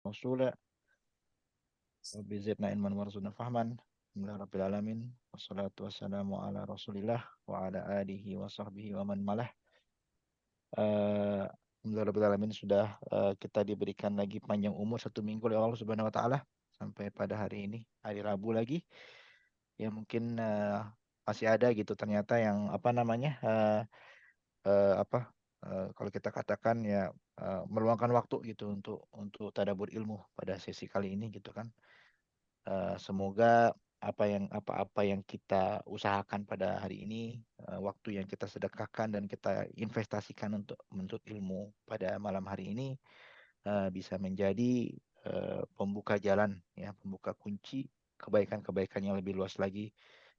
rasula wa bi zidna ilman warzuqna fahman. Alhamdulillahirabbil alamin. Wassalatu wassalamu ala Rasulillah wa ala alihi wa sahbihi wa man malah. Alhamdulillahirabbil alamin, sudah kita diberikan lagi panjang umur 1 minggu oleh Allah Subhanahu wa taala sampai pada hari ini, hari Rabu lagi. Ya mungkin masih ada gitu ternyata yang apa namanya kalau kita katakan ya meluangkan waktu gitu untuk tadabbur ilmu pada sesi kali ini gitu kan. Semoga apa yang kita usahakan pada hari ini, waktu yang kita sedekahkan dan kita investasikan untuk menuntut ilmu pada malam hari ini bisa menjadi pembuka jalan ya, pembuka kunci kebaikan-kebaikan yang lebih luas lagi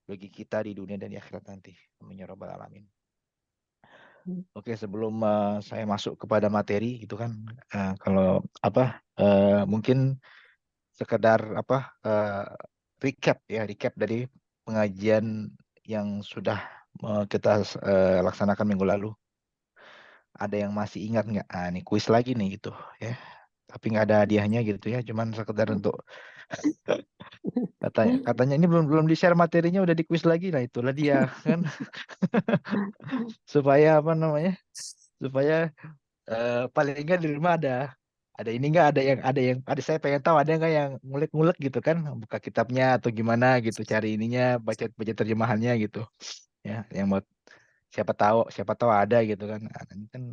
bagi kita di dunia dan di akhirat nanti. Amin ya rabbal alamin. Oke, sebelum saya masuk kepada materi gitu kan, kalau mungkin sekedar recap dari pengajian yang sudah kita laksanakan minggu lalu. Ada yang masih ingat nggak? Ini kuis lagi nih gitu ya. Tapi nggak ada hadiahnya gitu ya, cuman sekedar untuk katanya ini belum belum di-share materinya udah di kuis lagi. Nah, itulah dia kan. Supaya apa namanya? Supaya paling enggak di rumah ada ini enggak, ada saya pengen tahu ada enggak yang ngulik-ngulik gitu kan, buka kitabnya atau gimana gitu, cari ininya, baca baca terjemahannya gitu ya, yang buat siapa tahu ada gitu kan. Nah, ini kan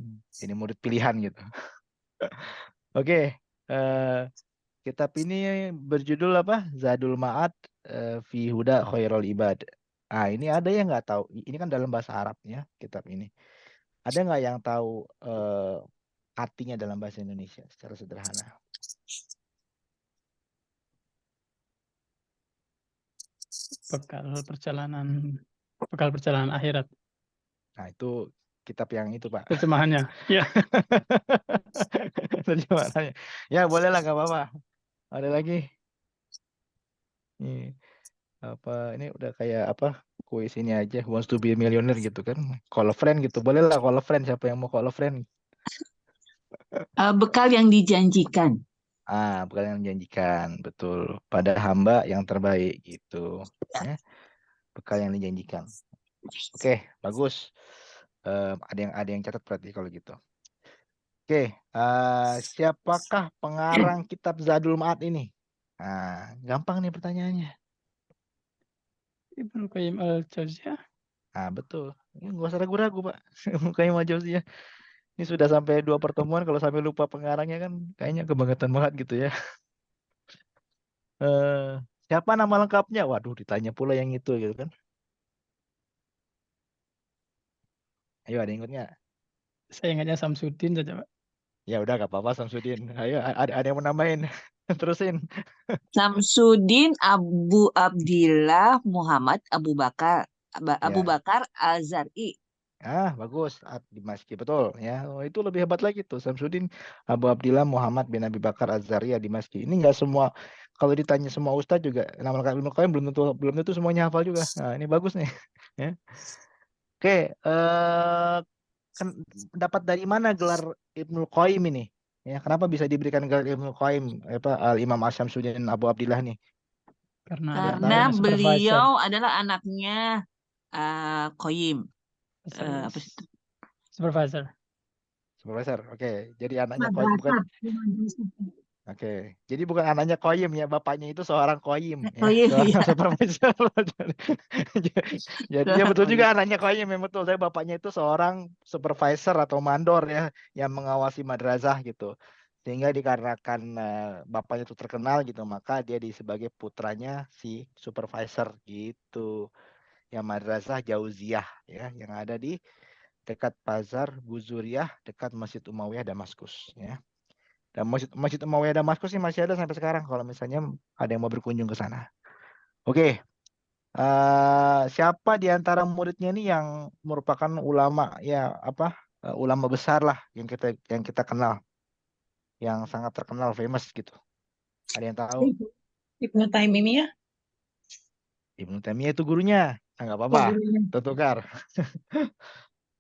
ini murid pilihan gitu. Oke, eh kitab ini berjudul apa? Zadul Ma'ad fi Huda Khairul Ibad. Ah, ini ada yang nggak tahu, ini kan dalam bahasa Arab ya kitab ini. Ada nggak yang tahu artinya dalam bahasa Indonesia secara sederhana? bekal perjalanan akhirat. Nah, itu kitab yang itu, Pak. Terjemahannya. Ya. Terjemahannya. Ya, boleh lah, nggak apa-apa. Ada lagi? Nih, ini udah kayak apa? Kuis ini aja, wants to be a millionaire gitu kan. Call a friend gitu. Boleh lah call a friend, siapa yang mau call a friend? Bekal yang dijanjikan. Bukan yang menjanjikan, betul. Pada hamba yang terbaik gitu. Ya, bekal yang dijanjikan. Oke, bagus. Ada yang catat berarti kalau gitu. Oke, siapakah pengarang kitab Zadul Ma'ad ini? Gampang nih pertanyaannya. Ibnu Qayyim al-Jauziyah. Betul. Ini nggak usah ragu-ragu, Pak. Mukanya maju sih ya. Ini sudah sampai 2 pertemuan, kalau sampai lupa pengarangnya kan kayaknya kebangetan banget gitu ya. Siapa nama lengkapnya? Waduh, ditanya pula yang itu gitu kan. Ayo, ada yang ingatnya? Saya ingatnya Samsudin saja, Pak. Ya udah, gak apa-apa Samsudin. Ayo, ada yang mau nambahin. Terusin. Samsudin Abu Abdillah Muhammad Abu Bakar Abu Ya. Bakar Azari. Bagus. Dimashqi, betul ya. Oh, itu lebih hebat lagi tuh. Samsudin Abu Abdillah Muhammad bin Abi Bakar Az-Zariya Dimashqi. Ini nggak semua, kalau ditanya semua ustadz juga nama lengkap Ibnu Qayyim belum tentu semuanya hafal juga. Nah, ini bagus nih. Ya. Oke, kan dapat dari mana gelar Ibnu Qayyim ini? Ya, kenapa bisa diberikan gelar Ibnu Qayyim Al Imam Asyamsuddin Abu Abdillah nih? Karena Ada yang Karena tahu? supervisor. beliau adalah anaknya Qayyim. Apa sih itu? Supervisor. Supervisor. Oke, jadi anaknya Qayyim bukan. Madrasah. Oke, jadi bukan anaknya Koyim ya, bapaknya itu seorang Koyim ya, Qayyim seorang ya. supervisor. Jadi ya betul juga Qayyim. anaknya Koyim ya, betul. Tapi bapaknya itu seorang supervisor atau mandor ya, yang mengawasi madrasah gitu. Sehingga dikarenakan bapaknya itu terkenal gitu, maka dia sebagai putranya si supervisor gitu. Yang madrasah Jauziyah ya, yang ada di dekat Pasar Buzuriyah, dekat Masjid Umayyah Damaskus ya. Dan Masjid Umayyah Damaskus sih masih ada sampai sekarang kalau misalnya ada yang mau berkunjung ke sana. Oke, siapa di antara muridnya ini yang merupakan ulama ya ulama besar lah yang kita kenal, yang sangat terkenal, famous gitu. Ada yang tahu? Ibnu Taimiyah. Ibnu Taimiyah itu gurunya. Nggak apa-apa, tertukar.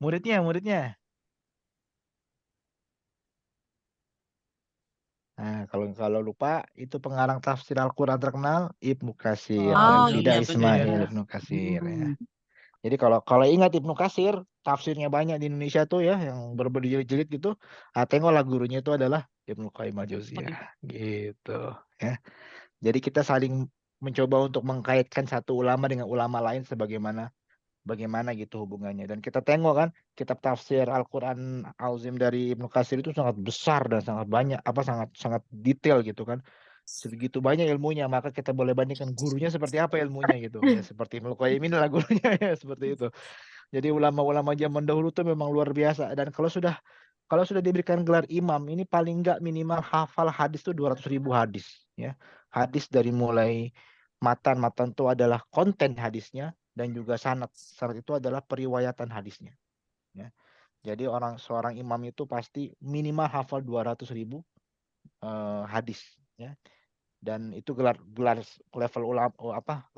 Muridnya. Nah, kalau lupa itu pengarang tafsir Al-Qur'an terkenal Ibnu Katsir, Oh Ibnu Al-Fida iya Katsir. Ismail benar. Ibnu Katsir ya. Hmm. Jadi kalau ingat Ibnu Katsir, tafsirnya banyak di Indonesia tuh ya, yang berjilid-jilid gitu. Tengoklah gurunya itu adalah Ibnu Qayyim al-Jauziyah gitu ya. Jadi kita saling mencoba untuk mengkaitkan satu ulama dengan ulama lain bagaimana gitu hubungannya. Dan kita tengok kan kitab tafsir Al-Qur'an Azim dari Ibnu Katsir itu sangat besar dan sangat banyak sangat detail gitu kan. Sebegitu banyak ilmunya, maka kita boleh bandingkan gurunya seperti apa ilmunya gitu. Ya seperti Ibnu Qayyim inilah gurunya ya seperti itu. Jadi ulama-ulama zaman dahulu tuh memang luar biasa, dan kalau sudah diberikan gelar imam, ini paling enggak minimal hafal hadis tuh 200.000 hadis ya. Hadis dari mulai matan itu adalah konten hadisnya, dan juga sanad. Sanad itu adalah periwayatan hadisnya ya. Jadi seorang imam itu pasti minimal hafal 200.000 hadis ya. Dan itu gelar level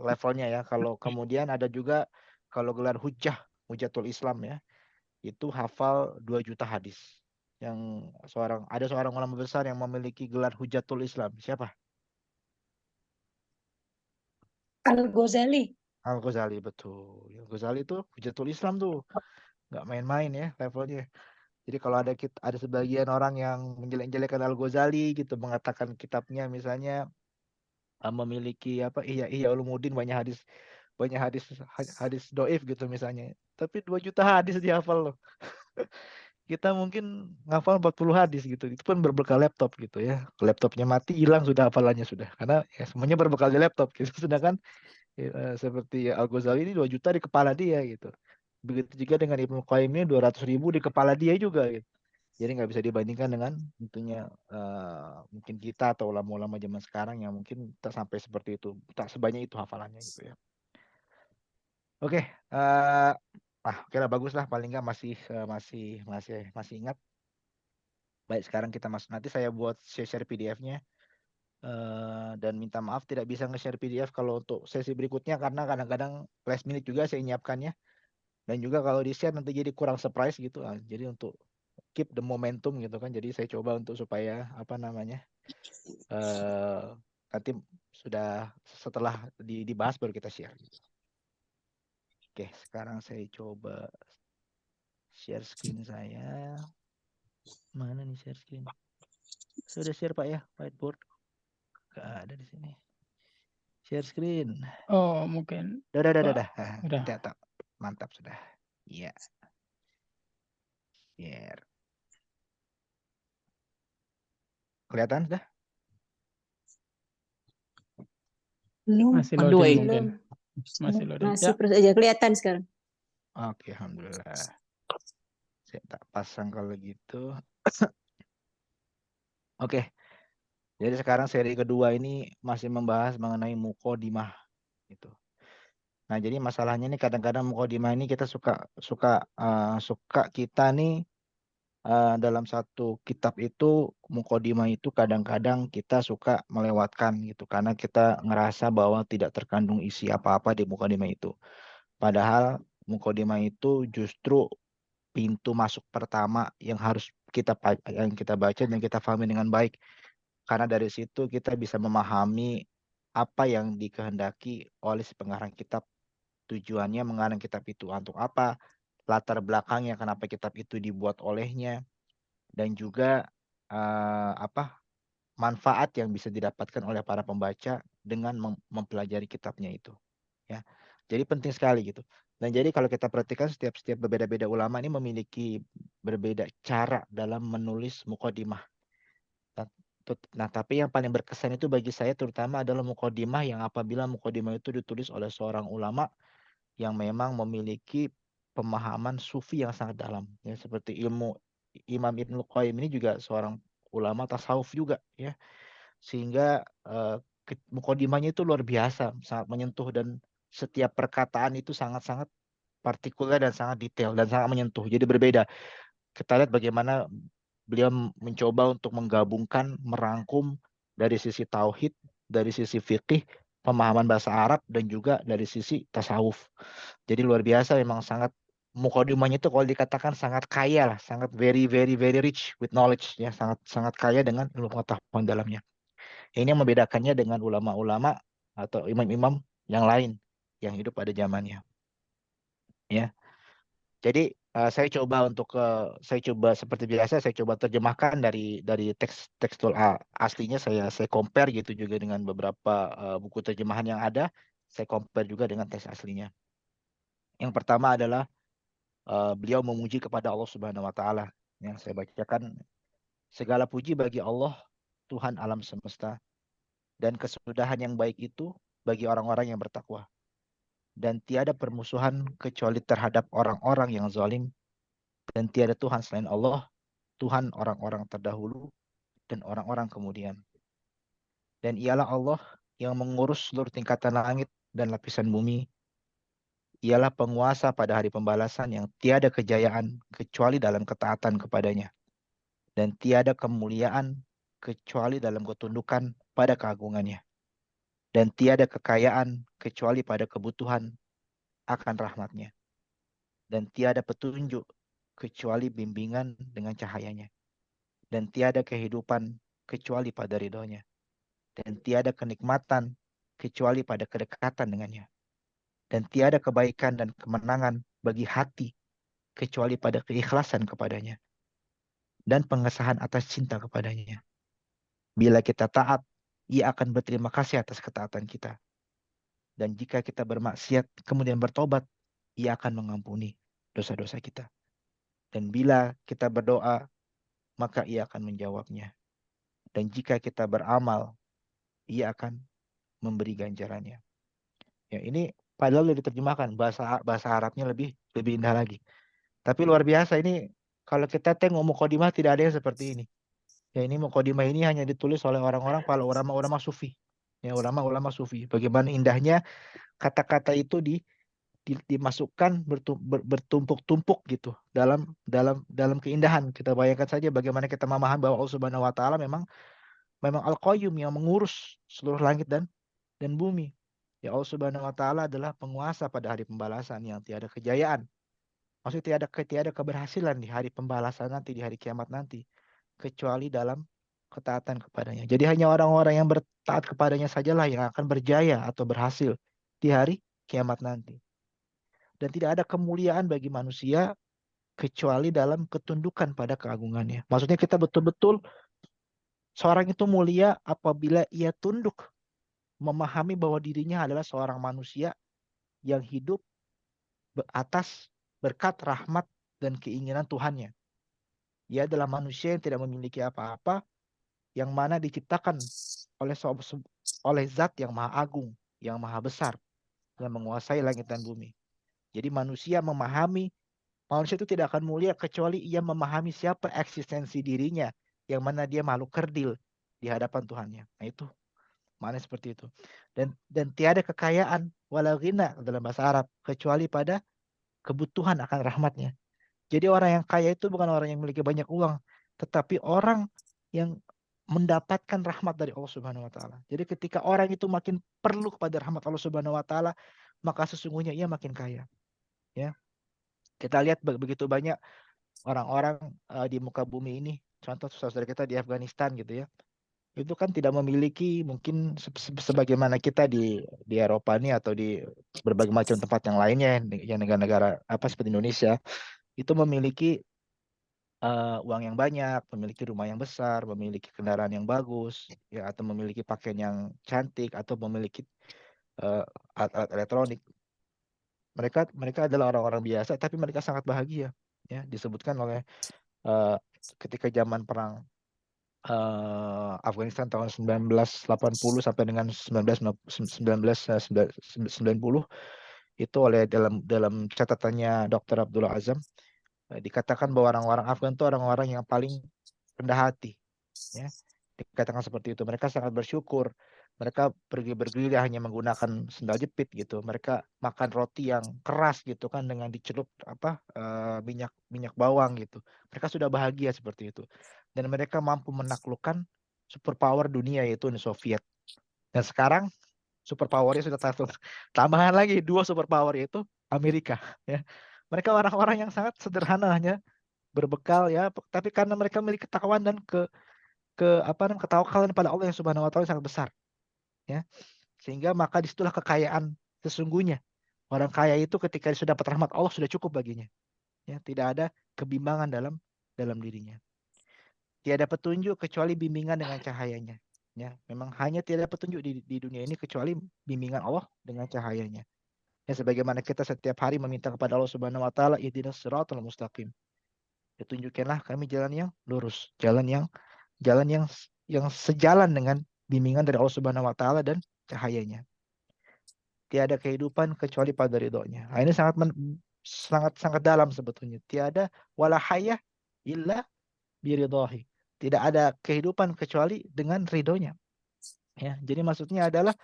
levelnya ya. Kalau kemudian ada juga kalau gelar Hujatul Islam ya, itu hafal 2 juta hadis. Yang ada seorang ulama besar yang memiliki gelar Hujatul Islam. Siapa? Al-Ghazali. Al-Ghazali, betul. Al-Ghazali itu Hujatul Islam tuh. Nggak main-main ya levelnya. Jadi kalau ada sebagian orang yang menjelek-jelekan Al-Ghazali gitu, mengatakan kitabnya misalnya memiliki Ihya Ulumuddin banyak hadis hadis doif gitu misalnya. Tapi 2 juta hadis dihafal loh. Kita mungkin ngafal 40 hadis gitu. Itu pun berbekal laptop gitu ya. Laptopnya mati, hilang sudah hafalannya sudah. Karena ya semuanya berbekal di laptop gitu. Sedangkan seperti Al-Ghazali ini 2 juta di kepala dia gitu. Begitu juga dengan Ibnu Qayyim ini 200.000 di kepala dia juga gitu. Jadi nggak bisa dibandingkan dengan tentunya mungkin kita atau ulama-ulama zaman sekarang yang mungkin tak sampai seperti itu, tak sebanyak itu hafalannya gitu ya. Oke, oke lah, bagus lah, paling nggak masih ingat. Baik, sekarang kita masuk. Nanti saya buat share PDF-nya dan minta maaf tidak bisa nge-share PDF kalau untuk sesi berikutnya karena kadang-kadang last minute juga saya nyiapkannya, dan juga kalau di-share nanti jadi kurang surprise gitu. Jadi untuk keep the momentum gitu kan. Jadi saya coba untuk supaya nanti setelah dibahas baru kita share. Oke, sekarang saya coba share screen saya. Mana nih share screen? Sudah share Pak ya, whiteboard? Gak ada di sini. Share screen. Oh, mungkin. Udah. Udah. Kita mantap sudah. Iya. Share. Kelihatan sudah? Belum. Masih On the way. loading mungkin. Masih loading. Masih Ya. terus aja kelihatan sekarang. Oke, alhamdulillah. Saya tak pasang kalau gitu. Oke. Jadi sekarang seri kedua ini masih membahas mengenai muqaddimah gitu. Nah, jadi masalahnya ini kadang-kadang muqaddimah ini kita suka kita nih dalam satu kitab itu muqaddimah itu kadang-kadang kita suka melewatkan gitu karena kita ngerasa bahwa tidak terkandung isi apa-apa di muqaddimah itu. Padahal muqaddimah itu justru pintu masuk pertama yang harus kita baca dan kita pahami dengan baik. Karena dari situ kita bisa memahami apa yang dikehendaki oleh si pengarang kitab, tujuannya mengarang kitab itu untuk apa, latar belakangnya kenapa kitab itu dibuat olehnya, dan juga manfaat yang bisa didapatkan oleh para pembaca dengan mempelajari kitabnya itu. Ya, jadi penting sekali gitu. Dan jadi kalau kita perhatikan setiap berbeda-beda ulama ini memiliki berbeda cara dalam menulis muqaddimah. Nah, tapi yang paling berkesan itu bagi saya terutama adalah muqaddimah yang apabila muqaddimah itu ditulis oleh seorang ulama yang memang memiliki pemahaman sufi yang sangat dalam. Ya, seperti Imam Ibnu Qayyim ini juga seorang ulama tasawuf juga ya. Sehingga muqaddimahnya itu luar biasa, sangat menyentuh, dan setiap perkataan itu sangat-sangat partikuler dan sangat detail dan sangat menyentuh. Jadi berbeda. Kita lihat bagaimana beliau mencoba untuk menggabungkan, merangkum dari sisi tauhid, dari sisi fikih, pemahaman bahasa Arab, dan juga dari sisi tasawuf. Jadi luar biasa, memang sangat mukadimahnya itu kalau dikatakan sangat kaya lah, sangat very very very rich with knowledge ya, sangat sangat kaya dengan ilmu pengetahuan dalamnya. Ini yang membedakannya dengan ulama-ulama atau imam-imam yang lain yang hidup pada zamannya. Ya, jadi saya coba seperti biasa saya coba terjemahkan dari teks tekstual aslinya, saya compare gitu juga dengan beberapa buku terjemahan yang ada, saya compare juga dengan teks aslinya. Yang pertama adalah beliau memuji kepada Allah Subhanahu wa taala. Yang saya bacakan, segala puji bagi Allah, Tuhan alam semesta, dan kesudahan yang baik itu bagi orang-orang yang bertakwa. Dan tiada permusuhan kecuali terhadap orang-orang yang zalim, dan tiada Tuhan selain Allah, Tuhan orang-orang terdahulu dan orang-orang kemudian. Dan ialah Allah yang mengurus seluruh tingkatan langit dan lapisan bumi. Ialah penguasa pada hari pembalasan yang tiada kejayaan kecuali dalam ketaatan kepadanya. Dan tiada kemuliaan kecuali dalam ketundukan pada keagungannya. Dan tiada kekayaan kecuali pada kebutuhan akan rahmatnya. Dan tiada petunjuk kecuali bimbingan dengan cahayanya. Dan tiada kehidupan kecuali pada ridhonya. Dan tiada kenikmatan kecuali pada kedekatan dengannya. Dan tiada kebaikan dan kemenangan bagi hati kecuali pada keikhlasan kepadanya. Dan pengesahan atas cinta kepadanya. Bila kita taat, ia akan berterima kasih atas ketaatan kita. Dan jika kita bermaksiat kemudian bertobat, ia akan mengampuni dosa-dosa kita. Dan bila kita berdoa, maka ia akan menjawabnya. Dan jika kita beramal, ia akan memberi ganjarannya. Ya, ini padahal udah diterjemahkan, bahasa Arabnya lebih indah lagi. Tapi luar biasa ini, kalau kita tengok mukadimah tidak ada yang seperti ini. Ya, ini mukadimah ini hanya ditulis oleh orang-orang para ulama-ulama sufi. Ya, ulama-ulama sufi. Bagaimana indahnya kata-kata itu dimasukkan bertumpuk-tumpuk gitu dalam keindahan. Kita bayangkan saja bagaimana kita memahami bahwa Allah Subhanahu wa taala memang Al-Qayyum yang mengurus seluruh langit dan bumi. Ya, Allah Subhanahu wa taala adalah penguasa pada hari pembalasan yang tiada kejayaan. Maksudnya tiada keberhasilan di hari pembalasan nanti, di hari kiamat nanti, kecuali dalam ketaatan kepadanya. Jadi hanya orang-orang yang bertaat kepadanya sajalah yang akan berjaya atau berhasil di hari kiamat nanti. Dan tidak ada kemuliaan bagi manusia kecuali dalam ketundukan pada keagungannya. Maksudnya kita betul-betul seorang itu mulia apabila ia tunduk, memahami bahwa dirinya adalah seorang manusia yang hidup atas berkat rahmat dan keinginan Tuhannya. Ia adalah manusia yang tidak memiliki apa-apa, yang mana diciptakan oleh zat yang maha agung, yang maha besar, yang menguasai langit dan bumi. Jadi manusia itu tidak akan mulia kecuali ia memahami siapa eksistensi dirinya, yang mana dia makhluk kerdil di hadapan Tuhannya. Nah itu maknanya seperti itu. Dan tiada kekayaan wala ghina dalam bahasa Arab kecuali pada kebutuhan akan rahmatnya. Jadi orang yang kaya itu bukan orang yang memiliki banyak uang, tetapi orang yang mendapatkan rahmat dari Allah Subhanahu wa taala. Jadi ketika orang itu makin perlu kepada rahmat Allah Subhanahu wa taala, maka sesungguhnya ia makin kaya. Ya. Kita lihat begitu banyak orang-orang di muka bumi ini, contoh saudara kita di Afghanistan gitu ya. Itu kan tidak memiliki mungkin sebagaimana kita di Eropa nih atau di berbagai macam tempat yang lainnya yang negara-negara seperti Indonesia itu memiliki uang yang banyak, memiliki rumah yang besar, memiliki kendaraan yang bagus, ya atau memiliki pakaian yang cantik atau memiliki alat elektronik. Mereka adalah orang-orang biasa, tapi mereka sangat bahagia. Ya, disebutkan oleh ketika zaman perang Afghanistan tahun 1980 sampai dengan 1990 itu oleh dalam catatannya Dr. Abdullah Azam dikatakan bahwa orang-orang Afgan itu orang-orang yang paling rendah hati, ya. Dikatakan seperti itu. Mereka sangat bersyukur. Mereka pergi bergerilya hanya menggunakan sendal jepit gitu. Mereka makan roti yang keras gitu kan dengan dicelup minyak bawang gitu. Mereka sudah bahagia seperti itu. Dan mereka mampu menaklukkan superpower dunia yaitu Uni Soviet. Dan sekarang superpowernya sudah tambahan lagi 2 superpower yaitu Amerika, ya. Mereka orang-orang yang sangat sederhana, hanya berbekal ya, tapi karena mereka memiliki ketakwaan dan ketawakalan pada Allah yang Subhanahu wa taala sangat besar, ya. Sehingga maka disitulah kekayaan sesungguhnya. Orang kaya itu ketika sudah dapat rahmat Allah sudah cukup baginya. Ya, tidak ada kebimbangan dalam dirinya. Tiada petunjuk kecuali bimbingan dengan cahayanya. Ya, memang hanya tiada petunjuk di dunia ini kecuali bimbingan Allah dengan cahayanya. Ya, sebagaimana kita setiap hari meminta kepada Allah Subhanahu wa taala, ihdinas siratal mustaqim. Ya, tunjukkanlah kami jalan yang lurus, jalan yang sejalan dengan bimbingan dari Allah Subhanahu wa taala dan cahayanya. Tiada kehidupan kecuali pada ridhonya. Nah, ini sangat dalam sebetulnya. Tiada wala hayah illa biridhahi. Tidak ada kehidupan kecuali dengan ridhonya. Ya, jadi maksudnya adalah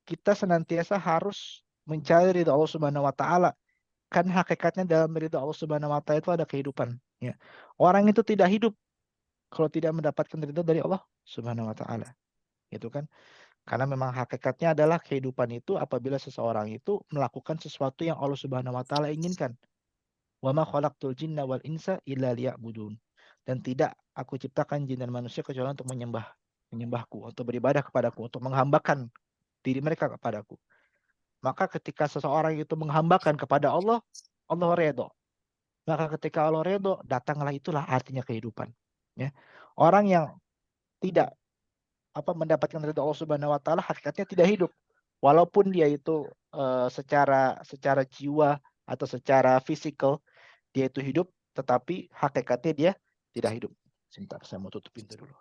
kita senantiasa harus mencari ridho Allah Subhanahu wa taala. Kan hakikatnya dalam ridho Allah Subhanahu wa taala itu ada kehidupan, ya. Orang itu tidak hidup kalau tidak mendapatkan ridho dari Allah Subhanahu wa taala. Gitu kan? Karena memang hakikatnya adalah kehidupan itu apabila seseorang itu melakukan sesuatu yang Allah Subhanahu wa taala inginkan. Wa ma khalaqtul jinna wal insa illa liya'budun. Dan tidak aku ciptakan jin dan manusia kecuali untuk menyembahku, untuk beribadah kepadaku, untuk menghambakan diri mereka kepadaku. Maka ketika seseorang itu menghambakan kepada Allah, Allah redho. Maka ketika Allah redho, datanglah itulah artinya kehidupan. Ya. Orang yang tidak mendapatkan ridho Allah Subhanahu wa taala hakikatnya tidak hidup. Walaupun dia itu secara jiwa atau secara fisikal dia itu hidup, tetapi hakikatnya dia tidak hidup. Sebentar, saya mau tutup pintu dulu.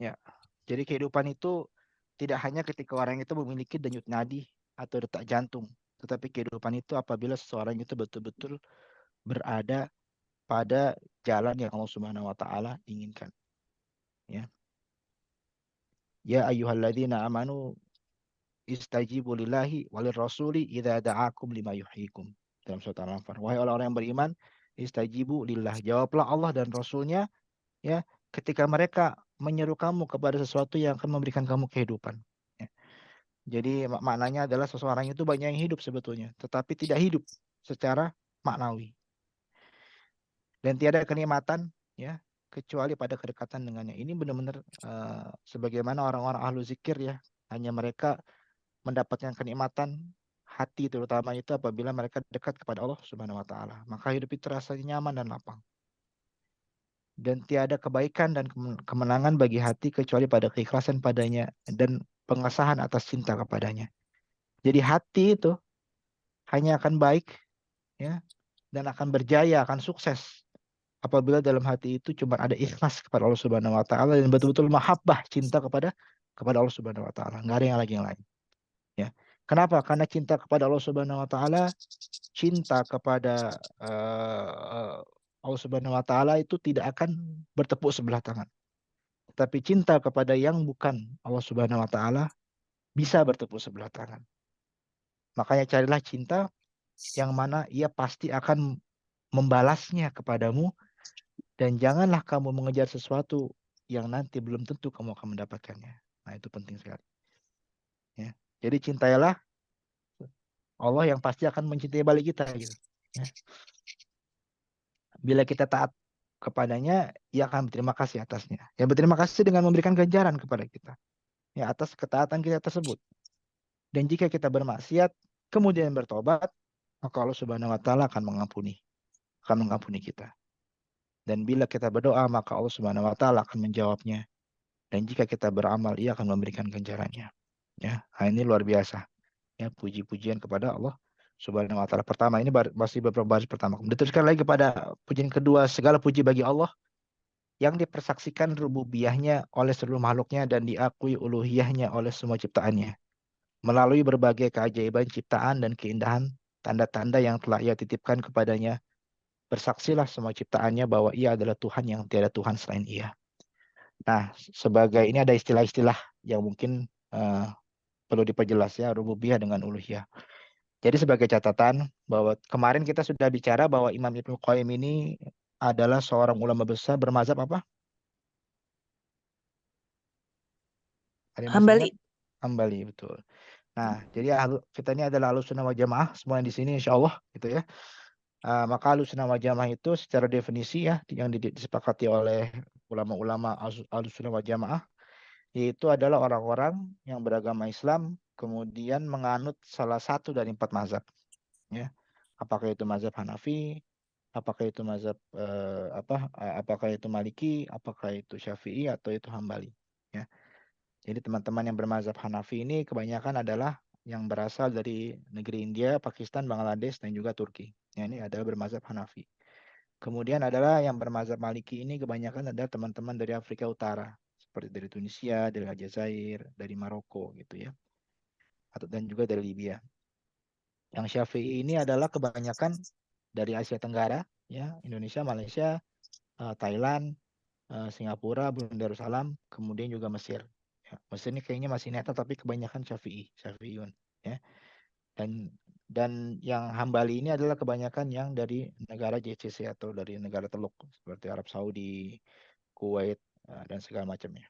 Ya, jadi kehidupan itu tidak hanya ketika orang itu memiliki denyut nadi atau detak jantung, tetapi kehidupan itu apabila seseorang itu betul-betul berada pada jalan yang Allah Subhanahu wa taala inginkan. Ya. Ya ayyuhalladzina amanu istajibu lillahi walir rasuli idza da'akum lima yuhyikum. Dalam surat Al-Anfal. Wahai orang-orang yang beriman, istajibu lillah. Jawablah Allah dan Rasulnya, ya, ketika mereka menyeru kamu kepada sesuatu yang akan memberikan kamu kehidupan. Ya. Jadi maknanya adalah seseorang itu banyak yang hidup sebetulnya, tetapi tidak hidup secara maknawi. Dan tiada kenikmatan, ya, kecuali pada kedekatan dengannya. Ini benar-benar sebagaimana orang-orang ahlu zikir, ya, hanya mereka mendapatkan kenikmatan hati terutama itu apabila mereka dekat kepada Allah Subhanahu wa taala. Maka hidup itu rasanya nyaman dan lapang. Dan tiada kebaikan dan kemenangan bagi hati kecuali pada keikhlasan padanya dan pengesahan atas cinta kepadanya. Jadi hati itu hanya akan baik, ya, dan akan berjaya, akan sukses apabila dalam hati itu cuma ada ikhlas kepada Allah Subhanahu wa taala dan betul-betul mahabbah, cinta kepada Allah Subhanahu wa taala. Enggak ada yang lain. Ya. Kenapa? Karena cinta kepada Allah Subhanahu wa taala, cinta kepada Allah Subhanahu wa taala itu tidak akan bertepuk sebelah tangan. Tetapi cinta kepada yang bukan Allah Subhanahu wa taala bisa bertepuk sebelah tangan. Makanya carilah cinta yang mana ia pasti akan membalasnya kepadamu dan janganlah kamu mengejar sesuatu yang nanti belum tentu kamu akan mendapatkannya. Nah, itu penting sekali. Ya. Jadi cintailah Allah yang pasti akan mencintai balik kita, gitu. Ya. Bila kita taat kepadanya, ia akan berterima kasih atasnya. Ya, berterima kasih dengan memberikan ganjaran kepada kita, ya, atas ketaatan kita tersebut. Dan jika kita bermaksiat kemudian bertobat, maka Allah Subhanahu wa taala akan mengampuni kita. Dan bila kita berdoa, maka Allah Subhanahu wa taala akan menjawabnya. Dan jika kita beramal, ia akan memberikan ganjarannya. Ya, ini luar biasa. Ya, puji-pujian kepada Allah Subhanahu wa taala. Pertama, ini masih beberapa baris pertama. Diteruskan lagi kepada pujian kedua, segala puji bagi Allah yang dipersaksikan rububiyahnya oleh seluruh makhluknya dan diakui uluhiyahnya oleh semua ciptaannya. Melalui berbagai keajaiban ciptaan dan keindahan tanda-tanda yang telah ia titipkan kepadanya, bersaksilah semua ciptaannya bahwa ia adalah Tuhan yang tiada Tuhan selain ia. Nah, sebagai ini ada istilah-istilah yang mungkin perlu diperjelas, ya, rububiyah dengan uluhiyah. Jadi sebagai catatan bahwa kemarin kita sudah bicara bahwa Imam Ibnu Qayyim ini adalah seorang ulama besar bermazhab apa? Ada yang masih ingat? Hambali. Hambali, betul. Nah, jadi kita ini adalah Ahlussunnah wal Jamaah semua di sini insya Allah gitu ya. Maka Ahlussunnah wal Jamaah itu secara definisi ya yang disepakati oleh ulama-ulama Ahlussunnah wal Jamaah yaitu adalah orang-orang yang beragama Islam kemudian menganut salah satu dari 4 mazhab ya. Apakah itu mazhab Hanafi, apakah itu mazhab apakah itu Maliki, apakah itu Syafi'i atau itu Hambali ya. Jadi teman-teman yang bermazhab Hanafi ini kebanyakan adalah yang berasal dari negeri India, Pakistan, Bangladesh, dan juga Turki. Ya, ini adalah bermazhab Hanafi. Kemudian adalah yang bermazhab Maliki ini kebanyakan adalah teman-teman dari Afrika Utara. Seperti dari Tunisia, dari Aljazair, dari Maroko gitu ya. Dan juga dari Libya. Yang Syafi'i ini adalah kebanyakan dari Asia Tenggara, ya, Indonesia, Malaysia, Thailand, Singapura, Brunei Darussalam, kemudian juga Mesir. Ya, Mesir ini kayaknya masih netral tapi kebanyakan Syafi'iyun ya. Dan yang Hambali ini adalah kebanyakan yang dari negara GCC atau dari negara Teluk seperti Arab Saudi, Kuwait dan segala macamnya.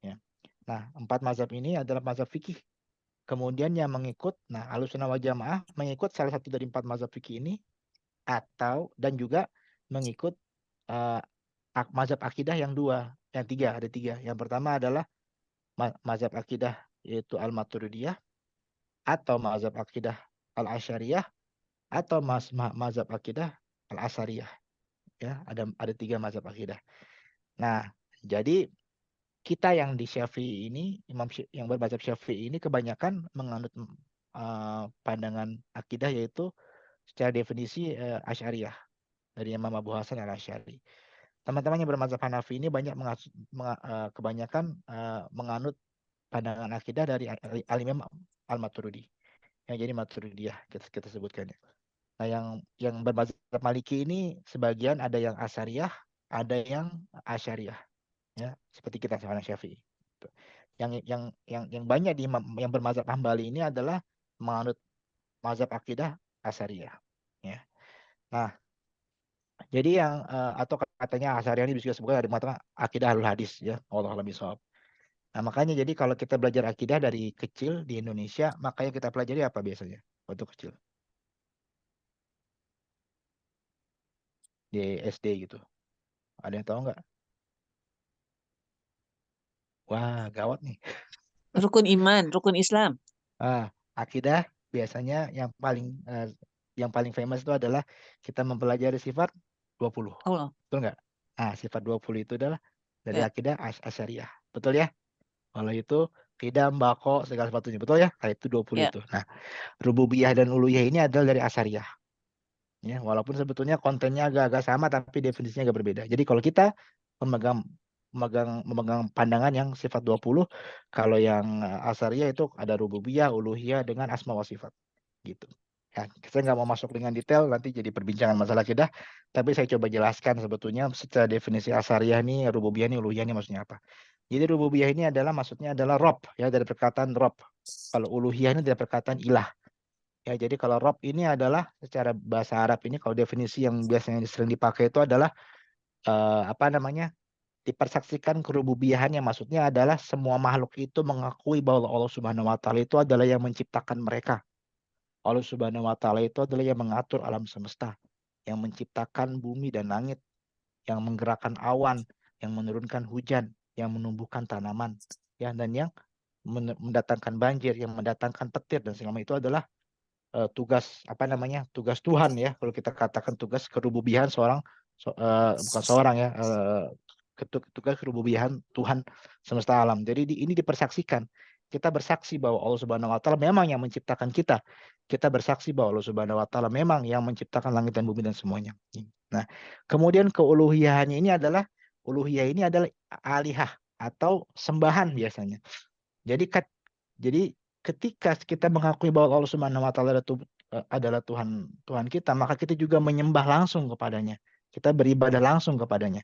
Ya. Nah, 4 mazhab ini adalah mazhab fikih. Kemudian yang mengikut, nah Ahlussunnah wal Jamaah mengikut salah satu dari 4 mazhab fikih ini dan juga mengikut mazhab akidah yang ada tiga. Yang pertama adalah mazhab akidah yaitu Al-Maturidiyah atau mazhab akidah Al-Asy'ariyah atau mazhab akidah Al-Asariyah. Ya, ada 3 mazhab akidah. Nah, jadi kita yang di Syafi'i ini, yang bermazhab Syafi'i ini kebanyakan menganut pandangan akidah yaitu secara definisi Asy'ariyah dari Imam Abu Hasan Al-Asy'ari. Teman-teman yang bermazhab Hanafi ini kebanyakan menganut pandangan akidah dari Al-Imam Al-Maturidi. Yang jadi Maturidiyah kita sebutkan ya. Nah, yang bermazhab Maliki ini sebagian ada yang Asariyah, ada yang Asy'ariyah. Ya, seperti kita sekarang Syafi'i. Yang banyak yang bermazhab Hambali ini adalah menganut mazhab akidah Asariyah. Ya. Nah, jadi yang atau katanya Asariyah ini juga sebutkan dari mengatakan akidah Ahlul Hadis ya, Allah a'lam bishawab. Nah, makanya jadi kalau kita belajar akidah dari kecil di Indonesia, makanya kita pelajari apa biasanya waktu kecil? Di SD gitu. Ada yang tahu nggak? Wah, gawat nih. Rukun iman, rukun Islam. Akidah biasanya yang paling famous itu adalah kita mempelajari sifat 20. Allah. Betul nggak? Sifat 20 itu adalah dari Ya. akidah Asy'ariyah. Betul ya? Kalau itu qidam, baqo, segala sesuatunya. Betul ya? Itu 20 Ya. itu. Nah, rububiyah dan uluhiyah ini adalah dari Asy'ariyah. Ya, walaupun sebetulnya kontennya agak-agak sama tapi definisinya agak berbeda. Jadi kalau kita memegang pandangan yang sifat 20, kalau yang Asy'ariyah itu ada rububiyah, uluhiyah dengan asma wa sifat. Gitu. Ya, saya nggak mau masuk dengan detail nanti jadi perbincangan masalah akidah, tapi saya coba jelaskan sebetulnya secara definisi Asy'ariyah ini, rububiyah ini, uluhiyah ini maksudnya apa. Jadi rububiyah ini maksudnya adalah Rob ya, dari perkataan Rob. Kalau uluhiyah ini dari perkataan ilah. Ya, jadi kalau Rob ini adalah secara bahasa Arab ini kalau definisi yang biasanya sering dipakai itu adalah dipersaksikan kerububiahannya, maksudnya adalah semua makhluk itu mengakui bahwa Allah Subhanahu wa taala itu adalah yang menciptakan mereka. Allah Subhanahu wa taala itu adalah yang mengatur alam semesta, yang menciptakan bumi dan langit, yang menggerakkan awan, yang menurunkan hujan, yang menumbuhkan tanaman, ya, dan yang mendatangkan banjir, yang mendatangkan petir dan segala itu adalah tugas tugas Tuhan ya, kalau kita katakan tugas kerububiahan bukan seorang ya, tugas kerububiahan Tuhan semesta alam. Jadi ini dipersaksikan, kita bersaksi bahwa Allah Subhanahu wa taala memang yang menciptakan kita. Kita bersaksi bahwa Allah Subhanahu wa taala memang yang menciptakan langit dan bumi dan semuanya. Nah, kemudian keuluhiyahannya ini adalah alihah atau sembahan biasanya. Jadi ketika kita mengakui bahwa Allah Subhanahu wa taala adalah Tuhan kita, maka kita juga menyembah langsung kepadanya. Kita beribadah langsung kepadanya.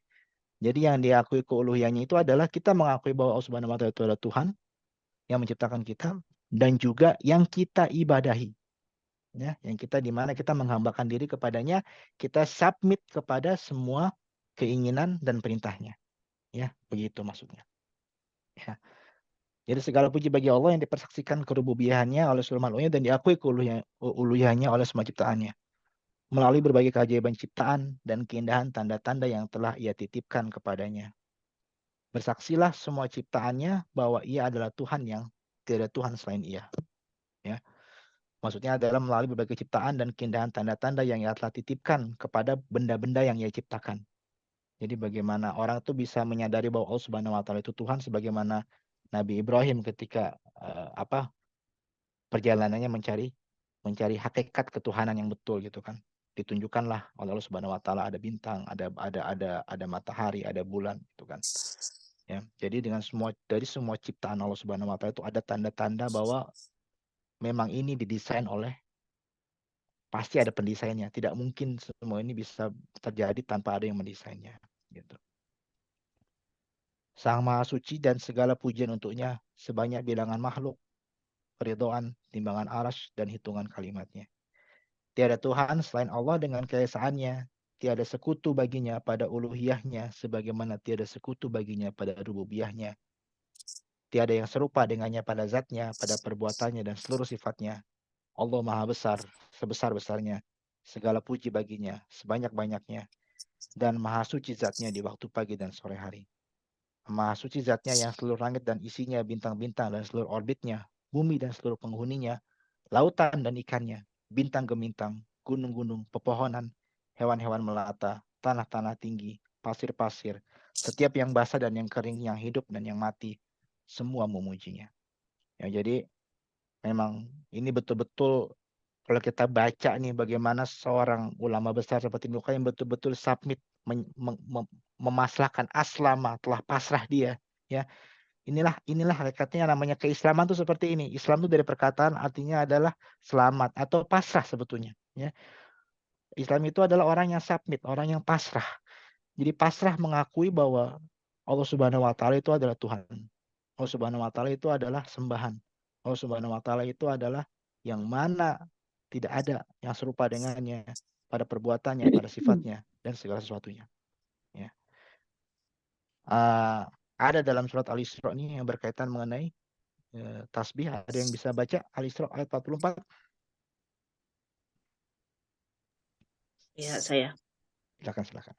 Jadi yang diakui keuluhiyannya itu adalah kita mengakui bahwa Allah Subhanahu wa taala itu adalah Tuhan yang menciptakan kita dan juga yang kita ibadahi. Ya, yang kita di mana kita menghambakan diri kepadanya, kita submit kepada semua keinginan dan perintahnya. Ya, begitu maksudnya. Ya. Jadi segala puji bagi Allah yang dipersaksikan kerububiyahannya oleh seluruh makhluknya dan diakui keuluhiyannya oleh semua ciptaannya. Melalui berbagai keajaiban ciptaan dan keindahan tanda-tanda yang telah ia titipkan kepadanya. Bersaksilah semua ciptaannya bahwa ia adalah Tuhan yang tiada Tuhan selain ia. Ya. Maksudnya adalah melalui berbagai ciptaan dan keindahan tanda-tanda yang ia telah titipkan kepada benda-benda yang ia ciptakan. Jadi bagaimana orang itu bisa menyadari bahwa Allah Subhanahu wa taala itu Tuhan, sebagaimana Nabi Ibrahim ketika perjalanannya mencari hakikat ketuhanan yang betul gitu kan. Ditunjukkanlah oleh Allah Subhanahu wa taala ada bintang, ada matahari, ada bulan gitu kan. Ya. Jadi dari semua ciptaan Allah Subhanahu wa taala itu ada tanda-tanda bahwa memang ini didesain pasti ada pendesainnya. Tidak mungkin semua ini bisa terjadi tanpa ada yang mendesainnya gitu. Sang Maha Suci dan segala pujian untuknya sebanyak bilangan makhluk, keridhaan, timbangan arash, dan hitungan kalimatnya. Tiada Tuhan selain Allah dengan keesaannya. Tiada sekutu baginya pada uluhiyahnya, sebagaimana tiada sekutu baginya pada rububiyahnya. Tiada yang serupa dengannya pada zatnya, pada perbuatannya, dan seluruh sifatnya. Allah Maha Besar, sebesar-besarnya. Segala puji baginya, sebanyak-banyaknya. Dan Maha Suci zatnya di waktu pagi dan sore hari. Maha suci zatnya yang seluruh langit dan isinya, bintang-bintang dan seluruh orbitnya, bumi dan seluruh penghuninya, lautan dan ikannya, bintang gemintang, gunung-gunung, pepohonan, hewan-hewan melata, tanah-tanah tinggi, pasir-pasir, setiap yang basah dan yang kering, yang hidup dan yang mati, semua memujinya. Ya, jadi memang ini betul-betul kalau kita baca nih bagaimana seorang ulama besar seperti Ibnu Qayyim betul-betul submit, memasrahkan aslama, telah pasrah dia, ya. Inilah hakikatnya namanya keislaman tuh seperti ini. Islam itu dari perkataan artinya adalah selamat atau pasrah sebetulnya, ya. Islam itu adalah orang yang submit, orang yang pasrah. Jadi pasrah mengakui bahwa Allah Subhanahu wa taala itu adalah Tuhan. Allah Subhanahu wa taala itu adalah sembahan. Allah Subhanahu wa taala itu adalah yang mana tidak ada yang serupa dengannya pada perbuatannya, pada sifatnya dan segala sesuatunya. Ya. Ada dalam surat Al-Isra ini yang berkaitan mengenai tasbih. Ada yang bisa baca Al-Isra ayat 44? Ya, saya. Silakan.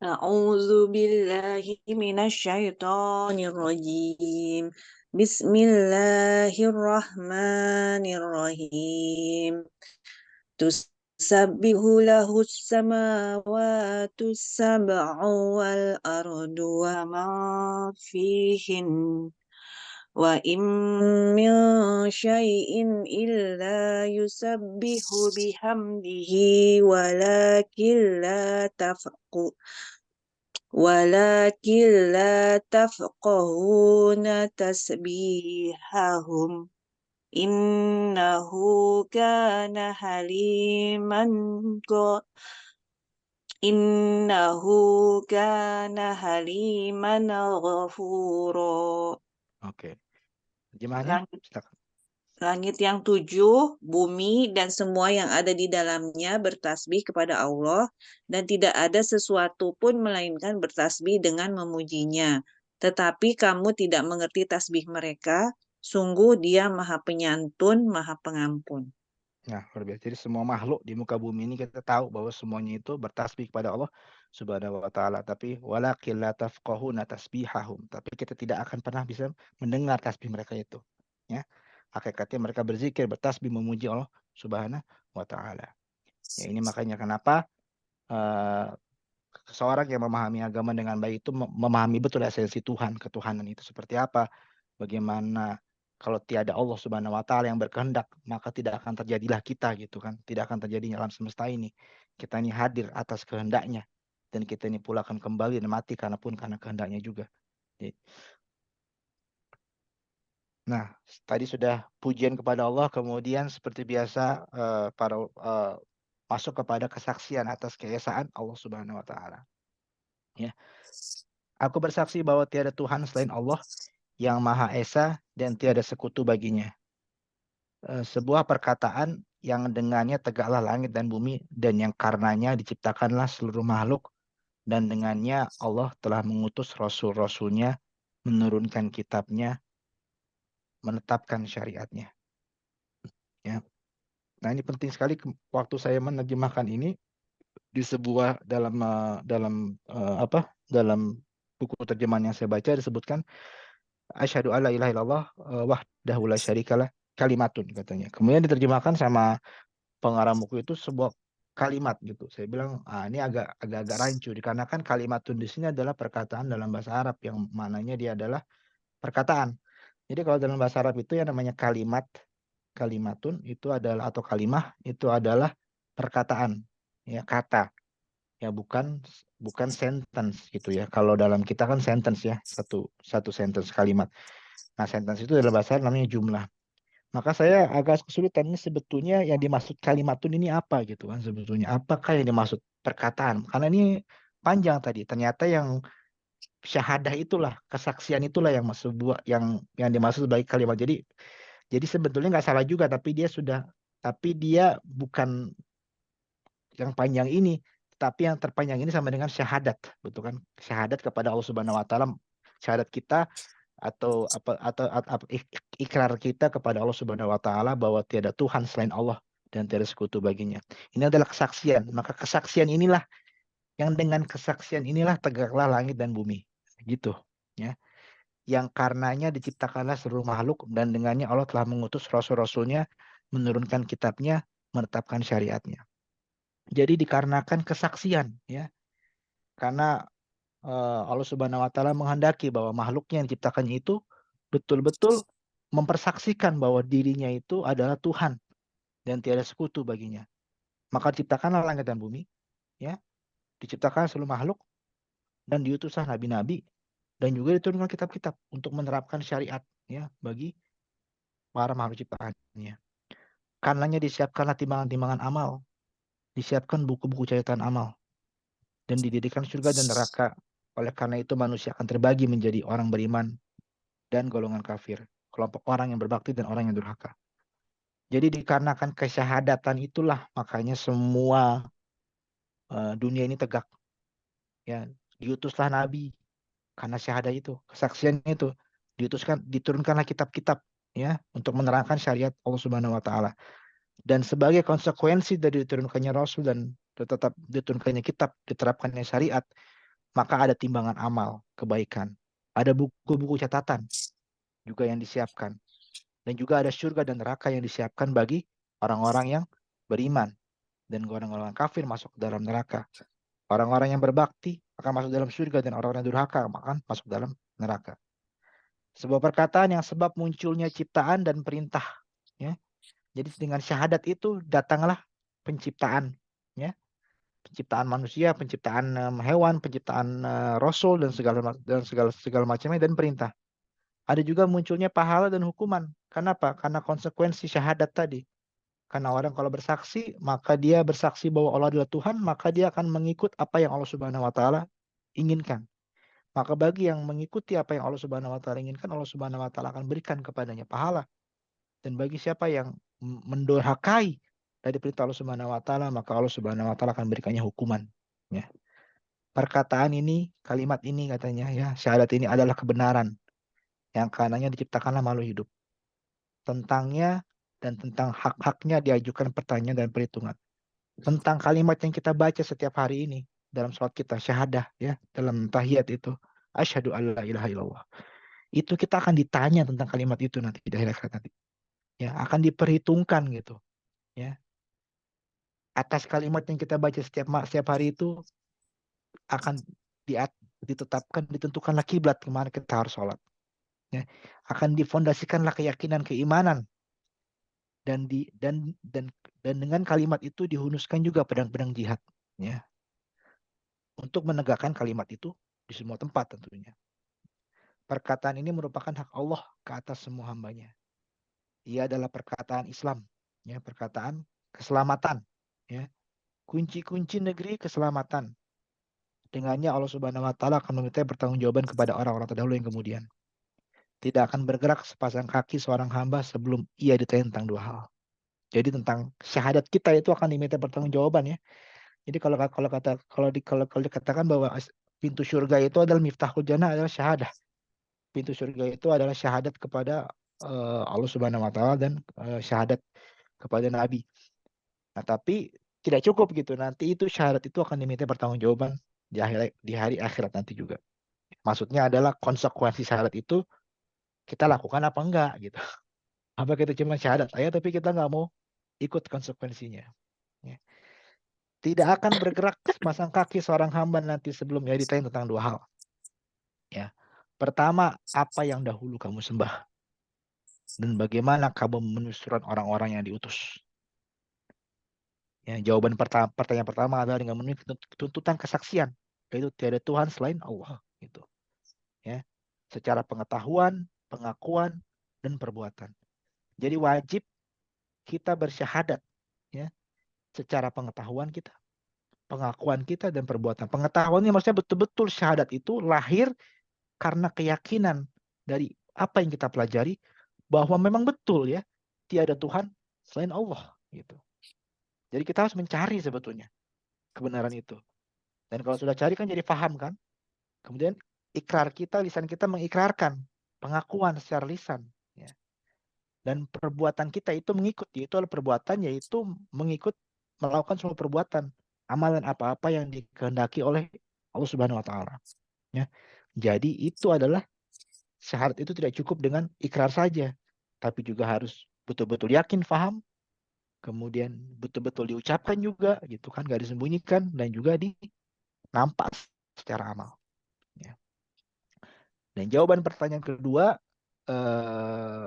A'udzu billahi minasyaitonir rajim. Bismillahirrahmanirrahim. Tusabbihu lahus samawati sab'u wal ardu wa ma fihin. Wa in min syai'in illa yusabbihu bihamdihi walakin la tafqahuna tasbihahum innahu kana haliman ghafura. Oke. Terjemahannya silakan. Langit yang 7, bumi, dan semua yang ada di dalamnya bertasbih kepada Allah, dan tidak ada sesuatu pun melainkan bertasbih dengan memujinya. Tetapi kamu tidak mengerti tasbih mereka, sungguh Dia Maha Penyantun, Maha Pengampun. Nah, luar biasa. Jadi semua makhluk di muka bumi ini kita tahu bahwa semuanya itu bertasbih kepada Allah Subhanahu wa taala, tapi walakin la tafqahuna tasbihahum. Tapi kita tidak akan pernah bisa mendengar tasbih mereka itu. Ya. Hakikatnya mereka berzikir, bertasbih, memuji Allah Subhanahu wa taala. Ya, ini makanya kenapa seorang yang memahami agama dengan baik itu memahami betul esensi Tuhan, ketuhanan itu seperti apa. Bagaimana kalau tiada Allah Subhanahu wa taala yang berkehendak, maka tidak akan terjadilah kita gitu kan. Tidak akan terjadi alam semesta ini. Kita ini hadir atas kehendaknya dan kita ini pula akan kembali dan mati karena kehendaknya juga. Nah, tadi sudah pujian kepada Allah, kemudian seperti biasa masuk kepada kesaksian atas keesaan Allah Subhanahu wa taala. Ya. Aku bersaksi bahwa tiada Tuhan selain Allah yang Maha Esa dan tiada sekutu baginya. Sebuah perkataan yang dengannya tegaklah langit dan bumi dan yang karenanya diciptakanlah seluruh makhluk dan dengannya Allah telah mengutus rasul-rasulnya menurunkan kitabnya, menetapkan syariatnya. Ya. Nah ini penting sekali waktu saya menerjemahkan ini di sebuah dalam buku terjemahan yang saya baca disebutkan asyhadu alla ilaha illallah wahdahu la syarikalah kalimatun katanya. Kemudian diterjemahkan sama pengarang buku itu sebuah kalimat gitu. Saya bilang ini agak rancu dikarenakan kalimatun di sini adalah perkataan dalam bahasa Arab yang mananya dia adalah perkataan. Jadi kalau dalam bahasa Arab itu yang namanya kalimatun itu adalah atau kalimah itu adalah perkataan, ya kata, ya bukan sentence gitu ya. Kalau dalam kita kan sentence ya, satu sentence kalimat. Nah, sentence itu dalam bahasa Arab namanya jumlah. Maka saya agak kesulitan ini sebetulnya yang dimaksud kalimatun ini apa gitu kan sebetulnya. Apakah yang dimaksud perkataan? Karena ini panjang tadi. Ternyata yang syahadah itulah, kesaksian itulah yang sebuah yang dimaksud sebagai kalimat. Jadi sebetulnya nggak salah juga, tapi dia bukan yang panjang ini, tapi yang terpanjang ini sama dengan syahadat, betul kan? Syahadat kepada Allah Subhanahu Wa Taala, syahadat kita atau ikrar kita kepada Allah Subhanahu Wa Taala bahwa tiada Tuhan selain Allah dan tiada sekutu baginya. Ini adalah kesaksian. Maka kesaksian inilah yang dengan kesaksian inilah tegaklah langit dan bumi, gitu, ya. Yang karenanya diciptakanlah seluruh makhluk dan dengannya Allah telah mengutus rasul-rasulnya, menurunkan kitabnya, menetapkan syariatnya. Jadi dikarenakan kesaksian, ya, karena Allah Subhanahu Wa Taala menghendaki bahwa makhluknya yang diciptakannya itu betul-betul mempersaksikan bahwa dirinya itu adalah Tuhan dan tiada sekutu baginya. Maka diciptakanlah langit dan bumi, ya, diciptakan seluruh makhluk dan diutuslah nabi-nabi dan juga diturunkan kitab-kitab untuk menerapkan syariat, ya, bagi para makhluk ciptaannya. Karenanya disiapkanlah timbangan-timbangan amal, disiapkan buku-buku catatan amal, dan didirikan surga dan neraka. Oleh karena itu manusia akan terbagi menjadi orang beriman dan golongan kafir, kelompok orang yang berbakti dan orang yang durhaka. Jadi dikarenakan kesyahadatan itulah makanya semua dunia ini tegak. Ya, diutuslah nabi karena syahadat itu, kesaksian itu, diturunkanlah kitab-kitab, ya, untuk menerangkan syariat Allah Subhanahu Wa Taala. Dan sebagai konsekuensi dari diturunkannya Rasul dan tetap diturunkannya kitab, diterapkannya syariat, maka ada timbangan amal kebaikan, ada buku-buku catatan juga yang disiapkan, dan juga ada surga dan neraka yang disiapkan bagi orang-orang yang beriman, dan orang-orang kafir masuk ke dalam neraka. Orang-orang yang berbakti akan masuk dalam surga dan orang-orang yang durhaka akan masuk dalam neraka. Sebuah perkataan yang sebab munculnya ciptaan dan perintah, ya. Jadi dengan syahadat itu datanglah penciptaan, ya. Penciptaan manusia, penciptaan hewan, penciptaan rasul dan segala macamnya dan perintah. Ada juga munculnya pahala dan hukuman. Kenapa? Karena konsekuensi syahadat tadi. Karena orang kalau bersaksi, maka dia bersaksi bahwa Allah adalah Tuhan, maka dia akan mengikut apa yang Allah Subhanahu Wa Taala inginkan. Maka bagi yang mengikuti apa yang Allah Subhanahu Wa Taala inginkan, Allah Subhanahu Wa Taala akan berikan kepadanya pahala. Dan bagi siapa yang mendurhakai dari perintah Allah Subhanahu Wa Taala, maka Allah Subhanahu Wa Taala akan berikannya hukuman. Ya. Perkataan ini, kalimat ini katanya, ya, syahadat ini adalah kebenaran yang karenanya diciptakanlah makhluk hidup. Tentangnya dan tentang hak-haknya diajukan pertanyaan dan perhitungan. Tentang kalimat yang kita baca setiap hari ini dalam sholat kita, syahadah, ya, dalam tahiyat itu, asyhadu alla ilaha illallah. Itu kita akan ditanya tentang kalimat itu nanti di akhirat nanti. Ya, akan diperhitungkan gitu, ya. Atas kalimat yang kita baca setiap hari itu akan ditetapkan, ditentukanlah kiblat kemana kita harus sholat. Ya. Akan difondasikanlah keyakinan, keimanan, dan dengan kalimat itu dihunuskan juga pedang-pedang jihad, ya, untuk menegakkan kalimat itu di semua tempat tentunya. Perkataan ini merupakan hak Allah ke atas semua hambanya. Ia adalah perkataan Islam, ya, perkataan keselamatan, ya, kunci-kunci negeri keselamatan. Dengannya Allah Subhanahu Wa Taala akan meminta pertanggungjawaban kepada orang-orang terdahulu yang kemudian. Tidak akan bergerak sepasang kaki seorang hamba sebelum ia ditanya tentang dua hal. Jadi tentang syahadat kita itu akan diminta pertanggungjawaban, ya. Jadi kalau dikatakan bahwa pintu surga itu adalah miftahul jannah adalah syahadah. pintu surga itu adalah syahadat kepada Allah Subhanahu wa taala dan syahadat kepada nabi. Nah, tapi tidak cukup gitu. Nanti itu syahadat itu akan diminta pertanggungjawaban di hari akhirat nanti juga. Maksudnya adalah konsekuensi syahadat itu kita lakukan apa enggak gitu. Apa kita cuma syahadat aja tapi kita nggak mau ikut konsekuensinya. Ya. Tidak akan bergerak sepasang kaki seorang hamba nanti sebelum ia ditanya tentang dua hal. Ya. Pertama, apa yang dahulu kamu sembah? Dan bagaimana kamu menyusuran orang-orang yang diutus? Ya, jawaban pertanyaan pertama adalah dengan memenuhi tuntutan kesaksian, yaitu tiada Tuhan selain Allah. Gitu. Ya. Secara pengetahuan, pengakuan, dan perbuatan. Jadi wajib kita bersyahadat. Ya. Secara pengetahuan kita, pengakuan kita, dan perbuatan. Pengetahuan ini maksudnya betul-betul syahadat itu lahir karena keyakinan dari apa yang kita pelajari bahwa memang betul ya tiada Tuhan selain Allah gitu. Jadi kita harus mencari sebetulnya kebenaran itu. Dan kalau sudah cari kan jadi paham kan. Kemudian ikrar kita, lisan kita mengikrarkan pengakuan secara lisan. Ya. Dan perbuatan kita itu mengikut, yaitu adalah perbuatan yaitu mengikut melakukan semua perbuatan amalan apa-apa yang dikehendaki oleh Allah Subhanahu Wa Taala. Ya. Jadi itu adalah syahadat itu tidak cukup dengan ikrar saja, tapi juga harus betul-betul yakin, paham, kemudian betul-betul diucapkan juga, gitu kan, gak disembunyikan dan juga nampak secara amal. Ya. Dan jawaban pertanyaan kedua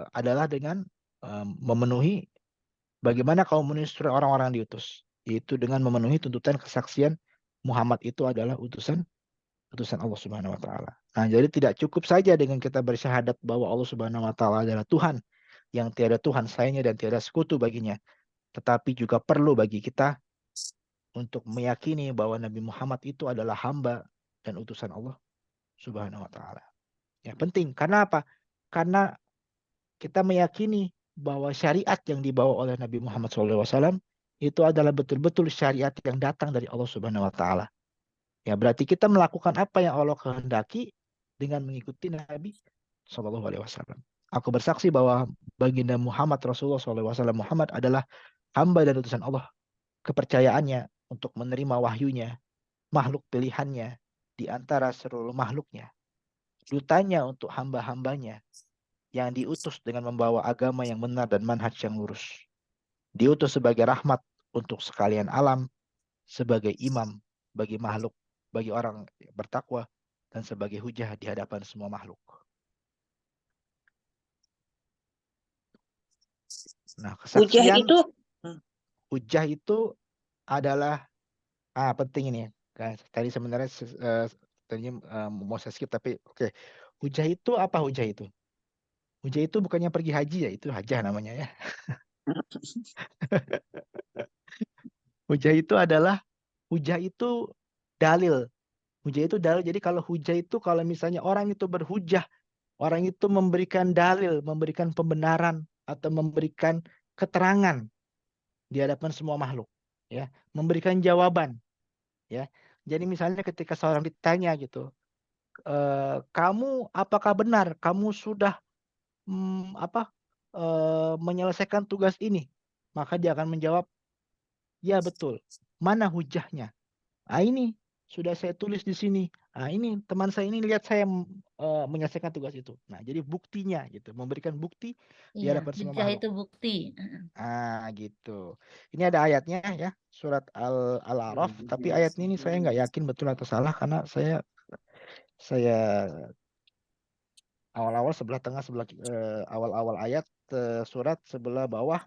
adalah dengan memenuhi bagaimana kaum menyusul orang-orang diutus, yaitu dengan memenuhi tuntutan kesaksian Muhammad itu adalah utusan Allah Subhanahu wa taala. Nah, jadi tidak cukup saja dengan kita bersyahadat bahwa Allah Subhanahu wa taala adalah Tuhan yang tiada Tuhan selainnya dan tiada sekutu baginya. Tetapi juga perlu bagi kita untuk meyakini bahwa Nabi Muhammad itu adalah hamba dan utusan Allah Subhanahu wa taala. Ya, penting. Karena apa? Karena kita meyakini bahwa syariat yang dibawa oleh Nabi Muhammad SAW itu adalah betul-betul syariat yang datang dari Allah Subhanahu wa taala. Ya, berarti kita melakukan apa yang Allah kehendaki dengan mengikuti Nabi Shallallahu Alaihi Wasallam. Aku bersaksi bahwa baginda Muhammad Rasulullah SAW Muhammad adalah hamba dan utusan Allah. Kepercayaannya untuk menerima wahyunya, makhluk pilihannya di antara seluruh makhluknya. Dutanya untuk hamba-hambanya yang diutus dengan membawa agama yang benar dan manhaj yang lurus. Diutus sebagai rahmat untuk sekalian alam, sebagai imam bagi makhluk, bagi orang bertakwa, dan sebagai hujah di hadapan semua makhluk. Nah, kesaksian hujah itu adalah penting ini. Tadi sebenarnya tadinya mau saya skip tapi oke. Hujah itu apa hujah itu? Hujah itu bukannya pergi haji ya, itu hajah namanya ya. Hujah itu dalil. Hujah itu dalil. Jadi kalau hujah itu kalau misalnya orang itu berhujah, orang itu memberikan dalil, memberikan pembenaran atau memberikan keterangan di hadapan semua makhluk, ya, memberikan jawaban, ya. Jadi misalnya ketika seorang ditanya gitu, kamu apakah benar kamu sudah menyelesaikan tugas ini? Maka dia akan menjawab, ya betul. Mana hujahnya? Ini sudah saya tulis di sini. Ini teman saya ini lihat saya menyelesaikan tugas itu. Nah, jadi buktinya gitu, memberikan bukti di Iya, hadapan semua hujah makhluk. itu bukti. Gitu. Ini ada ayatnya ya, surat Al-A'raf. Tapi ayat ini saya nggak yakin betul atau salah karena saya awal-awal sebelah tengah, awal-awal ayat surat sebelah bawah.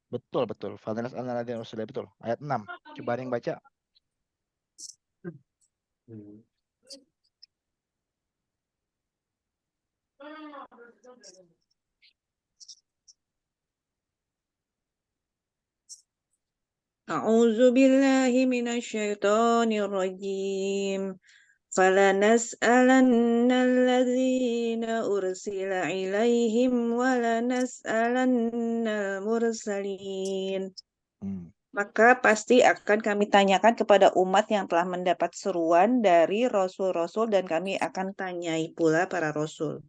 Betul. Fadhanas al-Nadin Rasulullah, betul. Ayat 6. Coba ada yang baca. A'udzu billahi minasyaitonir rajim. فلنسألن الذين أرسل إليهم ولنسألن المرسلين. Maka pasti akan kami tanyakan kepada umat yang telah mendapat seruan dari rasul-rasul dan kami akan tanyai pula para rasul.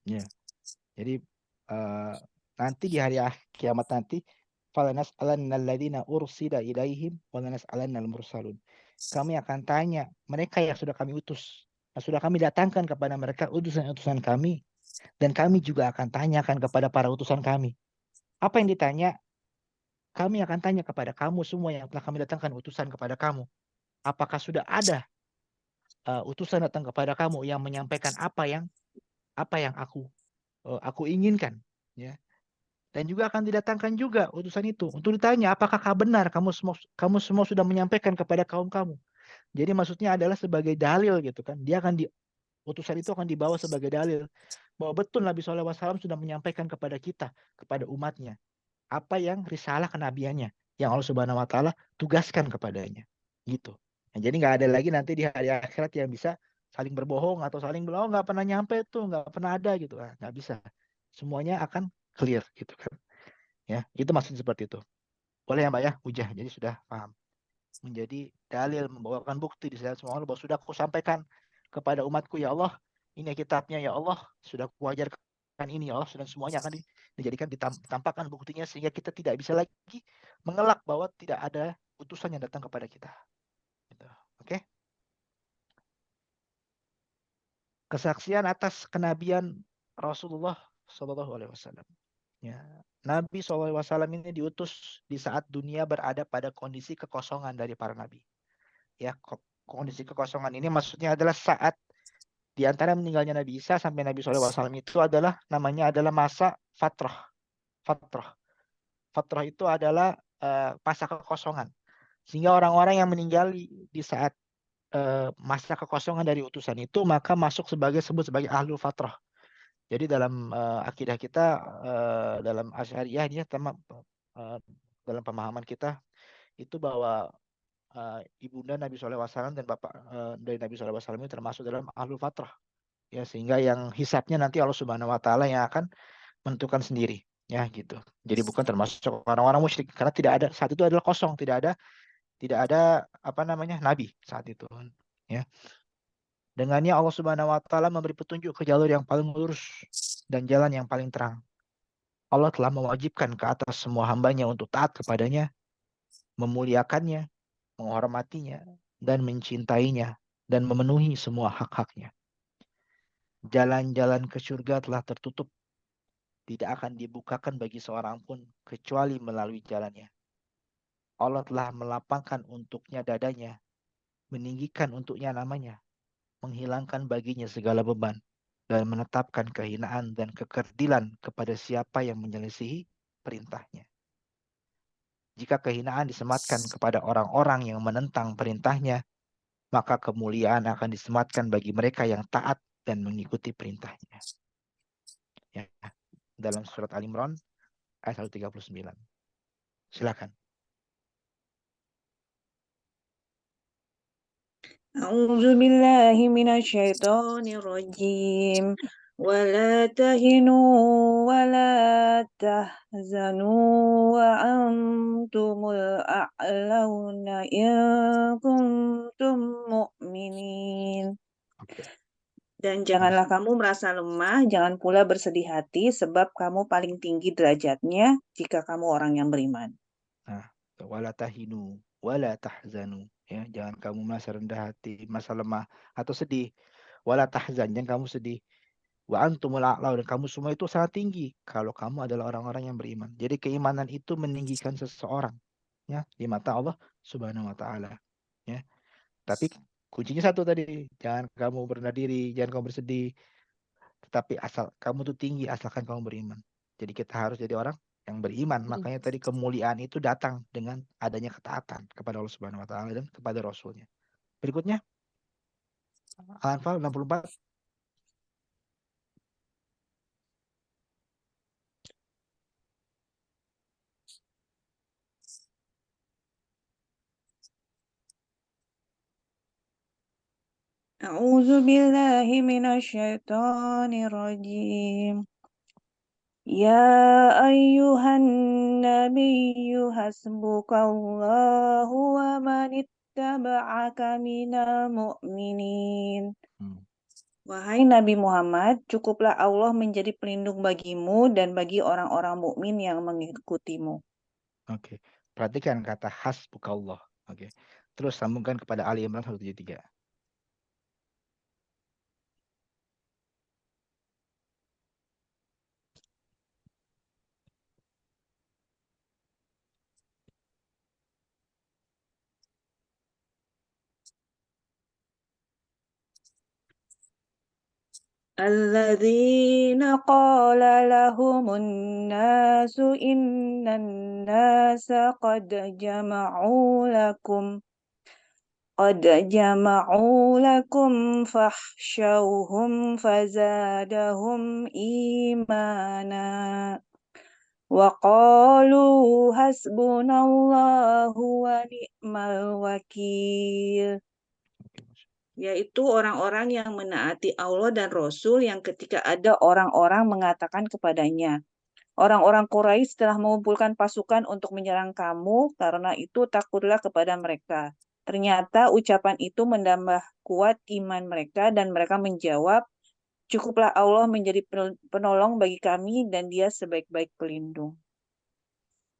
Ya. Jadi nanti di hari kiamat nanti falanas'alannal ladzina ursila ilaihim walanas'alannal mursalun. Kami akan tanya mereka yang sudah kami utus, yang sudah kami datangkan kepada mereka utusan-utusan kami, dan kami juga akan tanyakan kepada para utusan kami. Apa yang ditanya? Kami akan tanya kepada kamu semua yang telah kami datangkan utusan kepada kamu. Apakah sudah ada utusan datang kepada kamu yang menyampaikan apa yang aku inginkan, ya. Dan juga akan didatangkan juga utusan itu untuk ditanya apakah benar kamu semua sudah menyampaikan kepada kaum kamu. Jadi maksudnya adalah sebagai dalil gitu kan. Utusan itu akan dibawa sebagai dalil bahwa betul Nabi SAW sudah menyampaikan kepada kita, kepada umatnya, apa yang risalah kenabiannya yang Allah Subhanahu Wa Taala tugaskan kepadanya, gitu. Nah, jadi nggak ada lagi nanti di hari akhirat yang bisa saling berbohong atau saling bilang oh nggak pernah nyampe tuh, nggak pernah ada gitu, nggak bisa. Semuanya akan clear gitu kan. Ya, itu maksud seperti itu. Boleh ya Mbak ya, hujah. Jadi sudah paham. Menjadi dalil, membawakan bukti di sisi Allah bahwa sudah aku sampaikan kepada umatku ya Allah, ini kitabnya ya Allah, sudah kuajarkan ini ya Allah, sudah semuanya akan dijadikan ditampakkan buktinya sehingga kita tidak bisa lagi mengelak bahwa tidak ada utusan yang datang kepada kita. Gitu. Oke? Kesaksian atas kenabian Rasulullah Shallallahu Alaihi Wasallam. Ya. Nabi SAW ini diutus di saat dunia berada pada kondisi kekosongan dari para nabi. Ya, kondisi kekosongan ini maksudnya adalah saat di antara meninggalnya Nabi Isa sampai Nabi SAW itu namanya adalah masa fatrah. Fatrah. Fatrah itu adalah masa kekosongan. Sehingga orang-orang yang meninggal di saat masa kekosongan dari utusan itu maka sebut sebagai ahlul fatrah. Jadi dalam akidah kita, dalam Asy'ariyah ini dalam pemahaman kita itu bahwa ibunda Nabi SAW dan bapak dari Nabi SAW ini termasuk dalam ahlul fatrah. Ya, sehingga yang hisapnya nanti Allah Subhanahu Wa Taala yang akan menentukan sendiri. Ya gitu. Jadi bukan termasuk orang-orang musyrik karena saat itu adalah kosong, tidak ada apa namanya nabi saat itu. Ya. Dengannya Allah Subhanahu Wa Taala memberi petunjuk ke jalur yang paling lurus dan jalan yang paling terang. Allah telah mewajibkan ke atas semua hambanya untuk taat kepadanya, memuliakannya, menghormatinya, dan mencintainya, dan memenuhi semua hak-haknya. Jalan-jalan ke surga telah tertutup, tidak akan dibukakan bagi seorang pun kecuali melalui jalannya. Allah telah melapangkan untuknya dadanya, meninggikan untuknya namanya, menghilangkan baginya segala beban, dan menetapkan kehinaan dan kekerdilan kepada siapa yang menyelisihi perintahnya. Jika kehinaan disematkan kepada orang-orang yang menentang perintahnya, maka kemuliaan akan disematkan bagi mereka yang taat dan mengikuti perintahnya. Ya, dalam surat Al-Imran ayat 139. Silakan. A'udzu billahi minasyaitonir rajim. Wala tahinu wala tahzanu wa antumul a'launa in kuntum mu'minin. Dan janganlah kamu merasa lemah, jangan pula bersedih hati, sebab kamu paling tinggi derajatnya jika kamu orang yang beriman. Nah, wala tahinu wala tahzanu. Ya, jangan kamu merasa rendah hati, merasa lemah atau sedih. Wala tahzan, jangan kamu sedih. Wa antumul a'la, dan kamu semua itu sangat tinggi kalau kamu adalah orang-orang yang beriman. Jadi keimanan itu meninggikan seseorang, ya, di mata Allah Subhanahu Wa Taala. Ya. Tapi kuncinya satu tadi, jangan kamu berendah diri, jangan kamu bersedih. Tetapi asal kamu tuh tinggi, asalkan kamu beriman. Jadi kita harus jadi orang yang beriman. Makanya tadi kemuliaan itu datang dengan adanya ketaatan kepada Allah Subhanahu Wa Taala dan kepada Rasulnya. Berikutnya Al-Anfal 64. A'udzu billahi minasyaitonir rajim. Ya ayyuhan nabiyyu hasbukallahu wa man ittaba'aka minal mu'minin. Wahai Nabi Muhammad, cukuplah Allah menjadi pelindung bagimu dan bagi orang-orang mukmin yang mengikutimu. Oke. Perhatikan kata hasbukallah. Oke. Terus sambungkan kepada Ali Imran 173. Alladzina qala lahumun nasu innan nasa qad jama'u lakum fakhshawhum fazadahum imana wa qalu hasbunallahu wa ni'mal wakil. Yaitu orang-orang yang menaati Allah dan Rasul yang ketika ada orang-orang mengatakan kepadanya, orang-orang Quraisy telah mengumpulkan pasukan untuk menyerang kamu, karena itu takutlah kepada mereka. Ternyata ucapan itu menambah kuat iman mereka dan mereka menjawab, cukuplah Allah menjadi penolong bagi kami dan Dia sebaik-baik pelindung.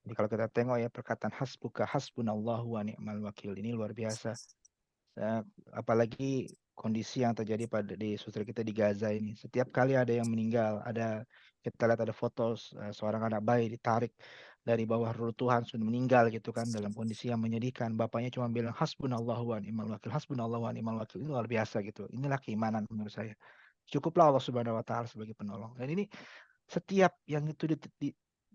Jadi kalau kita tengok ya perkataan hasbuka hasbunallahu wa ni'mal wakil ini luar biasa. Apalagi kondisi yang terjadi di saudara kita di Gaza ini. Setiap kali ada yang meninggal, kita lihat ada foto seorang anak bayi ditarik dari bawah reruntuhan sudah meninggal gitu kan dalam kondisi yang menyedihkan. Bapaknya cuma bilang hasbunallahu wa ni'mal wakil, hasbunallahu wa ni'mal wakil. Ini luar biasa gitu. Inilah keimanan menurut saya. Cukuplah Allah Subhanahu wa taala sebagai penolong. Dan ini setiap yang itu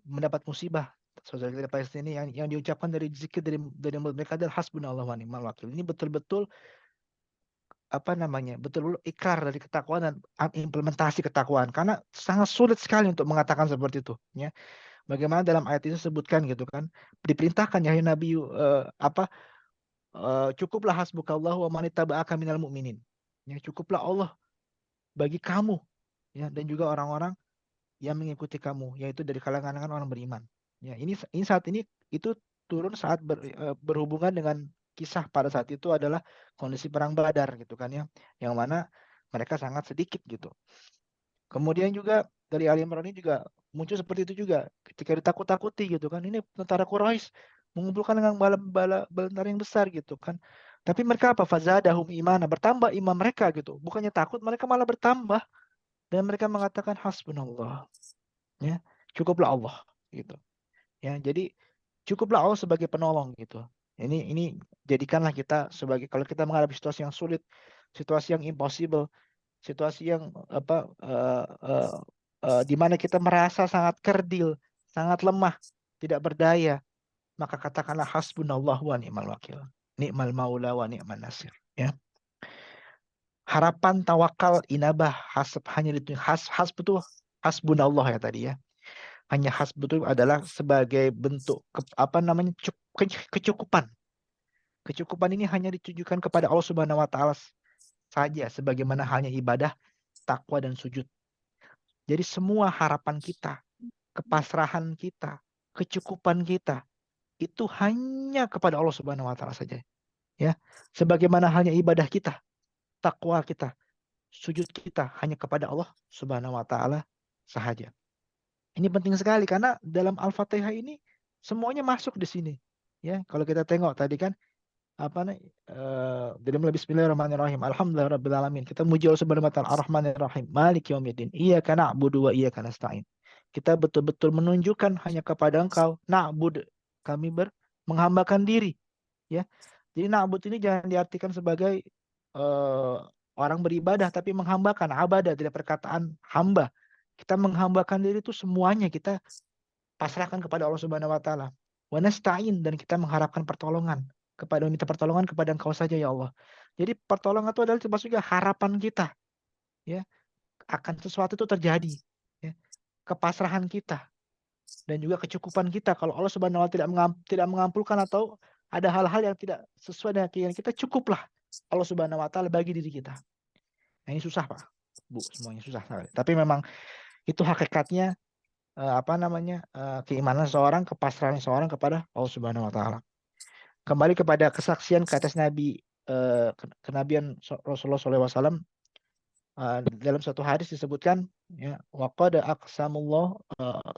mendapat musibah saudara kita Palestina ini yang diucapkan dari zikir dari mulut mereka adalah hasbunallahu wa ni'mal wakil. Ini betul-betul betul-betul ikrar dari ketakwaan dan implementasi ketakwaan, karena sangat sulit sekali untuk mengatakan seperti itu ya. Bagaimana dalam ayat ini disebutkan gitu kan, diperintahkan ya Nabi cukuplah hasbukallahu wa man ittaba'aka minal mu'minin. Ya, cukuplah Allah bagi kamu ya dan juga orang-orang yang mengikuti kamu, yaitu dari kalangan orang beriman. Ya, ini saat ini itu turun saat berhubungan dengan kisah pada saat itu adalah kondisi perang Badar gitu kan ya, yang mana mereka sangat sedikit gitu. Kemudian juga dari Ali Imran ini juga muncul seperti itu juga ketika ditakut-takuti gitu kan, ini tentara Quraisy mengumpulkan dengan bala tentara yang besar gitu kan. Tapi mereka apa? Fazadahum imana, bertambah iman mereka gitu. Bukannya takut, mereka malah bertambah dan mereka mengatakan hasbunallah. Ya, cukuplah Allah gitu. Ya, jadi cukuplah Allah sebagai penolong gitu. Ini jadikanlah kita sebagai, kalau kita menghadapi situasi yang sulit, situasi yang impossible, situasi yang di mana kita merasa sangat kerdil, sangat lemah, tidak berdaya, maka katakanlah hasbunallah wa ni'mal wakil. Ni'mal maula wa ni'man nasir, ya. Harapan, tawakal, inabah, hasb hanya itu betul hasbunallah ya tadi ya. Hanya betul adalah sebagai bentuk kecukupan. Kecukupan ini hanya ditujukan kepada Allah Subhanahu wa taala saja, sebagaimana halnya ibadah, takwa dan sujud. Jadi semua harapan kita, kepasrahan kita, kecukupan kita itu hanya kepada Allah Subhanahu wa taala saja. Ya. Sebagaimana halnya ibadah kita, takwa kita, sujud kita hanya kepada Allah Subhanahu wa taala sahaja. Ini penting sekali karena dalam Al-Fatihah ini semuanya masuk di sini. Ya, kalau kita tengok tadi kan dari mulai bismillahirrahmanirrahim, alhamdulillahirabbil alamin. Kita muji Allah Subhanahu wa taala, arrahmanirrahim, maliki yaumiddin, iyyaka na'budu wa iyyaka nasta'in. Kita betul-betul menunjukkan hanya kepada Engkau, na'bud, kami menghambakan diri, ya. Jadi na'bud ini jangan diartikan sebagai orang beribadah, tapi menghambakan, abadah, tidak perkataan hamba. Kita menghambakan diri itu semuanya kita pasrahkan kepada Allah Subhanahu wa taala. Wa nasta'in, dan kita mengharapkan pertolongan, minta pertolongan kepada Engkau saja ya Allah. Jadi pertolongan itu adalah termasuk juga harapan kita ya akan sesuatu itu terjadi ya. Kepasrahan kita dan juga kecukupan kita. Kalau Allah Subhanahu wa taala tidak mengampulkan atau ada hal-hal yang tidak sesuai dengan keinginan kita, cukuplah Allah Subhanahu wa taala bagi diri kita. Nah, ini susah Pak, Bu, semuanya susah sekali. Tapi memang itu hakikatnya keimanan seseorang, kepasrahan seseorang kepada Allah Subhanahu wa taala. Kembali kepada kesaksian ke atas kenabian Rasulullah SAW, dalam satu hadis disebutkan, ya, waqad aqsamullah,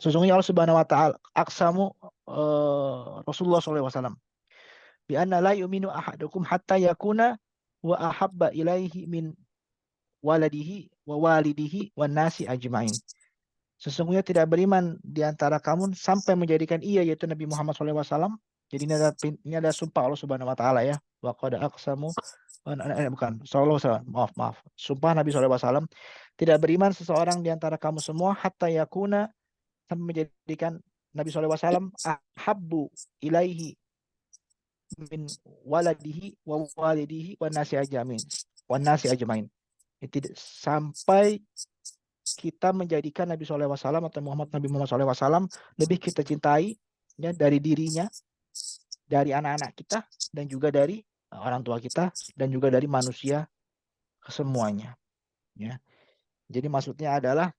sesungguhnya Allah Subhanahu wa taala aqsamu, Rasulullah SAW, bi anna la yu'minu ahadukum hatta yakuna wa ahabba ilaihi min waladihi wa walidihi wan nasi ajmain. Sesungguhnya tidak beriman di antara kamu sampai menjadikan ia, yaitu Nabi Muhammad SAW. Jadi ini ada sumpah Allah Subhanahu wa taala, ya. Wa qad aqsamu, bukan, sallallahu alaihi wasallam. Maaf. Sumpah Nabi SAW, tidak beriman seseorang di antara kamu semua hatta yakuna, sampai menjadikan Nabi SAW ahabbu ilaihi min waladihi wa walidihi wan nasi ajmain. Tidak sampai kita menjadikan Nabi SAW atau Nabi Muhammad SAW lebih kita cintai, ya, dari dirinya, dari anak-anak kita, dan juga dari orang tua kita, dan juga dari manusia semuanya, ya. Jadi maksudnya adalah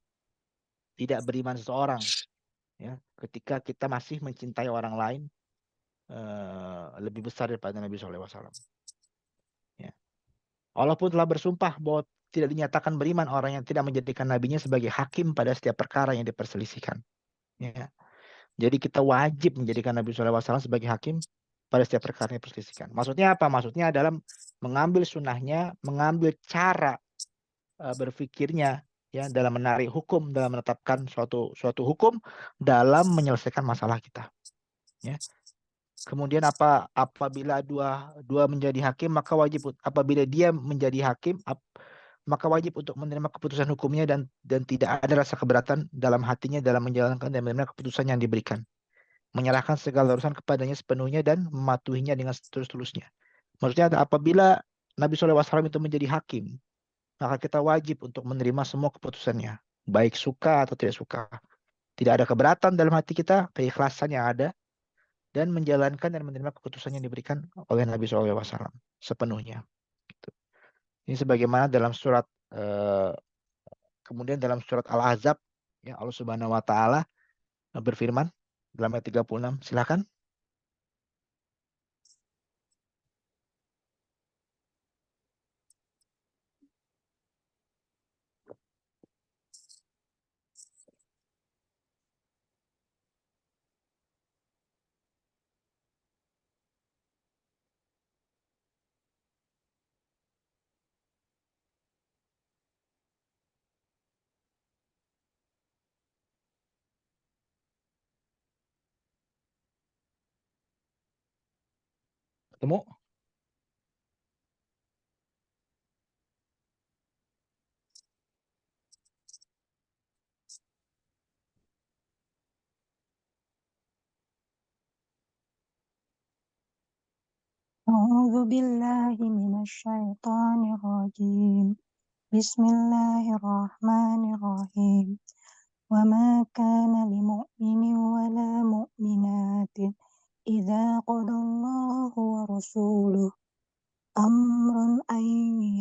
tidak beriman seseorang, ya, ketika kita masih mencintai orang lain lebih besar daripada Nabi SAW. Ya. Walaupun telah bersumpah bahwa tidak dinyatakan beriman orang yang tidak menjadikan nabinya sebagai hakim pada setiap perkara yang diperselisihkan. Ya. Jadi kita wajib menjadikan Nabi SAW sebagai hakim pada setiap perkara yang diperselisihkan. Maksudnya apa? Maksudnya adalah mengambil sunnahnya, mengambil cara berpikirnya, ya, dalam menarik hukum, dalam menetapkan suatu hukum, dalam menyelesaikan masalah kita. Ya. Kemudian apabila dua menjadi hakim, maka wajib, apabila dia menjadi hakim, maka wajib untuk menerima keputusan hukumnya, dan tidak ada rasa keberatan dalam hatinya dalam menjalankan dan menerima keputusan yang diberikan. Menyerahkan segala urusan kepadanya sepenuhnya dan mematuhinya dengan setulus-tulusnya. Maksudnya apabila Nabi SAW itu menjadi hakim, maka kita wajib untuk menerima semua keputusannya, baik suka atau tidak suka. Tidak ada keberatan dalam hati kita, keikhlasan yang ada, dan menjalankan dan menerima keputusan yang diberikan oleh Nabi SAW sepenuhnya. Ini sebagaimana dalam surat, kemudian dalam surat Al-Ahzab, ya, Allah Subhanahu wa taala berfirman dalam ayat 36, silakan. Ketemu? أعوذ بالله من الشيطان الرجيم بسم الله الرحمن الرحيم وما كان لمؤمن ولا مؤمنات إذا قضى الله ورسوله أمرا أن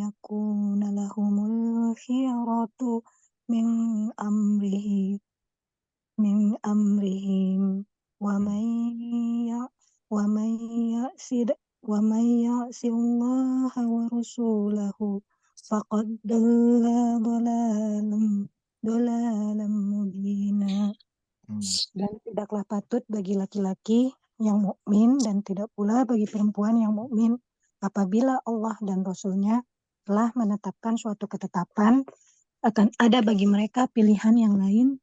يكون لهم الخيرة من أمرهم ومن يعص الله ورسوله فقد ضل ضلالا مبينا. Dan tidaklah patut bagi laki-laki yang mukmin dan tidak pula bagi perempuan yang mukmin apabila Allah dan Rasul-Nya telah menetapkan suatu ketetapan, akan ada bagi mereka pilihan yang lain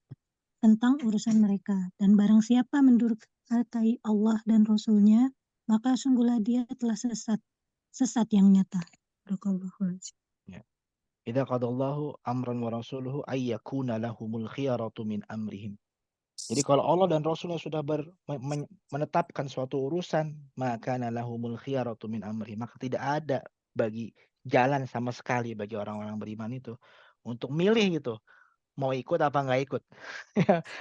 tentang urusan mereka. Dan barang siapa mendurhakai Allah dan Rasul-Nya, maka sungguhlah dia telah sesat yang nyata. Ya. Idza qadallahu amran wa rasuluhu ay yakuna lahumul khiyaratu min amrihim. Jadi kalau Allah dan Rasulnya sudah menetapkan suatu urusan, maka lahumul khiyaratu min amrihim, maka tidak ada bagi jalan sama sekali bagi orang-orang beriman itu untuk milih gitu, mau ikut apa nggak ikut.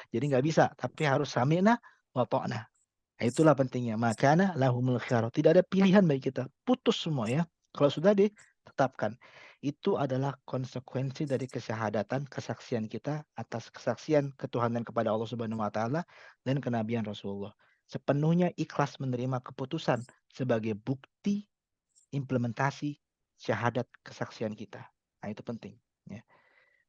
Jadi nggak bisa, tapi harus sami'na wa ta'na. Nah, itulah pentingnya. Makana lahumul khiyaratu, tidak ada pilihan bagi kita, putus semua, ya. Kalau sudah tetapkan. Itu adalah konsekuensi dari kesyahadatan, kesaksian kita atas kesaksian ketuhanan kepada Allah Subhanahu wa taala dan kenabian Rasulullah. Sepenuhnya ikhlas menerima keputusan sebagai bukti implementasi syahadat kesaksian kita. Nah, itu penting, ya.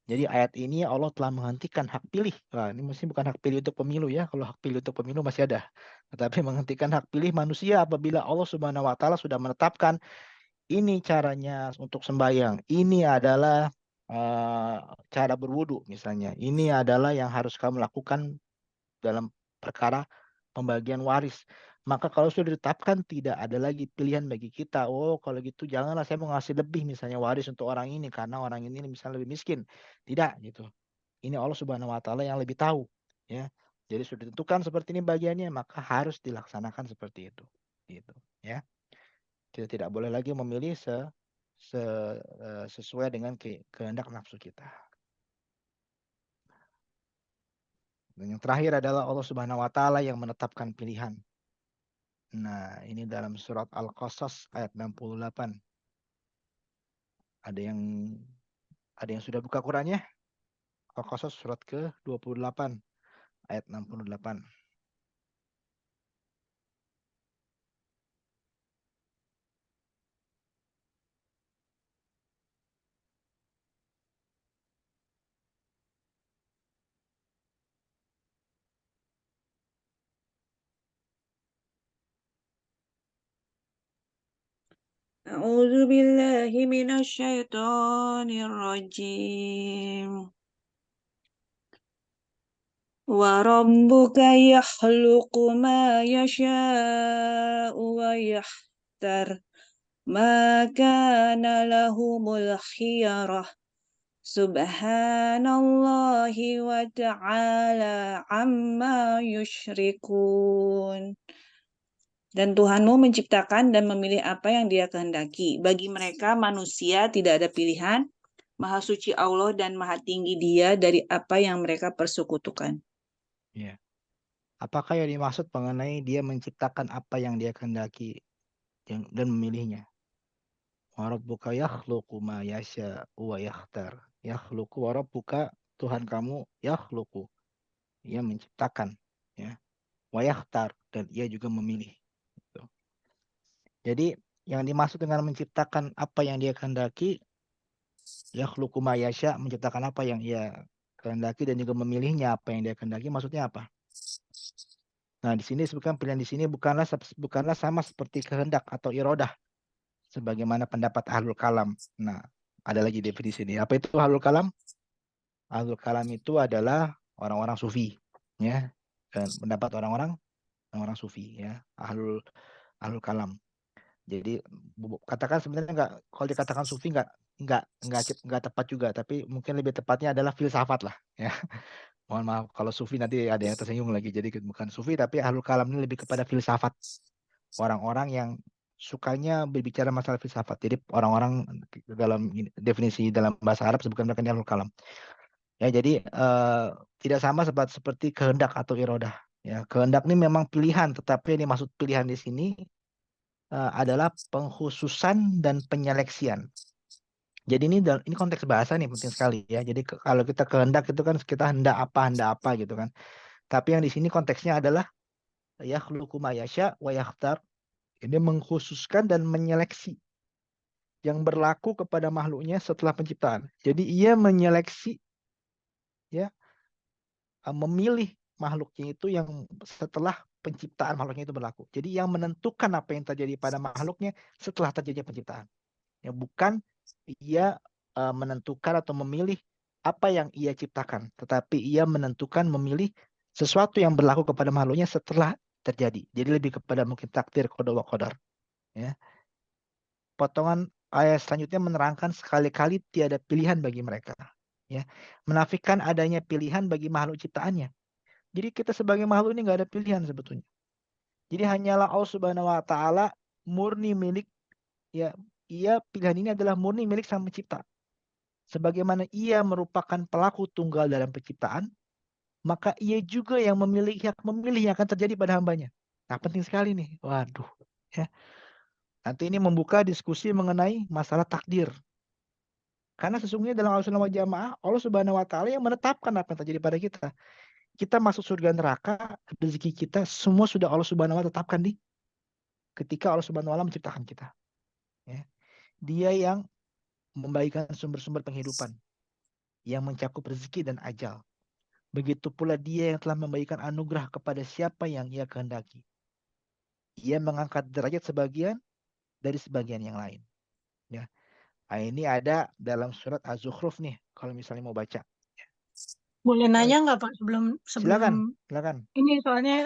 Jadi ayat ini Allah telah menghentikan hak pilih. Nah, ini mesti bukan hak pilih untuk pemilu ya. Kalau hak pilih untuk pemilu masih ada. Tetapi menghentikan hak pilih manusia apabila Allah Subhanahu wa taala sudah menetapkan ini caranya untuk sembahyang. Ini adalah cara berwudu misalnya. Ini adalah yang harus kamu lakukan dalam perkara pembagian waris. Maka kalau sudah ditetapkan tidak ada lagi pilihan bagi kita. Oh, kalau gitu janganlah saya mau ngasih lebih misalnya waris untuk orang ini karena orang ini misalnya lebih miskin. Tidak gitu. Ini Allah Subhanahu wa taala yang lebih tahu, ya. Jadi sudah ditentukan seperti ini bagiannya, maka harus dilaksanakan seperti itu. Gitu, ya. Kita tidak boleh lagi memilih sesuai dengan kehendak nafsu kita. Dan yang terakhir adalah Allah Subhanahu wa taala yang menetapkan pilihan. Nah, ini dalam surat Al-Qasas ayat 68. Ada yang sudah buka Qurannya? Al-Qasas surat ke-28 ayat 68. A'udzu billahi minasyaitonir rajim. Wa rabbuka yakhluqu ma yasha'u wa yakhtar. Ma kana lahumul khiyarah. Subhanallahi wa ta'ala amma yushrikun. Dan Tuhanmu menciptakan dan memilih apa yang Dia kehendaki. Bagi mereka manusia tidak ada pilihan. Maha suci Allah dan maha tinggi Dia dari apa yang mereka persekutukan. Ya. Apakah yang dimaksud mengenai Dia menciptakan apa yang Dia kehendaki dan memilihnya? Wa rabbuka yakhluqu ma yasha'u wa yakhtar. Yakhluqu wa rabbuka, Tuhan kamu yakhluqu. Ia menciptakan, ya. Wa yakhtar, dan ia juga memilih. Gitu. Jadi yang dimaksud dengan menciptakan apa yang Dia kehendaki, yakhluqu ma yasha, menciptakan apa yang Ia kehendaki dan juga memilihnya apa yang Dia kehendaki, maksudnya apa? Nah, di sini disebutkan pilihan di sini bukanlah sama seperti kehendak atau irodah sebagaimana pendapat ahlul kalam. Nah, ada lagi definisi ini. Apa itu ahlul kalam? Ahlul kalam itu adalah orang-orang sufi, ya. Dan pendapat orang-orang sufi, ya. Ahlul kalam. Jadi katakan sebenarnya kalau dikatakan sufi nggak tepat juga, tapi mungkin lebih tepatnya adalah filsafat lah, ya. Mohon maaf kalau sufi nanti ada yang tersinggung lagi. Jadi bukan sufi tapi ahlul kalam ini lebih kepada filsafat. Orang-orang yang sukanya berbicara masalah filsafat. Jadi orang-orang dalam definisi dalam bahasa Arab sebutkan mereka ahlul kalam. Ya, jadi tidak sama seperti kehendak atau irodah. Ya, kehendak ini memang pilihan, tetapi yang dimaksud pilihan di sini adalah pengkhususan dan penyeleksian. Jadi ini konteks bahasa nih penting sekali ya. Jadi kalau kita kehendak itu kan kita hendak apa gitu kan. Tapi yang di sini konteksnya adalah yakhluqu ma yasha wa yakhtar. Ini mengkhususkan dan menyeleksi yang berlaku kepada makhluknya setelah penciptaan. Jadi ia menyeleksi, ya, memilih makhluknya itu yang setelah penciptaan makhluknya itu berlaku. Jadi yang menentukan apa yang terjadi pada makhluknya setelah terjadi penciptaan. Ya, bukan ia menentukan atau memilih apa yang ia ciptakan, tetapi ia menentukan memilih sesuatu yang berlaku kepada makhluknya setelah terjadi. Jadi lebih kepada mungkin takdir, qada wa qadar. Ya. Potongan ayat selanjutnya menerangkan sekali-kali tiada pilihan bagi mereka. Ya. Menafikan adanya pilihan bagi makhluk ciptaannya. Jadi kita sebagai makhluk ini nggak ada pilihan sebetulnya. Jadi hanyalah Allah Subhanahu wa taala murni milik, ya, ia pilihan ini adalah murni milik Sang Pencipta. Sebagaimana ia merupakan pelaku tunggal dalam penciptaan, maka ia juga yang memilih yang akan terjadi pada hambanya. Nah, penting sekali nih. Waduh. Ya. Nanti ini membuka diskusi mengenai masalah takdir. Karena sesungguhnya dalam Ahlussunnah wal Jamaah, Allah Subhanahu wa taala yang menetapkan apa yang terjadi pada kita. Kita masuk surga neraka, rezeki kita semua sudah Allah Subhanahu wa taala tetapkan ketika Allah Subhanahu wa taala menciptakan kita. Ya. Dia yang membagikan sumber-sumber penghidupan, yang mencakup rezeki dan ajal. Begitu pula dia yang telah membagikan anugerah kepada siapa yang ia kehendaki. Ia mengangkat derajat sebagian dari sebagian yang lain. Ya. Nah, ini ada dalam surat Az-Zukhruf nih, kalau misalnya mau baca. Boleh Oh, nanya nggak Pak sebelum silakan. ini soalnya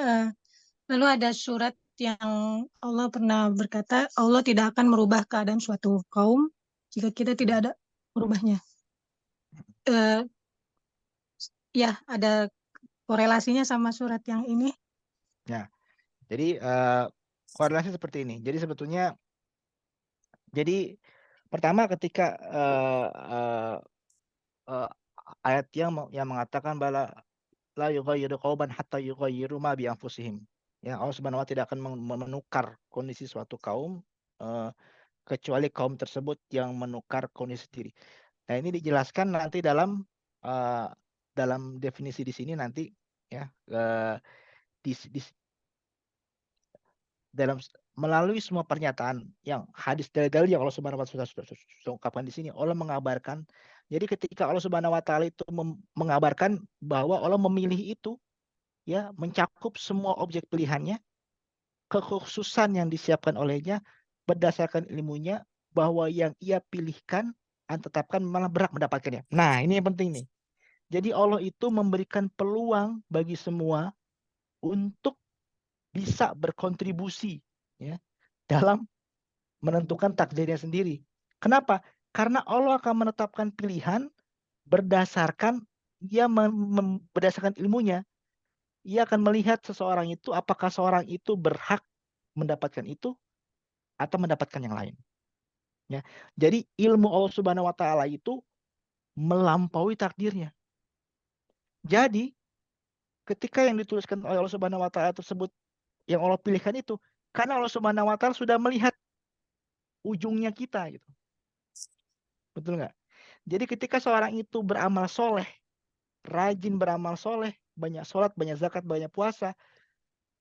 lalu ada surat yang Allah pernah berkata Allah tidak akan merubah keadaan suatu kaum jika kita tidak ada merubahnya. Eh, ya ada korelasinya sama surat yang ini. Ya, jadi korelasi seperti ini. Jadi sebetulnya, jadi pertama ketika ayat yang mengatakan bala la yughayyiru qauman hatta yughayyiru ma bi anfusihim. Ya, Allah Subhanahu wa taala tidak akan menukar kondisi suatu kaum kecuali kaum tersebut yang menukar kondisi diri. Nah, ini dijelaskan nanti dalam definisi di sini nanti ya di dalam melalui semua pernyataan yang hadis dalil yang Allah Subhanahu wa taala sudah ungkapkan di sini. Allah mengabarkan, jadi ketika Allah Subhanahu wa taala itu mengabarkan bahwa Allah memilih itu ya mencakup semua objek pilihannya, kekhususan yang disiapkan olehnya berdasarkan ilmunya, bahwa yang ia pilihkan dan tetapkan malah berhak mendapatkannya. Nah, ini yang penting nih. Jadi Allah itu memberikan peluang bagi semua untuk bisa berkontribusi ya dalam menentukan takdirnya sendiri. Kenapa? Karena Allah akan menetapkan pilihan berdasarkan berdasarkan ilmunya. Ia akan melihat seseorang itu apakah seorang itu berhak mendapatkan itu atau mendapatkan yang lain. Ya. Jadi ilmu Allah Subhanahu wa taala itu melampaui takdirnya. Jadi ketika yang dituliskan oleh Allah Subhanahu wa taala tersebut yang Allah pilihkan itu, karena Allah Subhanahu wa taala sudah melihat ujungnya kita gitu. Betul nggak? Jadi ketika seorang itu beramal soleh, rajin beramal soleh, banyak sholat, banyak zakat, banyak puasa,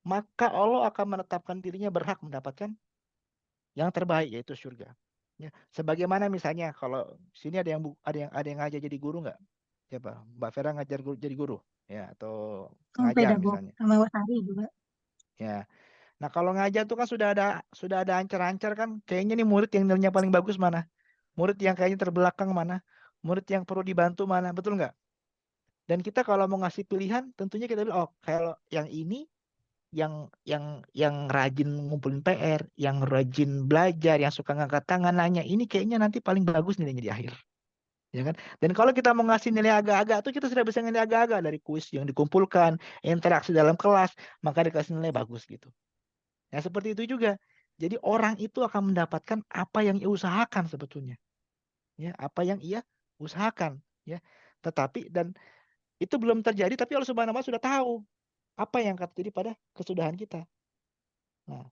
maka Allah akan menetapkan dirinya berhak mendapatkan yang terbaik, yaitu surga. Ya, sebagaimana misalnya kalau sini ada yang ngajar jadi guru nggak? Siapa? Mbak Vera ngajar jadi guru, ya, atau ngajar Pedagog misalnya. sama Wasari juga. Ya. Nah, kalau ngajar tuh kan sudah ada ancar-ancar kan, kayaknya nih murid yang nilainya paling bagus mana? Murid yang kayaknya terbelakang mana? Murid yang perlu dibantu mana? Betul nggak? Dan kita kalau mau ngasih pilihan, tentunya kita bilang, oh, kalau yang ini yang rajin ngumpulin PR, yang rajin belajar, yang suka ngangkat tangan nanya, ini kayaknya nanti paling bagus nilainya di akhir. Ya kan? Dan kalau kita mau ngasih nilai agak-agak tuh kita sudah bisa nilai agak-agak dari kuis yang dikumpulkan, interaksi dalam kelas, maka dikasih nilai bagus gitu. Ya seperti itu juga. Jadi orang itu akan mendapatkan apa yang ia usahakan sebetulnya. Ya, apa yang ia usahakan, ya. Tetapi dan itu belum terjadi tapi Allah Subhanahu wa taala sudah tahu apa yang akan terjadi pada kesudahan kita. Nah,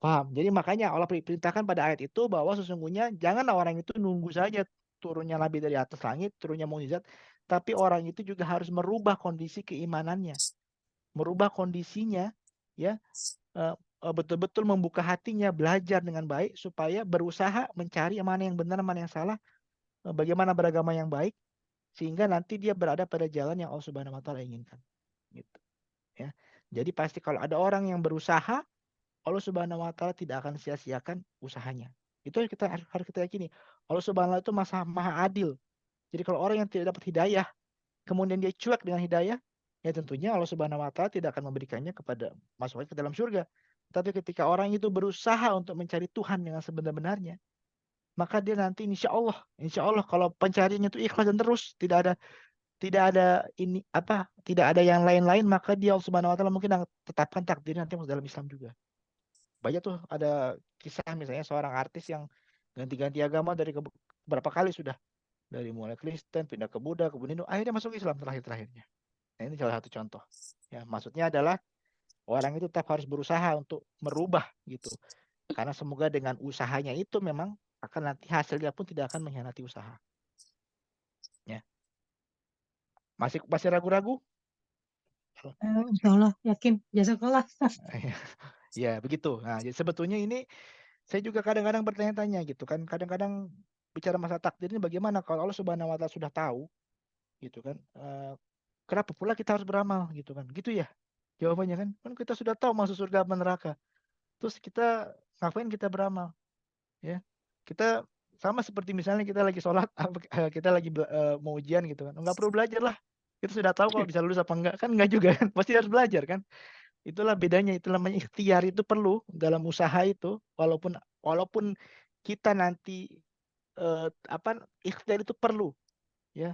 paham. Jadi makanya Allah perintahkan pada ayat itu bahwa sesungguhnya janganlah orang itu nunggu saja turunnya nabi dari atas langit, turunnya mukjizat, tapi orang itu juga harus merubah kondisi keimanannya, merubah kondisinya, ya, betul-betul membuka hatinya, belajar dengan baik supaya berusaha mencari mana yang benar, mana yang salah, bagaimana beragama yang baik, sehingga nanti dia berada pada jalan yang Allah Subhanahu wa taala inginkan. Gitu. Ya. Jadi pasti kalau ada orang yang berusaha, Allah Subhanahu wa taala tidak akan sia-siakan usahanya. Itu yang kita harus kita yakini. Allah Subhanahu wa taala itu maha adil. Jadi kalau orang yang tidak dapat hidayah, kemudian dia cuek dengan hidayah, ya tentunya Allah Subhanahu wa taala tidak akan memberikannya kepada masuk ke dalam surga. Tapi ketika orang itu berusaha untuk mencari Tuhan dengan sebenar-benarnya, maka dia nanti insya Allah kalau pencariannya itu ikhlas dan terus tidak ada yang lain-lain, maka dia Allah Subhanahu wa taala mungkin akan tetapkan takdirnya nanti masuk dalam Islam juga. Banyak tuh ada kisah misalnya seorang artis yang ganti-ganti agama dari berapa kali sudah, dari mulai Kristen pindah ke Buddha kemudian akhirnya masuk Islam terakhirnya. Nah, ini salah satu contoh. Ya, maksudnya adalah orang itu tetap harus berusaha untuk merubah gitu Karena semoga dengan usahanya itu memang akan nanti hasilnya pun tidak akan mengkhianati usaha. Ya. Masih ragu-ragu? Insya Allah yakin. Jazakallah. Ya, begitu. Nah, jadi sebetulnya ini saya juga kadang-kadang bertanya-tanya gitu kan. Kadang-kadang bicara masalah takdir ini bagaimana kalau Allah Subhanahu wa taala sudah tahu gitu kan. Kenapa pula kita harus beramal gitu kan. Gitu ya. Jawabannya kan. Kan kita sudah tahu masuk surga apa neraka. Terus kita ngapain kita beramal? Ya. Kita sama seperti misalnya kita lagi sholat, kita lagi mau ujian gitu kan. Enggak perlu belajar lah. Kita sudah tahu kalau bisa lulus apa enggak. Kan enggak juga kan. Pasti harus belajar kan. Itulah bedanya, itu namanya ikhtiar, itu perlu dalam usaha itu, walaupun kita nanti ikhtiar itu perlu ya,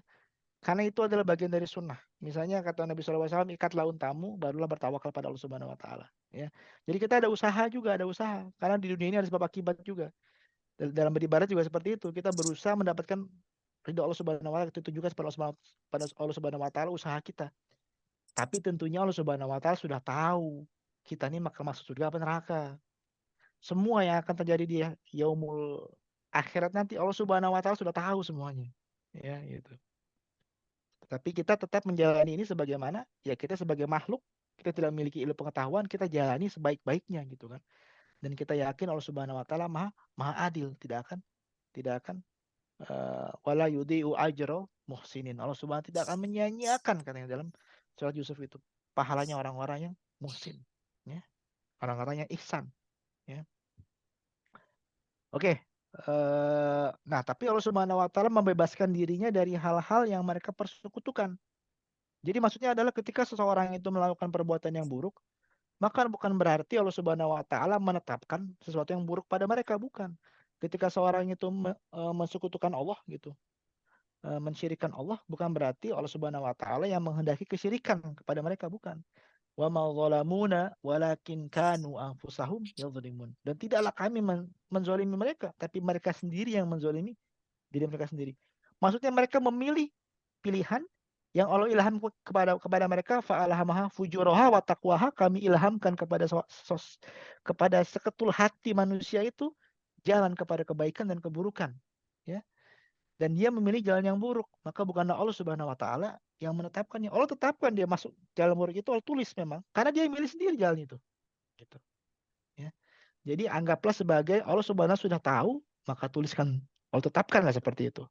karena itu adalah bagian dari sunnah. Misalnya kata Nabi SAW, ikatlah untamu barulah bertawakal pada Allah Subhanahu Wa Taala ya. Jadi kita ada usaha juga, ada usaha, karena di dunia ini ada sebab akibat juga. Dalam beribadah juga seperti itu, kita berusaha mendapatkan ridho Allah Subhanahu Wa Taala, itu tunjukkan pada Allah Subhanahu Wa Taala usaha kita. Tapi tentunya Allah Subhanahu Wa Taala sudah tahu kita ini maka masuk surga apa neraka. Semua yang akan terjadi di yaumul akhirat nanti Allah Subhanahu Wa Taala sudah tahu semuanya. Ya, gitu. Tapi kita tetap menjalani ini sebagaimana ya, kita sebagai makhluk, kita tidak memiliki ilmu pengetahuan, kita jalani sebaik-baiknya gitu kan. Dan kita yakin Allah Subhanahu Wa Taala maha adil, tidak akan wala yudhi'u ajra muhsinin. Allah Subhanahu tidak akan menyia-nyiakan, katanya dalam surat Yusuf itu, pahalanya orang-orang yang muhsin, ya. Orang-orang yang ihsan, ya. Oke. Nah, tapi Allah Subhanahu wa taala membebaskan dirinya dari hal-hal yang mereka persekutukan. Jadi maksudnya adalah ketika seseorang itu melakukan perbuatan yang buruk, maka bukan berarti Allah Subhanahu wa taala menetapkan sesuatu yang buruk pada mereka, bukan. Ketika seorang itu mensekutukan Allah gitu, mensyirikan Allah, bukan berarti Allah Subhanahu wa taala yang menghendaki kesyirikan kepada mereka, bukan. Wa ma zalamuna walakin kanu anfusahum yadhlimun. Dan tidaklah kami menzalimi mereka, tapi mereka sendiri yang menzalimi diri mereka sendiri. Maksudnya mereka memilih pilihan yang Allah ilham kepada mereka, fa'alhamaha fujuraha wa taqwaha, kami ilhamkan kepada seketul hati manusia itu jalan kepada kebaikan dan keburukan, ya. Dan dia memilih jalan yang buruk, maka bukanlah Allah Subhanahu wa taala yang menetapkannya. Allah tetapkan dia masuk jalan buruk itu, Allah tulis memang, karena dia milih sendiri jalan itu. Gitu. Ya. Jadi anggaplah sebagai Allah Subhanahu sudah tahu, maka tuliskan, Allah tetapkanlah seperti itu.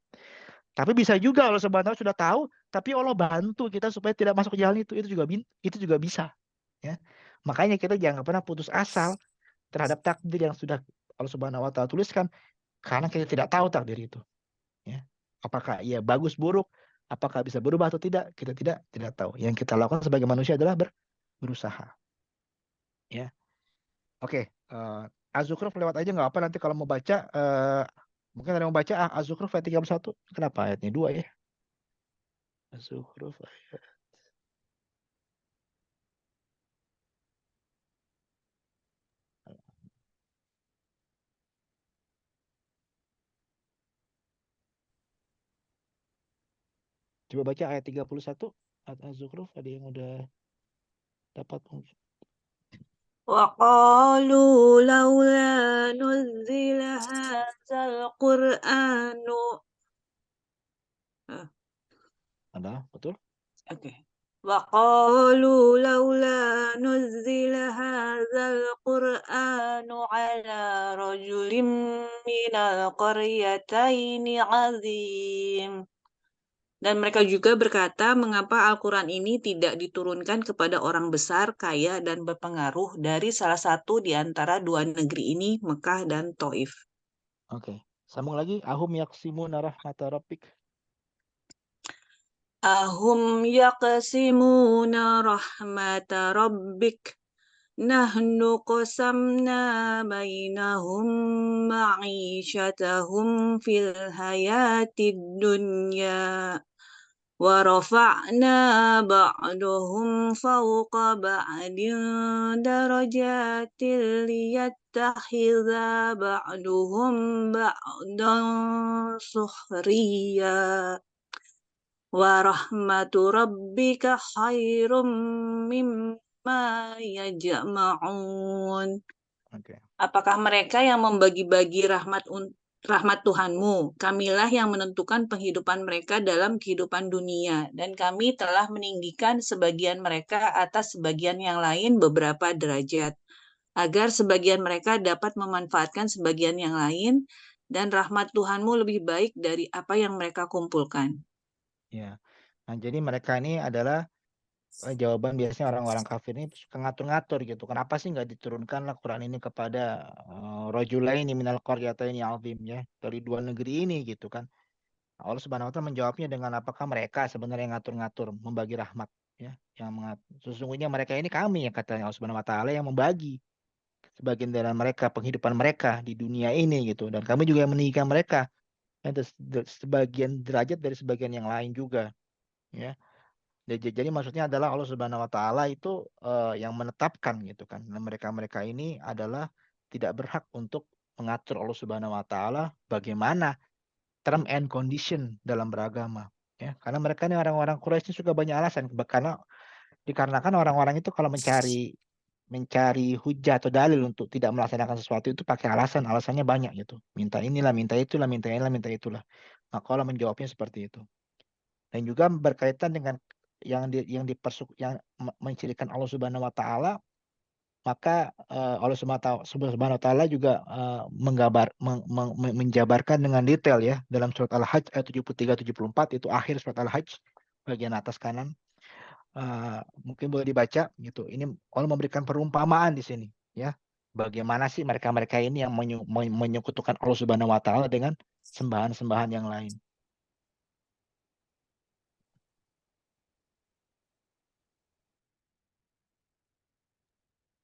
Tapi bisa juga Allah Subhanahu sudah tahu, tapi Allah bantu kita supaya tidak masuk ke jalan itu. Itu juga bisa. Ya. Makanya kita jangan pernah putus asa terhadap takdir yang sudah Allah Subhanahu wa taala tuliskan, karena kita tidak tahu takdir itu. Ya. Apakah ia bagus buruk, apakah bisa berubah atau tidak, kita tidak tahu. Yang kita lakukan sebagai manusia adalah berusaha. Ya. Oke, Az-Zukhruf lewat aja nggak apa, nanti kalau mau baca mungkin ada yang mau baca Az-Zukhruf ayat 31. Kenapa ayatnya 2 ya? Az-Zukhruf ayat. Coba baca ayat 31 Az-Zukhruf, ada yang udah dapat mungkin. وقالوا لولا نزل هذا القرآن. Ada, betul? Okay. وقالوا لولا نزل هذا القرآن على رجل من القريتين عظيم. Dan mereka juga berkata, mengapa Al-Quran ini tidak diturunkan kepada orang besar, kaya, dan berpengaruh dari salah satu di antara dua negeri ini, Mekah dan Taif. Oke. Sambung lagi. Ahum yaqsimuna rahmata rabbik. Ahum yaqsimuna rahmata rabbik. Nahnu qasamna bainahum ma'ishatahum fil hayatid dunya. ورفعنا بعضهم فوق بعض درجات ليتخذ بعضهم بعضا سخريا ورحمة ربك خير مما يجمعون. Oke. Apakah mereka yang membagi-bagi rahmat Tuhanmu? Kamilah yang menentukan penghidupan mereka dalam kehidupan dunia, dan kami telah meninggikan sebagian mereka atas sebagian yang lain beberapa derajat, agar sebagian mereka dapat memanfaatkan sebagian yang lain, dan rahmat Tuhanmu lebih baik dari apa yang mereka kumpulkan. Ya. Nah, jadi mereka ini adalah jawaban biasanya orang-orang kafir ini suka ngatur-ngatur gitu. Kenapa sih nggak diturunkanlah Quran ini kepada rajulaini minal qaryataini azim, ya, dari dua negeri ini gitu kan. Allah Subhanahu wa taala menjawabnya dengan apakah mereka sebenarnya yang ngatur-ngatur membagi rahmat, ya, sesungguhnya mereka ini kami, yang katanya Allah Subhanahu wa taala, yang membagi sebagian dari mereka penghidupan mereka di dunia ini gitu, dan kami juga yang meninggikan mereka, ya, sebagian derajat dari sebagian yang lain juga, ya. Jadi maksudnya adalah Allah Subhanahu wa taala itu yang menetapkan gitu kan. Dan mereka-mereka ini adalah tidak berhak untuk mengatur Allah Subhanahu wa taala bagaimana term and condition dalam beragama, ya. Karena mereka ini orang-orang Quraisy suka banyak alasan, karena dikarenakan orang-orang itu kalau mencari hujah atau dalil untuk tidak melaksanakan sesuatu itu pakai alasan, alasannya banyak gitu. Minta inilah, minta itulah, minta inilah, minta itulah. Maka Allah menjawabnya seperti itu. Dan juga berkaitan dengan yang mencirikan Allah Subhanahu wa taala, maka Allah Subhanahu wa taala juga menjabarkan dengan detail, ya, dalam surat Al-Hajj ayat 73-74, itu akhir surat Al-Hajj bagian atas kanan. Mungkin boleh dibaca gitu. Ini Allah memberikan perumpamaan di sini, ya. Bagaimana sih mereka-mereka ini yang menyekutukan Allah Subhanahu wa taala dengan sembahan-sembahan yang lain.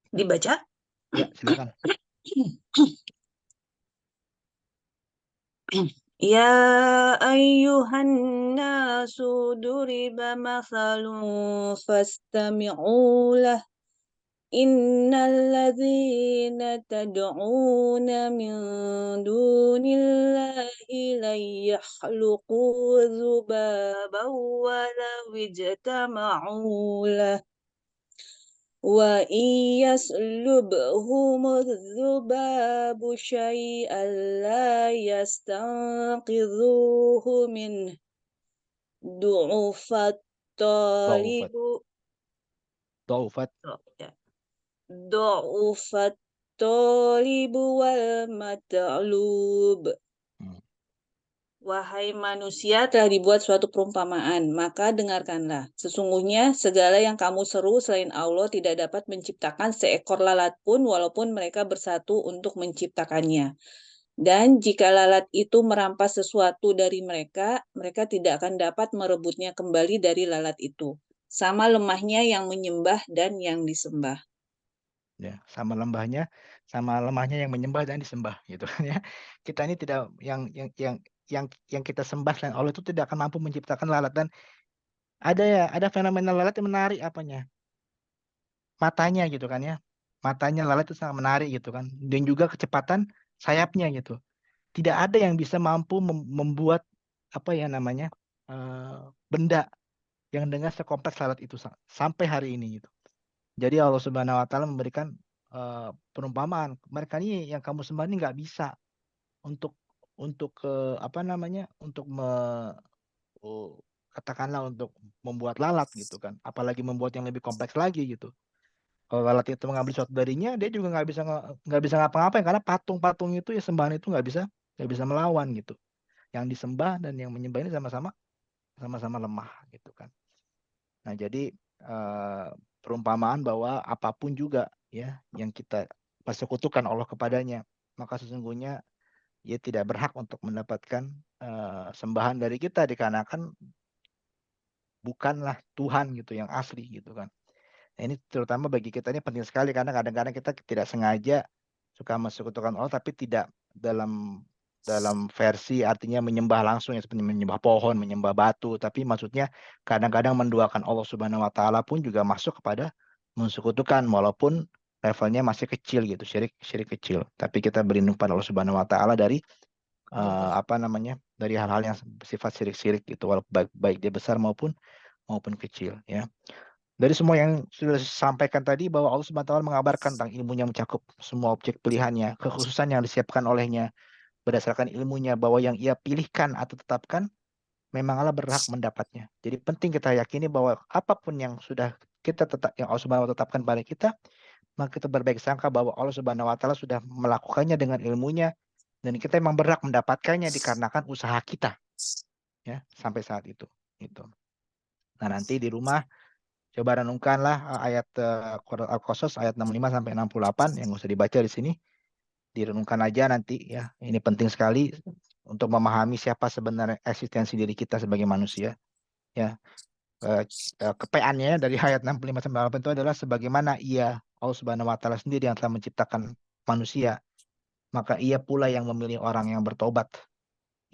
Dibaca? Ya, silakan. Ya ayyuhan nasu duriba mathalun fastami'u lah. Innal ladzina tad'una min dunillahi la yakhluqu dzubaban wa law ijtama'u lah. Wa yaslubhumudz dzubabu syai'an la yastanqidhuhu min du'ufat Dhaufat. talibu du'ufat talibu wal mat'lub. Wahai manusia, telah dibuat suatu perumpamaan, maka dengarkanlah. Sesungguhnya segala yang kamu seru selain Allah tidak dapat menciptakan seekor lalat pun, walaupun mereka bersatu untuk menciptakannya. Dan jika lalat itu merampas sesuatu dari mereka, mereka tidak akan dapat merebutnya kembali dari lalat itu. Sama lemahnya yang menyembah dan yang disembah. Ya, sama lemahnya yang menyembah dan disembah gitu kan, ya. Kita ini tidak yang kita sembah selain Allah itu tidak akan mampu menciptakan lalat. Dan ada fenomena lalat yang menarik apanya? Matanya gitu kan, ya. Matanya lalat itu sangat menarik gitu kan. Dan juga kecepatan sayapnya gitu. Tidak ada yang bisa mampu membuat apa ya namanya? Benda yang dengan sekompleks lalat itu sampai hari ini gitu. Jadi Allah Subhanahu wa taala memberikan perumpamaan, mereka ini yang kamu sembah ini nggak bisa untuk apa namanya? Untuk katakanlah untuk membuat lalat gitu kan. Apalagi membuat yang lebih kompleks lagi gitu. Kalau lalat itu mengambil sesuatu darinya, dia juga nggak bisa ngapa-ngapain, karena patung-patung itu, ya, sembahan itu nggak bisa melawan gitu. Yang disembah dan yang menyembah ini sama-sama lemah gitu kan. Nah, jadi perumpamaan bahwa apapun juga, ya, yang kita persekutukan Allah kepadanya, maka sesungguhnya ia tidak berhak untuk mendapatkan sembahan dari kita, dikarenakan bukanlah Tuhan gitu yang asli gitu kan. Nah, ini terutama bagi kita ini penting sekali, karena kadang-kadang kita tidak sengaja suka mensekutukan Allah, tapi tidak dalam versi artinya menyembah langsung, ya, seperti menyembah pohon, menyembah batu, tapi maksudnya kadang-kadang menduakan Allah Subhanahu wa taala pun juga masuk kepada mensekutukan, walaupun levelnya masih kecil gitu, syirik kecil. Tapi kita berlindung pada Allah Subhanahu wa taala dari apa namanya? Dari hal-hal yang bersifat syirik-syirik gitu, walaupun baik dia besar maupun kecil, ya. Dari semua yang sudah disampaikan tadi bahwa Allah Subhanahu wa taala mengabarkan tentang ilmunya mencakup semua objek pilihannya, kekhususan yang disiapkan olehnya berdasarkan ilmunya bahwa yang ia pilihkan atau tetapkan memang Allah berhak mendapatnya. Jadi penting kita yakini bahwa apapun yang sudah yang Allah Subhanahu wa taala tetapkan pada kita, maka kita berbaik sangka bahwa Allah Subhanahu wa taala sudah melakukannya dengan ilmunya dan kita memang berhak mendapatkannya dikarenakan usaha kita ya sampai saat itu. Itu. Nah, nanti di rumah coba renungkanlah ayat Al-Qasas ayat 65 sampai 68 yang nggak usah dibaca di sini. Direnungkan aja nanti ya. Ini penting sekali untuk memahami siapa sebenarnya eksistensi diri kita sebagai manusia. Ya. Kepeannya dari ayat 65 sampai 68 itu adalah sebagaimana ia Allah Subhanahu wa taala sendiri yang telah menciptakan manusia, maka ia pula yang memilih orang yang bertobat.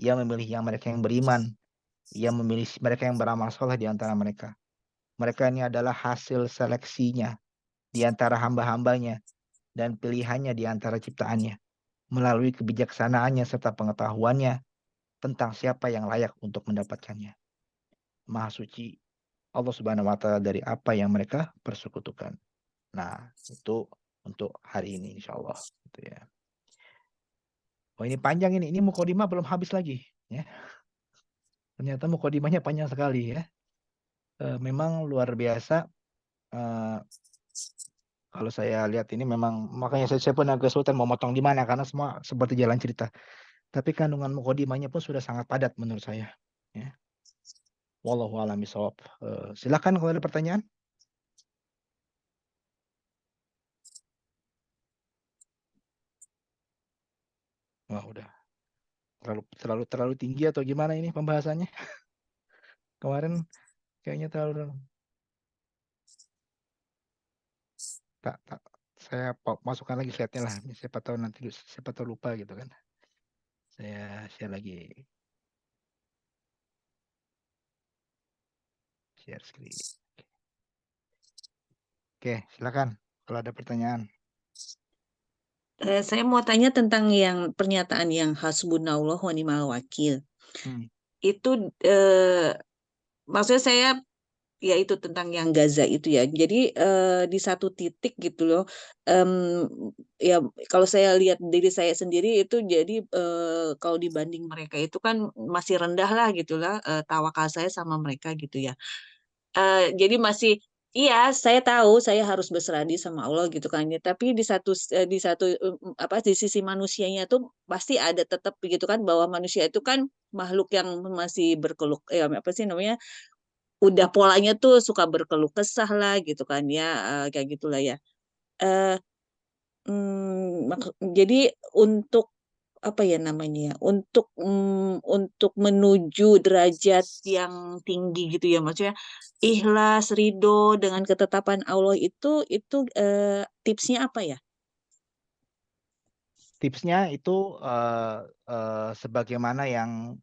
Ia memilih mereka yang beriman. Ia memilih mereka yang beramal soleh di antara mereka. Mereka ini adalah hasil seleksinya di antara hamba-hambanya dan pilihannya di antara ciptaannya melalui kebijaksanaannya serta pengetahuannya tentang siapa yang layak untuk mendapatkannya. Maha suci Allah Subhanahu wa taala dari apa yang mereka persekutukan. Nah, itu untuk hari ini insya Allah gitu ya. Oh, ini panjang ini. Ini mukadimah belum habis lagi ya. Ternyata mukadimahnya panjang sekali ya. Memang luar biasa. Kalau saya lihat ini memang makanya saya pun agak kesulitan mau motong di mana karena semua seperti jalan cerita. Tapi kandungan mukadimahnya pun sudah sangat padat menurut saya. Ya. Wallahu a'lam bishawab. Silakan kalau ada pertanyaan. Wah, udah terlalu tinggi atau gimana ini pembahasannya? Kemarin kayaknya terlalu tak saya masukkan lagi slide-nya lah. Siapa tahu nanti siapa tahu lupa gitu kan. Saya share lagi. Share screen. Oke, silakan kalau ada pertanyaan. Saya mau tanya tentang yang pernyataan yang hasbunallah wa ni'mal wakil. Itu maksudnya saya ya itu tentang yang Gaza itu ya. Jadi di satu titik gitu loh, ya kalau saya lihat diri saya sendiri itu jadi kalau dibanding mereka itu kan masih rendah lah gitulah tawakal saya sama mereka gitu ya. Jadi masih iya saya tahu saya harus berserah diri sama Allah gitu kan ya. Tapi di satu apa di sisi manusianya tuh pasti ada tetap begitu kan bahwa manusia itu kan makhluk yang masih berkeluh apa sih namanya udah polanya tuh suka berkeluh kesah lah gitu kan ya kayak gitulah ya. Eh, jadi untuk apa ya namanya ya untuk menuju derajat yang tinggi gitu ya maksudnya ikhlas ridho dengan ketetapan Allah itu tipsnya apa ya? Tipsnya itu sebagaimana yang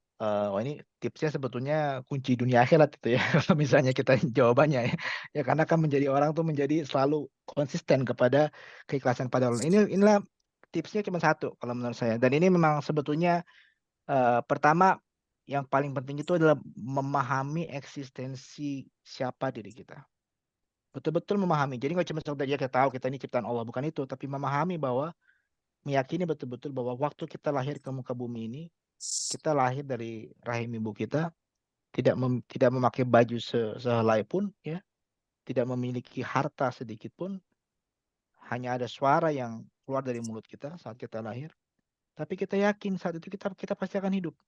ini tipsnya sebetulnya kunci dunia akhirat itu ya kalau misalnya kita jawabannya ya. Ya karena kan menjadi orang tuh menjadi selalu konsisten kepada keikhlasan pada Allah. Inilah tipsnya cuma satu kalau menurut saya. Dan ini memang sebetulnya pertama yang paling penting itu adalah memahami eksistensi siapa diri kita. Betul-betul memahami. Jadi nggak cuma sekedar kita tahu kita ini ciptaan Allah, bukan itu, tapi memahami bahwa meyakini betul-betul bahwa waktu kita lahir ke muka bumi ini, kita lahir dari rahim ibu kita, tidak memakai baju sehelai pun, ya, tidak memiliki harta sedikit pun, hanya ada suara yang keluar dari mulut kita saat kita lahir. Tapi kita yakin saat itu kita pasti akan hidup,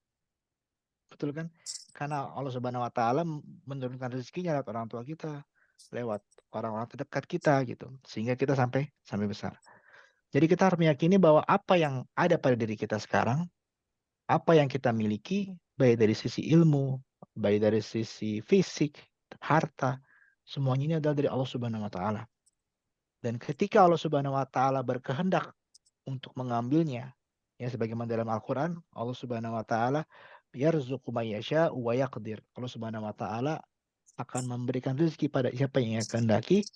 betul kan? Karena Allah Subhanahu Wa Taala menurunkan rezekinya lewat orang tua kita, lewat orang-orang terdekat kita, gitu, sehingga kita sampai besar. Jadi kita harus meyakini bahwa apa yang ada pada diri kita sekarang, apa yang kita miliki, baik dari sisi ilmu, baik dari sisi fisik, harta, semuanya ini adalah dari Allah Subhanahu wa taala. Dan ketika Allah Subhanahu wa taala berkehendak untuk mengambilnya, ya sebagaimana dalam Al-Qur'an, Allah Subhanahu wa taala yarzuqu may yasha'u wa yaqdir. Allah Subhanahu wa taala akan memberikan rezeki pada siapa yang ia kehendaki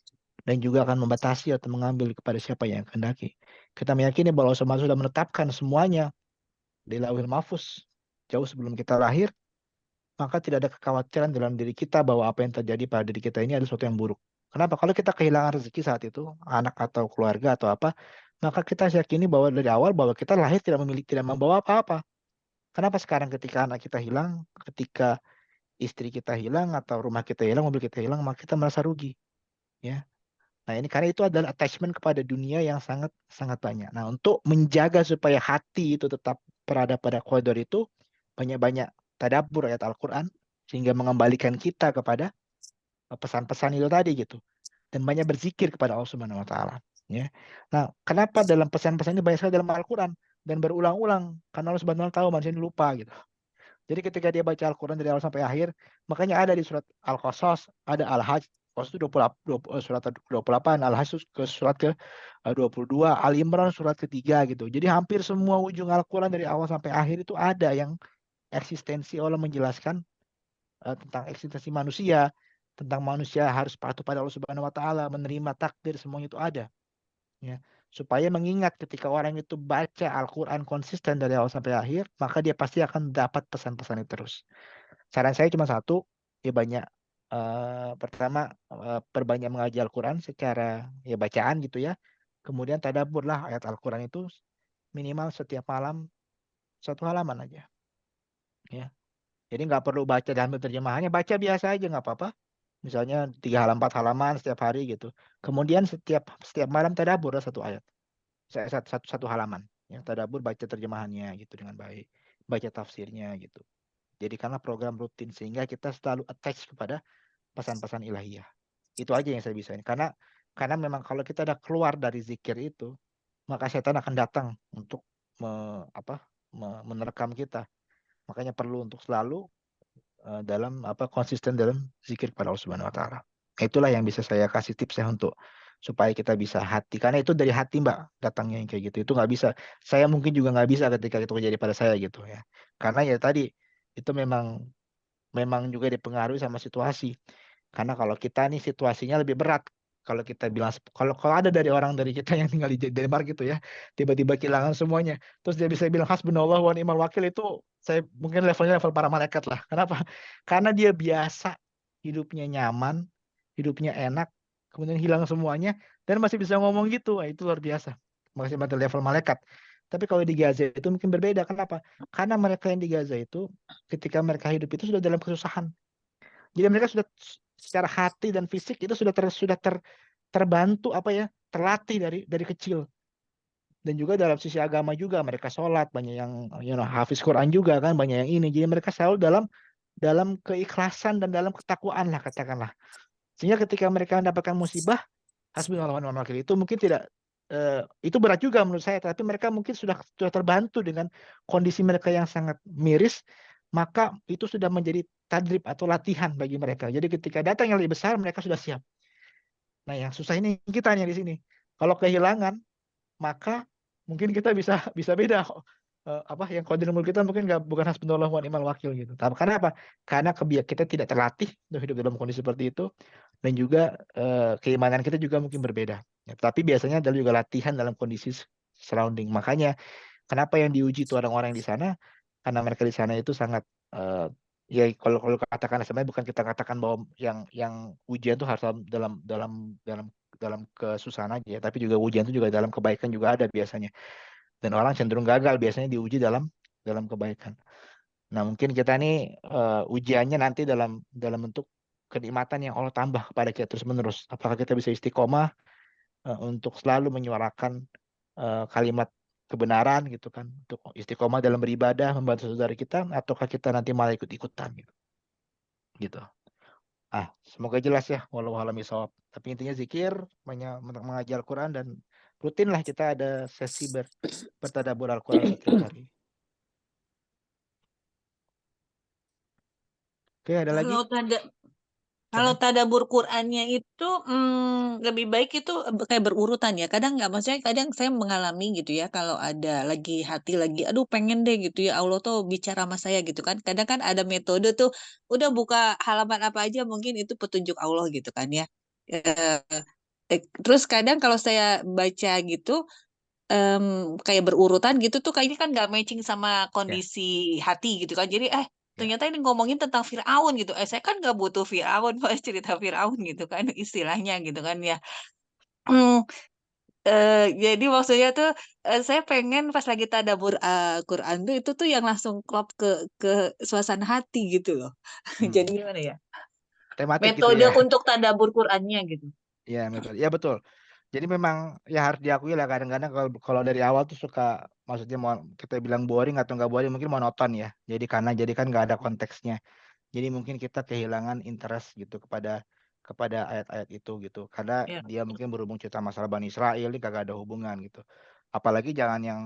dan juga akan membatasi atau mengambil kepada siapa yang kehendaki. Kita meyakini bahwa Allah Subhanahu wa taala sudah menetapkan semuanya di Lauhul Mahfuz jauh sebelum kita lahir, maka tidak ada kekhawatiran dalam diri kita bahwa apa yang terjadi pada diri kita ini adalah sesuatu yang buruk. Kenapa? Kalau kita kehilangan rezeki saat itu, anak atau keluarga atau apa, maka kita yakini bahwa dari awal bahwa kita lahir tidak memiliki, tidak membawa apa-apa. Kenapa sekarang ketika anak kita hilang, ketika istri kita hilang atau rumah kita hilang, mobil kita hilang, maka kita merasa rugi, ya. Nah, ini karena itu adalah attachment kepada dunia yang sangat sangat banyak. Nah, untuk menjaga supaya hati itu tetap berada pada koridor itu, banyak-banyak tadabbur ayat Al-Qur'an sehingga mengembalikan kita kepada pesan-pesan itu tadi gitu. Dan banyak berzikir kepada Allah Subhanahu wa taala, ya. Nah, kenapa dalam pesan-pesan ini banyak sekali dalam Al-Qur'an dan berulang-ulang? Karena Allah Subhanahu wa taala tahu manusia ini lupa gitu. Jadi ketika dia baca Al-Quran dari awal sampai akhir, makanya ada di surat Al-Qasas, ada Al-Hajj, Qasas itu 20, surat 28, Al-Hajj ke surat ke 22, Al-Imran surat ketiga gitu. Jadi hampir semua ujung Al-Quran dari awal sampai akhir itu ada yang eksistensi Allah menjelaskan tentang eksistensi manusia, tentang manusia harus patuh pada Allah Subhanahu wa taala, menerima takdir, semuanya itu ada. Ya, supaya mengingat ketika orang itu baca Al-Quran konsisten dari awal sampai akhir, maka dia pasti akan dapat pesan-pesan itu terus. Saran saya cuma satu, ya banyak. Pertama, perbanyak mengaji Al-Quran secara ya bacaan gitu ya. Kemudian tadaburlah ayat Al-Quran itu minimal setiap malam 1 halaman aja. Ya, jadi nggak perlu baca dalam terjemahannya, baca biasa aja nggak apa-apa. Misalnya 3 halaman, 4 halaman setiap hari gitu. Kemudian setiap malam tadabur 1 ayat. Satu halaman yang tadabbur, baca terjemahannya gitu dengan baik, baca tafsirnya gitu. Jadi karena program rutin sehingga kita selalu attach kepada pesan-pesan ilahiyah. Itu aja yang saya bisa ini. Karena memang kalau kita udah keluar dari zikir itu, maka setan akan datang untuk menerkam kita. Makanya perlu untuk selalu konsisten dalam zikir kepada Allah Subhanahu wa taala. Itulah yang bisa saya kasih tips ya untuk supaya kita bisa hati, karena itu dari hati Mbak datangnya yang kayak gitu. Itu nggak bisa, saya mungkin juga nggak bisa ketika itu terjadi pada saya gitu ya, karena ya tadi itu memang juga dipengaruhi sama situasi. Karena kalau kita nih situasinya lebih berat, kalau kita bilang kalau ada dari orang dari kita yang tinggal di Denmark gitu ya, tiba-tiba kehilangan semuanya, terus dia bisa bilang hasbunallah wa ni'mal wakil, itu saya mungkin levelnya level para malaikat lah. Kenapa? Karena dia biasa hidupnya nyaman, hidupnya enak, kemudian hilang semuanya dan masih bisa ngomong gitu. Wah, itu luar biasa. Masih pada level malaikat. Tapi kalau di Gaza itu mungkin berbeda. Kenapa? Karena mereka yang di Gaza itu ketika mereka hidup itu sudah dalam kesusahan. Jadi mereka sudah secara hati dan fisik itu sudah terbantu terlatih dari kecil. Dan juga dalam sisi agama juga mereka sholat, banyak yang hafiz Quran juga kan, banyak yang ini. Jadi mereka selalu dalam keikhlasan dan dalam ketakwaan lah katakanlah. Sehingga ketika mereka mendapatkan musibah, hasbunallah wa ni'mal wakil, itu mungkin tidak itu berat juga menurut saya, tapi mereka mungkin sudah terbantu dengan kondisi mereka yang sangat miris, maka itu sudah menjadi tadrib atau latihan bagi mereka. Jadi ketika datang yang lebih besar, mereka sudah siap. Nah, yang susah ini kita nih di sini. Kalau kehilangan, maka mungkin kita bisa beda. Yang qadirul kita mungkin bukan hasbunallah wa ni'mal wakil gitu. Tapi karena apa? Karena kita tidak terlatih untuk hidup dalam kondisi seperti itu, dan juga keimanan kita juga mungkin berbeda. Ya, tapi biasanya adalah juga latihan dalam kondisi surrounding. Makanya kenapa yang diuji itu orang-orang di sana? Karena mereka di sana itu sangat ya kalau katakan sebenarnya bukan kita katakan bahwa yang ujian itu harus dalam kesusahan aja, tapi juga ujian itu juga dalam kebaikan juga ada biasanya. Dan orang cenderung gagal biasanya diuji dalam kebaikan. Nah, mungkin kita nih ujiannya nanti dalam bentuk kenikmatan yang Allah tambah kepada kita terus-menerus. Apakah kita bisa istiqomah untuk selalu menyuarakan kalimat kebenaran gitu kan, untuk istiqomah dalam beribadah, membantu saudara kita, ataukah kita nanti malah ikut-ikutan gitu. Semoga jelas ya, walau alam bisawab. Tapi intinya zikir, mengaji Al-Quran, dan rutin lah kita ada sesi bertadabbur Al-Quran setiap hari. Oke, ada lagi? Kalau tadabbur Qur'annya itu lebih baik itu kayak berurutan ya. Kadang nggak, maksudnya kadang saya mengalami gitu ya, kalau ada lagi hati lagi, aduh pengen deh gitu ya, Allah tuh bicara sama saya gitu kan. Kadang kan ada metode tuh, udah buka halaman apa aja mungkin itu petunjuk Allah gitu kan ya. Terus kadang kalau saya baca gitu, kayak berurutan gitu tuh kayaknya kan nggak matching sama kondisi hati gitu kan. Jadi ternyata ini ngomongin tentang Firaun gitu. Saya kan nggak butuh Firaun, Pak, cerita Firaun gitu kan istilahnya gitu kan ya. Hmm, jadi maksudnya tuh saya pengen pas lagi tadabbur Quran tuh itu tuh yang langsung klop ke suasana hati gitu loh. Jadi Hmm. gimana ya? Tematik gitu Metode ya. untuk tadabbur Qurannya gitu. Ya, betul. Ya, betul. Jadi memang ya harus diakui lah kadang-kadang kalau kalau dari awal tuh suka, maksudnya mau kita bilang boring atau nggak boring, mungkin monoton ya. Jadi kan nggak ada konteksnya. Jadi mungkin kita kehilangan interest gitu kepada ayat-ayat itu gitu. Karena Ya. dia mungkin berhubung cerita masalah Bani Israel ini kagak ada hubungan gitu. Apalagi jangan yang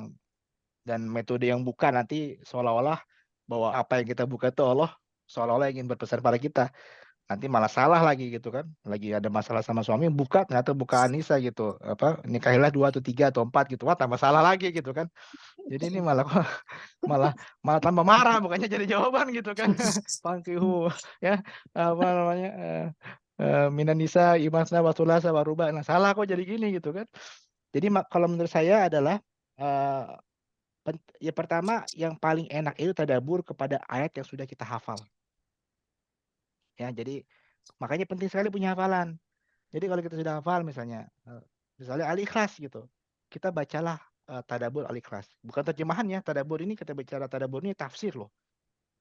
dan metode yang buka nanti seolah-olah bahwa apa yang kita buka itu Allah seolah-olah ingin berpesan pada kita. Nanti malah salah lagi gitu kan, lagi ada masalah sama suami buka ternyata buka Anissa gitu, apa nikahilah 2 atau 3 atau 4 gitu, wah tambah salah lagi gitu kan. Jadi ini malah malah malah tambah marah bukannya jadi jawaban gitu kan. Fangkihu ya, apa namanya, minan nisa imasna wasulasa waruba, nah salah kok jadi gini gitu kan. Jadi kalau menurut saya adalah eh, ya pertama yang paling enak itu tadabbur kepada ayat yang sudah kita hafal ya. Jadi makanya penting sekali punya hafalan. Jadi kalau kita sudah hafal misalnya Al-Ikhlas gitu, kita bacalah tadabbur Al-Ikhlas. Bukan terjemahan ya, tadabbur ini kita bicara tadabbur ini tafsir loh.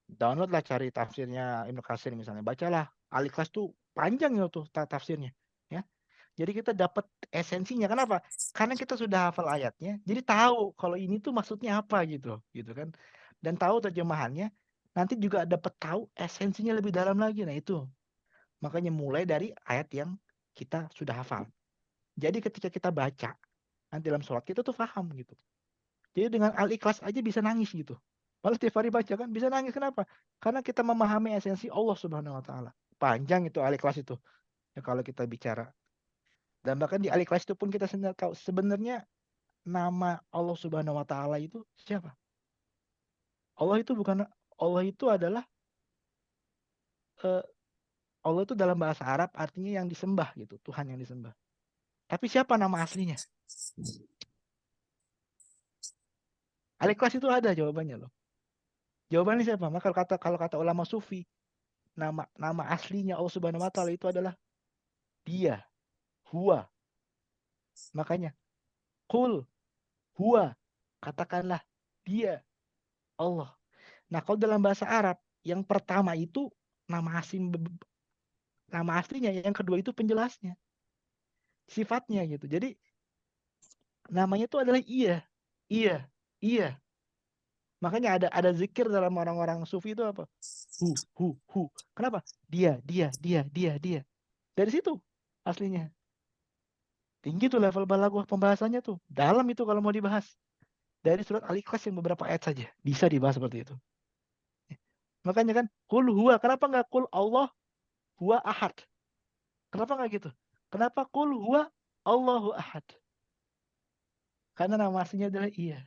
Downloadlah cari tafsirnya Ibnu Katsir misalnya, bacalah Al-Ikhlas tuh panjang ya tuh tafsirnya ya. Jadi kita dapat esensinya. Kenapa? Karena kita sudah hafal ayatnya, jadi tahu kalau ini tuh maksudnya apa gitu kan. Dan tahu terjemahannya, nanti juga dapat tahu esensinya lebih dalam lagi. Nah itu makanya mulai dari ayat yang kita sudah hafal. Jadi ketika kita baca nanti dalam sholat kita tuh paham gitu. Jadi dengan Al-Ikhlas aja bisa nangis gitu. Malah setiap hari baca kan bisa nangis. Kenapa? Karena kita memahami esensi Allah Subhanahu Wa Taala. Panjang itu Al-Ikhlas itu. Ya, kalau kita bicara. Dan bahkan di Al-Ikhlas itu pun kita tahu sebenarnya nama Allah Subhanahu Wa Taala itu siapa? Allah itu adalah eh, Allah itu dalam bahasa Arab artinya yang disembah gitu, Tuhan yang disembah. Tapi siapa nama aslinya? Al-Ikhlas itu ada jawabannya loh. Jawabannya siapa? Maka kalau kata ulama sufi, nama aslinya Allah Subhanahu Wa Taala itu adalah Dia, Huwa. Makanya Qul Huwa, katakanlah Dia, Allah. Nah, kalau dalam bahasa Arab yang pertama itu nama aslinya, yang kedua itu penjelasnya, sifatnya gitu. Jadi namanya itu adalah iya, iya, iya. Makanya ada zikir dalam orang-orang sufi itu apa? Hu. Kenapa? Dia. Dari situ aslinya. Tinggi tuh level balaghah pembahasannya tuh. Dalam itu kalau mau dibahas. Dari surat Al-Ikhlas yang beberapa ayat saja bisa dibahas seperti itu. Makanya kan kul huwa, kenapa nggak kul Allah huwa ahad? Kenapa nggak gitu? Kenapa kul huwa Allahu ahad? Karena nama aslinya adalah iya.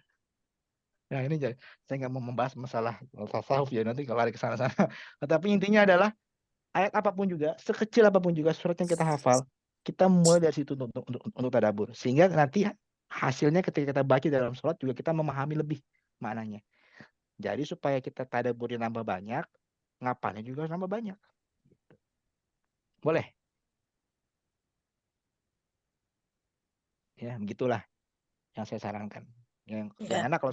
Nah ini saya nggak mau membahas masalah tasawuf ya, nanti kalau lari ke sana-sana. Tetapi intinya adalah ayat apapun juga, sekecil apapun juga surat yang kita hafal, kita mulai dari situ untuk tadabbur. Sehingga nanti hasilnya ketika kita baca dalam sholat juga kita memahami lebih maknanya. Jadi supaya kita tadabburnya nambah banyak, ngapalnya juga nambah banyak. Boleh? Ya, begitulah yang saya sarankan. Yang enak kalau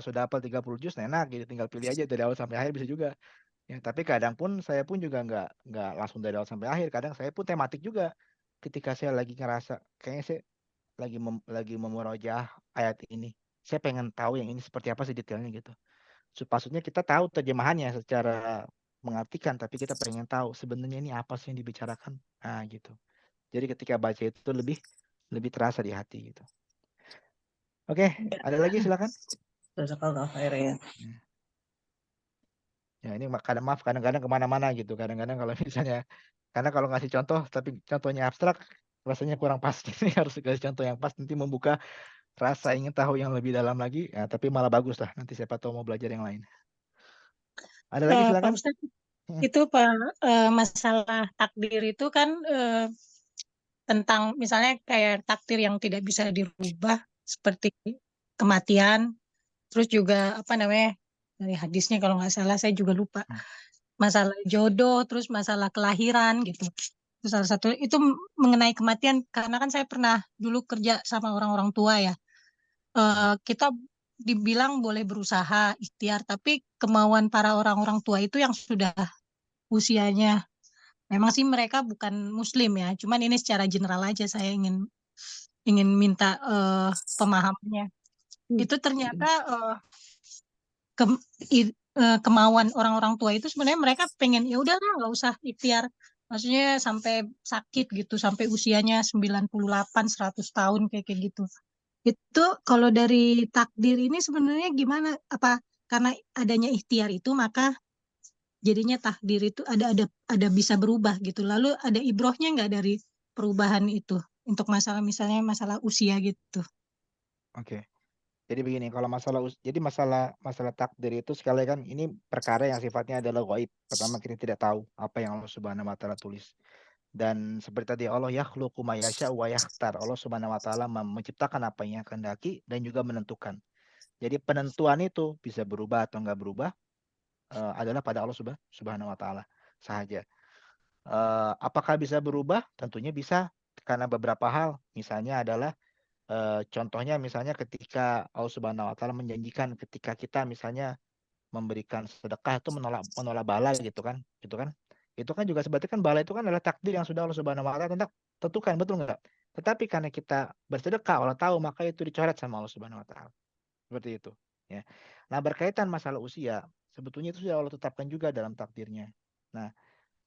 sudah hafal 30 juz enak gitu, tinggal pilih aja dari awal sampai akhir bisa juga. Ya, tapi kadang pun saya pun juga nggak langsung dari awal sampai akhir. Kadang saya pun tematik juga. Ketika saya lagi ngerasa kayaknya saya lagi memurojaah ayat ini, saya pengen tahu yang ini seperti apa sih detailnya gitu. Maksudnya kita tahu terjemahannya secara mengartikan, tapi kita pengen tahu sebenarnya ini apa sih yang dibicarakan. Nah gitu. Jadi ketika baca itu lebih terasa di hati gitu. Oke, ada lagi silakan. Jazakallah khair ya. Ya ini kadang-kadang kemana-mana gitu. Kadang-kadang kalau misalnya, karena kalau ngasih contoh tapi contohnya abstrak rasanya kurang pas. Jadi harus kasih contoh yang pas, nanti membuka rasa ingin tahu yang lebih dalam lagi. Ya, tapi malah bagus lah. Nanti siapa tahu mau belajar yang lain. Ada lagi Pak silakan. Ustadz, itu Pak, masalah takdir itu kan tentang misalnya kayak takdir yang tidak bisa dirubah seperti kematian, terus juga apa namanya dari hadisnya kalau nggak salah, saya juga lupa. Hmm. Masalah jodoh, terus masalah kelahiran gitu. Terus salah satu itu mengenai kematian, karena kan saya pernah dulu kerja sama orang-orang tua ya. Kita dibilang boleh berusaha, ikhtiar, tapi kemauan para orang-orang tua itu yang sudah usianya, memang sih mereka bukan muslim ya, cuman ini secara general aja saya ingin minta pemahamannya. Itu ternyata kemauan orang-orang tua itu sebenarnya mereka pengen ya udahlah nggak usah ikhtiar, maksudnya sampai sakit gitu, sampai usianya 98 100 tahun kayak gitu. Itu kalau dari takdir ini sebenarnya gimana? Apa karena adanya ikhtiar itu maka jadinya takdir itu ada bisa berubah gitu. Lalu ada ibrohnya nggak dari perubahan itu untuk masalah misalnya masalah usia gitu. Oke. Jadi begini, kalau jadi masalah takdir itu sekali kan ini perkara yang sifatnya adalah gaib. Pertama, kita tidak tahu apa yang Allah Subhanahu wa taala tulis. Dan seperti tadi, Allah yakhluqu ma yasha wa yakhtar. Allah Subhanahu wa taala menciptakan apa yang kehendaki dan juga menentukan. Jadi penentuan itu bisa berubah atau enggak berubah adalah pada Allah Subhanahu wa taala saja. Apakah bisa berubah? Tentunya bisa, karena beberapa hal. Misalnya adalah contohnya misalnya ketika Allah Subhanahu wa taala menjanjikan ketika kita misalnya memberikan sedekah itu menolak bala gitu kan. Itu kan juga sebetulnya kan bala itu kan adalah takdir yang sudah Allah Subhanahu wa taala tentukan, betul enggak? Tetapi karena kita bersedekah, Allah tahu, maka itu dicoret sama Allah Subhanahu wa taala. Seperti itu, ya. Nah, berkaitan masalah usia, sebetulnya itu sudah Allah tetapkan juga dalam takdirnya. Nah,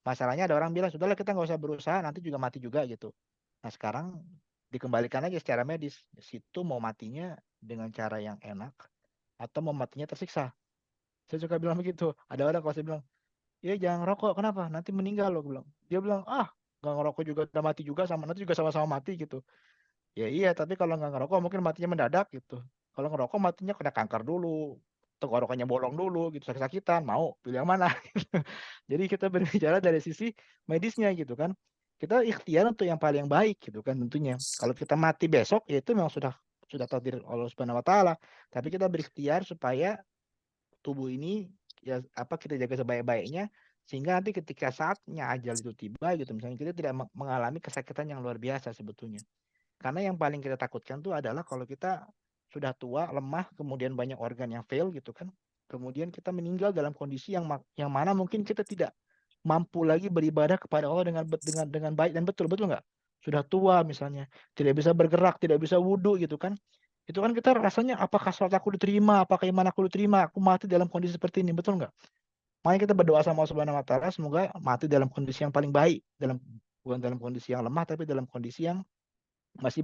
masalahnya ada orang bilang, sudahlah kita nggak usah berusaha, nanti juga mati juga gitu. Nah, sekarang dikembalikan aja secara medis. Situ mau matinya dengan cara yang enak atau mau matinya tersiksa. Saya suka bilang begitu. Ada orang kalau saya bilang, ya jangan rokok, kenapa? Nanti meninggal loh. Dia bilang, nggak ngerokok juga udah mati juga, nanti juga sama-sama mati gitu. Ya iya, tapi kalau nggak ngerokok mungkin matinya mendadak gitu. Kalau ngerokok matinya kena kanker dulu, tenggorokannya bolong dulu gitu, sakit-sakitan, mau pilih yang mana? Jadi kita berbicara dari sisi medisnya gitu kan. Kita ikhtiar untuk yang paling baik gitu kan tentunya. Kalau kita mati besok ya itu memang sudah takdir Allah Subhanahu wa taala. Tapi kita berikhtiar supaya tubuh ini ya kita jaga sebaik-baiknya sehingga nanti ketika saatnya ajal itu tiba gitu misalnya kita tidak mengalami kesakitan yang luar biasa sebetulnya. Karena yang paling kita takutkan tuh adalah kalau kita sudah tua, lemah, kemudian banyak organ yang fail gitu kan. Kemudian kita meninggal dalam kondisi yang mana mungkin kita tidak mampu lagi beribadah kepada Allah dengan baik dan betul nggak? Sudah tua misalnya, tidak bisa bergerak, tidak bisa wudhu gitu kan. Itu kan kita rasanya apakah sholat aku diterima, apakah iman aku diterima, aku mati dalam kondisi seperti ini, betul nggak? Makanya kita berdoa sama Allah Subhanahu wa taala semoga mati dalam kondisi yang paling baik, bukan dalam kondisi yang lemah tapi dalam kondisi yang masih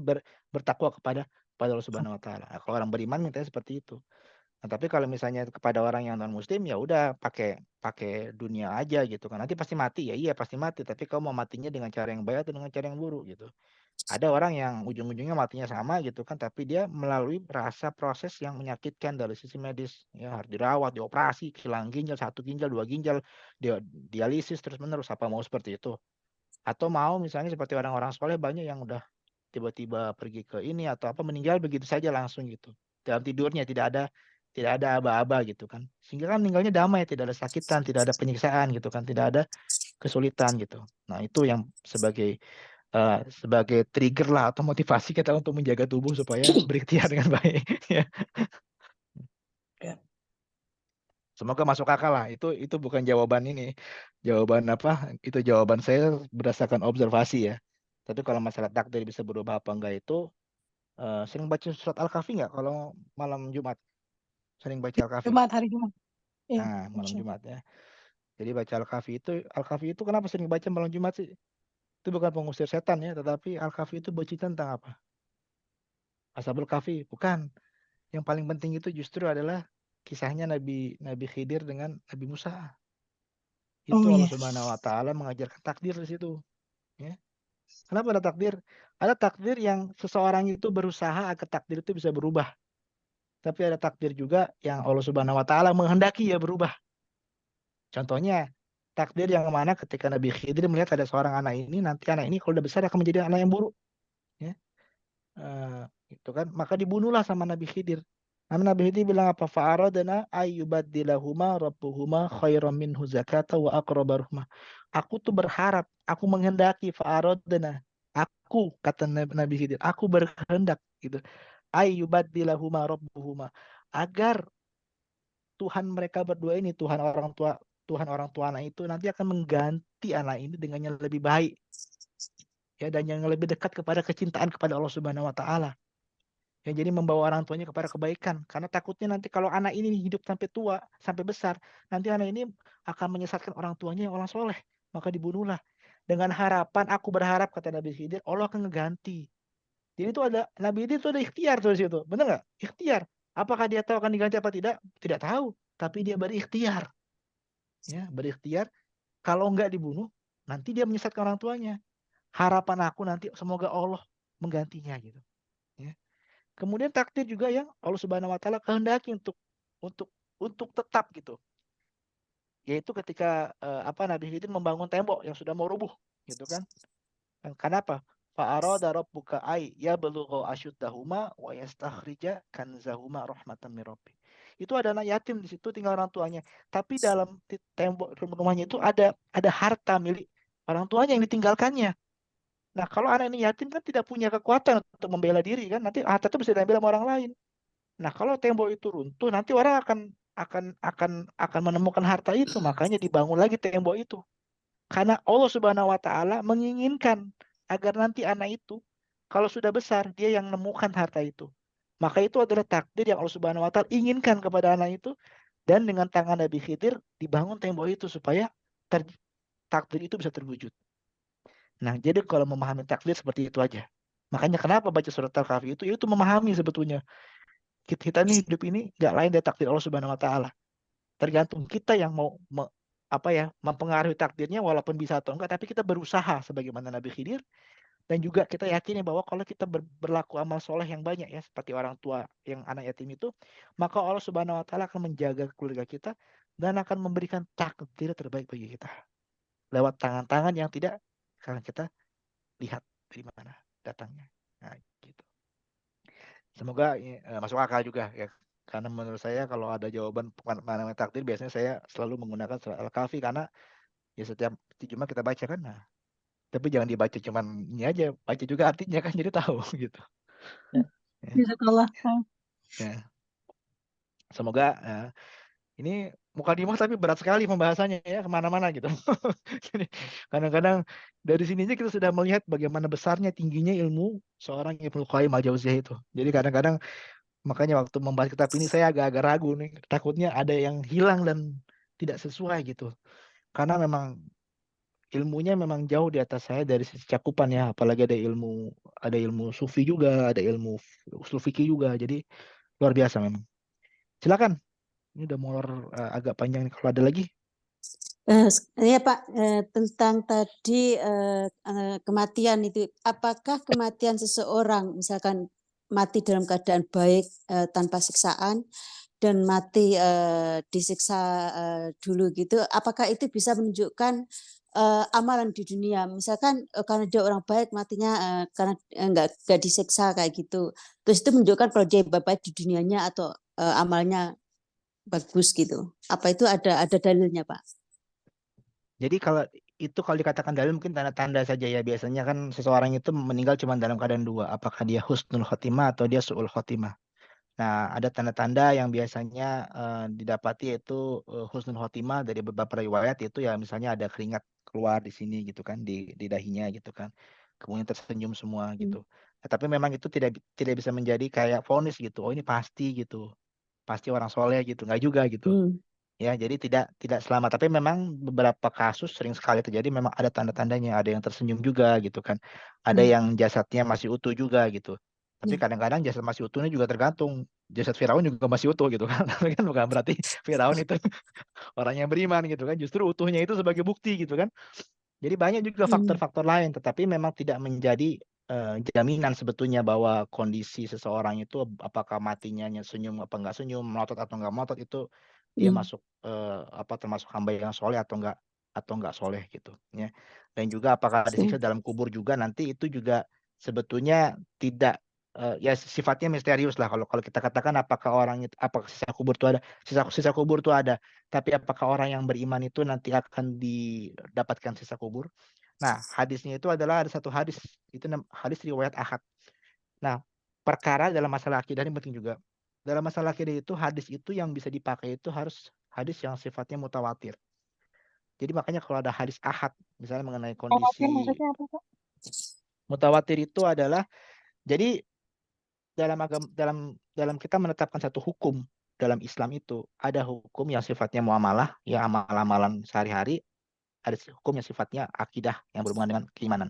bertakwa kepada Allah Subhanahu wa taala. Kalau orang beriman mintanya seperti itu. Nah, tapi kalau misalnya kepada orang yang non muslim ya udah pakai dunia aja gitu kan. Nanti pasti mati ya. Iya pasti mati, tapi kamu mau matinya dengan cara yang baik atau dengan cara yang buruk gitu. Ada orang yang ujung-ujungnya matinya sama gitu kan, tapi dia melalui proses yang menyakitkan dari sisi medis. Ya harus dirawat, dioperasi, kehilangan ginjal, 1 ginjal, 2 ginjal, dialisis terus-menerus, apa mau seperti itu? Atau mau misalnya seperti orang-orang soleh banyak yang udah tiba-tiba pergi ke ini atau apa meninggal begitu saja langsung gitu. Dalam tidurnya tidak ada aba-aba gitu kan. Sehingga kan meninggalnya damai, tidak ada sakitan, tidak ada penyiksaan gitu kan, tidak ada kesulitan gitu. Nah, itu yang sebagai trigger lah atau motivasi kita untuk menjaga tubuh supaya berikhtiar dengan baik ya. Semoga masuk akal lah. Itu bukan jawaban ini. Jawaban apa? Itu jawaban saya berdasarkan observasi ya. Tapi kalau masalah takdir bisa berubah apa enggak itu sering baca surat Al-Kahfi nggak kalau malam Jumat? Sering baca Al-Kahfi? Hari Jumat. Ya, Nah, malam Jumat ya. Jadi baca Al-Kahfi itu kenapa sering baca malam Jumat sih? Itu bukan pengusir setan ya, tetapi Al-Kahfi itu bercerita tentang apa? Ashabul Kahfi, bukan. Yang paling penting itu justru adalah kisahnya Nabi Khidir dengan Nabi Musa. Itu Allah Subhanahu wa taala mengajarkan takdir di situ, ya. Kenapa ada takdir? Ada takdir yang seseorang itu berusaha agar takdir itu bisa berubah. Tapi ada takdir juga yang Allah Subhanahu wa taala menghendaki ya berubah. Contohnya, takdir yang mana ketika Nabi Khidir melihat ada seorang anak ini, nanti anak ini kalau udah besar akan menjadi anak yang buruk, ya. Itu kan, maka dibunuhlah sama Nabi Khidir. Nabi Hidi bilang apa? Fa'aradana ayyubaddilahuma rabbuhuma khairan minhu zakata wa aqraba rahmah. Aku tuh berharap, aku menghendaki fa'aradana. Aku kata Nabi Khidir, aku berkehendak gitu. Ayyubaddilahuma rabbuhuma, agar Tuhan mereka berdua ini, Tuhan orang tua anak itu nanti akan mengganti anak ini dengan yang lebih baik ya, dan yang lebih dekat kepada kecintaan kepada Allah Subhanahu wa taala. Ya, jadi membawa orang tuanya kepada kebaikan. Karena takutnya nanti kalau anak ini hidup sampai tua, sampai besar, nanti anak ini akan menyesatkan orang tuanya yang orang soleh. Maka dibunuhlah. Dengan harapan, aku berharap, kata Nabi Khidir, Allah akan ngeganti. Jadi itu ada, Nabi Khidir itu ada ikhtiar tuh di situ. Benar nggak? Ikhtiar. Apakah dia tahu akan diganti apa tidak? Tidak tahu. Tapi dia berikhtiar. Ya, berikhtiar. Kalau nggak dibunuh, nanti dia menyesatkan orang tuanya. Harapan aku nanti semoga Allah menggantinya gitu. Ya. Kemudian takdir juga yang Allah Subhanahu wa taala kehendaki untuk untuk tetap gitu. Yaitu ketika Nabi Khidir membangun tembok yang sudah mau rubuh gitu kan. Kenapa? Fa'arada rabbuka ay yablugha ashuddahuma wa yastakhrija kanzahuma rahmatan min rabbi. Itu ada anak yatim di situ tinggal orang tuanya. Tapi dalam tembok rumahnya itu ada harta milik orang tuanya yang ditinggalkannya. Nah, kalau anak ini yatim kan tidak punya kekuatan untuk membela diri kan, nanti harta itu bisa diambil sama orang lain. Nah, kalau tembok itu runtuh, nanti orang akan menemukan harta itu, makanya dibangun lagi tembok itu. Karena Allah Subhanahu wa taala menginginkan agar nanti anak itu kalau sudah besar dia yang menemukan harta itu. Maka itu adalah takdir yang Allah Subhanahu wa taala inginkan kepada anak itu, dan dengan tangan Nabi Khidir dibangun tembok itu supaya takdir itu bisa terwujud. Nah, jadi kalau memahami takdir seperti itu aja. Makanya kenapa baca surat Al-Kahfi itu memahami sebetulnya kita nih hidup ini nggak lain dari takdir Allah Subhanahu wa taala. Tergantung kita yang mau mempengaruhi takdirnya, walaupun bisa atau enggak, tapi kita berusaha sebagaimana Nabi Khidir, dan juga kita yakini bahwa kalau kita berlaku amal soleh yang banyak ya, seperti orang tua yang anak yatim itu, maka Allah Subhanahu wa taala akan menjaga keluarga kita dan akan memberikan takdir terbaik bagi kita lewat tangan-tangan yang tidak akan kita lihat dari mana datangnya. Nah, gitu. Semoga masuk akal juga ya. Karena menurut saya kalau ada jawaban mana takdir, biasanya saya selalu menggunakan surat Al-Kahfi, karena ya setiap Jumat kita baca kan. Nah, tapi jangan dibaca cuman ini aja, baca juga artinya kan, jadi tahu gitu. Ya. Jazakallah. Ya. Semoga ini mukadimah tapi berat sekali pembahasannya ya, kemana-mana gitu. Jadi kadang-kadang dari sini aja kita sudah melihat bagaimana besarnya, tingginya ilmu seorang Ibnu Qayyim al-Jauziyah itu. Jadi kadang-kadang makanya waktu membahas kitab ini saya agak-agak ragu nih, takutnya ada yang hilang dan tidak sesuai gitu. Karena memang ilmunya memang jauh di atas saya dari sisi cakupan ya, apalagi ada ilmu sufi juga, ada ilmu usul fikih juga. Jadi luar biasa memang. Silakan. Ini udah molor agak panjang nih, kalau ada lagi. Ya Pak, tentang tadi kematian itu, apakah kematian seseorang misalkan mati dalam keadaan baik tanpa siksaan dan mati disiksa dulu gitu, apakah itu bisa menunjukkan amalan di dunia? Misalkan karena dia orang baik matinya karena nggak disiksa kayak gitu, terus itu menunjukkan kalau dia baik di dunianya atau amalnya bagus gitu. Apa itu ada dalilnya Pak? Jadi kalau dikatakan dalil mungkin tanda-tanda saja ya. Biasanya kan seseorang itu meninggal cuma dalam keadaan dua, apakah dia husnul khotimah atau dia su'ul khotimah. Nah, ada tanda-tanda yang biasanya didapati yaitu husnul khotimah dari beberapa riwayat, yaitu ya misalnya ada keringat keluar di sini gitu kan, di dahinya gitu kan. Kemudian tersenyum semua gitu. Nah, tapi memang itu tidak bisa menjadi kayak vonis gitu. Oh, ini pasti gitu. Pasti orang soleh gitu. Enggak juga gitu. Ya, jadi tidak selamat. Tapi memang beberapa kasus sering sekali terjadi, memang ada tanda-tandanya. Ada yang tersenyum juga gitu kan. Ada yang jasadnya masih utuh juga gitu. Tapi kadang-kadang jasad masih utuhnya juga tergantung. Jasad Firaun juga masih utuh gitu kan. Tapi kan bukan berarti Firaun itu orang yang beriman gitu kan. Justru utuhnya itu sebagai bukti gitu kan. Jadi banyak juga faktor-faktor lain. Tetapi memang tidak menjadi jaminan sebetulnya bahwa kondisi seseorang itu apakah matinya senyum apa enggak senyum, melotot atau enggak melotot, itu dia masuk termasuk hamba yang soleh atau enggak soleh gitu ya. Dan juga apakah disiksa dalam kubur juga, nanti itu juga sebetulnya tidak ya sifatnya misterius lah. Kalau kita katakan apakah apakah sisa kubur itu ada, sisa kubur itu ada, tapi apakah orang yang beriman itu nanti akan didapatkan sisa kubur? Nah, hadisnya itu adalah ada satu hadis, itu hadis riwayat Ahad. Nah, perkara dalam masalah akidah ini penting juga. Dalam masalah akidah itu hadis itu yang bisa dipakai itu harus hadis yang sifatnya mutawatir. Jadi makanya kalau ada hadis ahad misalnya mengenai Khawatir kondisi maksudnya apa, Pak? mutawatir itu adalah jadi dalam kita menetapkan satu hukum dalam Islam itu ada hukum yang sifatnya muamalah, ya amal-amalan sehari-hari, ada hukum yang sifatnya akidah yang berhubungan dengan keimanan.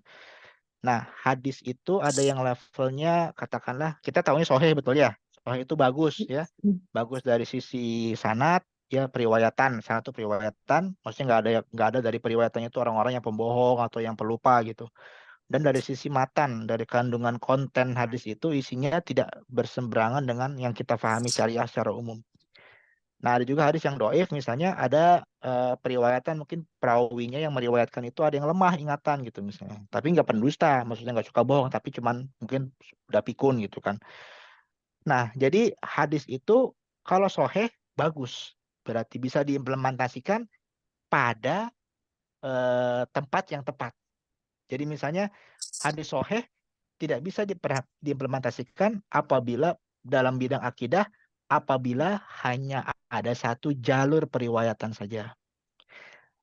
Nah, hadis itu ada yang levelnya katakanlah kita tahunya sahih betul ya. Sahih itu bagus ya. Bagus dari sisi sanad ya periwayatan. Sanad itu periwayatan, maksudnya nggak ada dari periwayatannya itu orang-orang yang pembohong atau yang pelupa gitu. Dan dari sisi matan, dari kandungan konten hadis itu isinya tidak berseberangan dengan yang kita pahami syariah secara umum. Nah, ada juga hadis yang doif, misalnya ada periwayatan mungkin perawinya yang meriwayatkan itu ada yang lemah ingatan gitu misalnya. Tapi nggak pendusta, maksudnya nggak suka bohong, tapi cuman mungkin udah pikun gitu kan. Nah, jadi hadis itu kalau soheh bagus, berarti bisa diimplementasikan pada tempat yang tepat. Jadi misalnya hadis soheh tidak bisa diimplementasikan apabila dalam bidang akidah apabila hanya ada satu jalur periwayatan saja.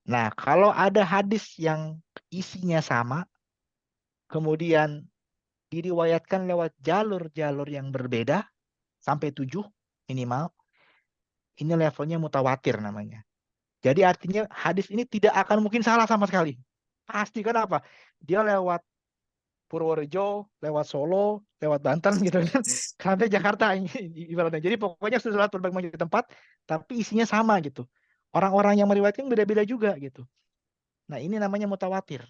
Nah, kalau ada hadis yang isinya sama, kemudian diriwayatkan lewat jalur-jalur yang berbeda, sampai 7 minimal, ini levelnya mutawatir namanya. Jadi artinya hadis ini tidak akan mungkin salah sama sekali. Pasti, kenapa? Dia lewat Purworejo, lewat Solo, lewat Banten gitu kan, sampai Jakarta ibaratnya. Jadi pokoknya sesuatu berbagai macam tempat, tapi isinya sama gitu. Orang-orang yang meriwayatkan beda-beda juga gitu. Nah ini namanya mutawatir.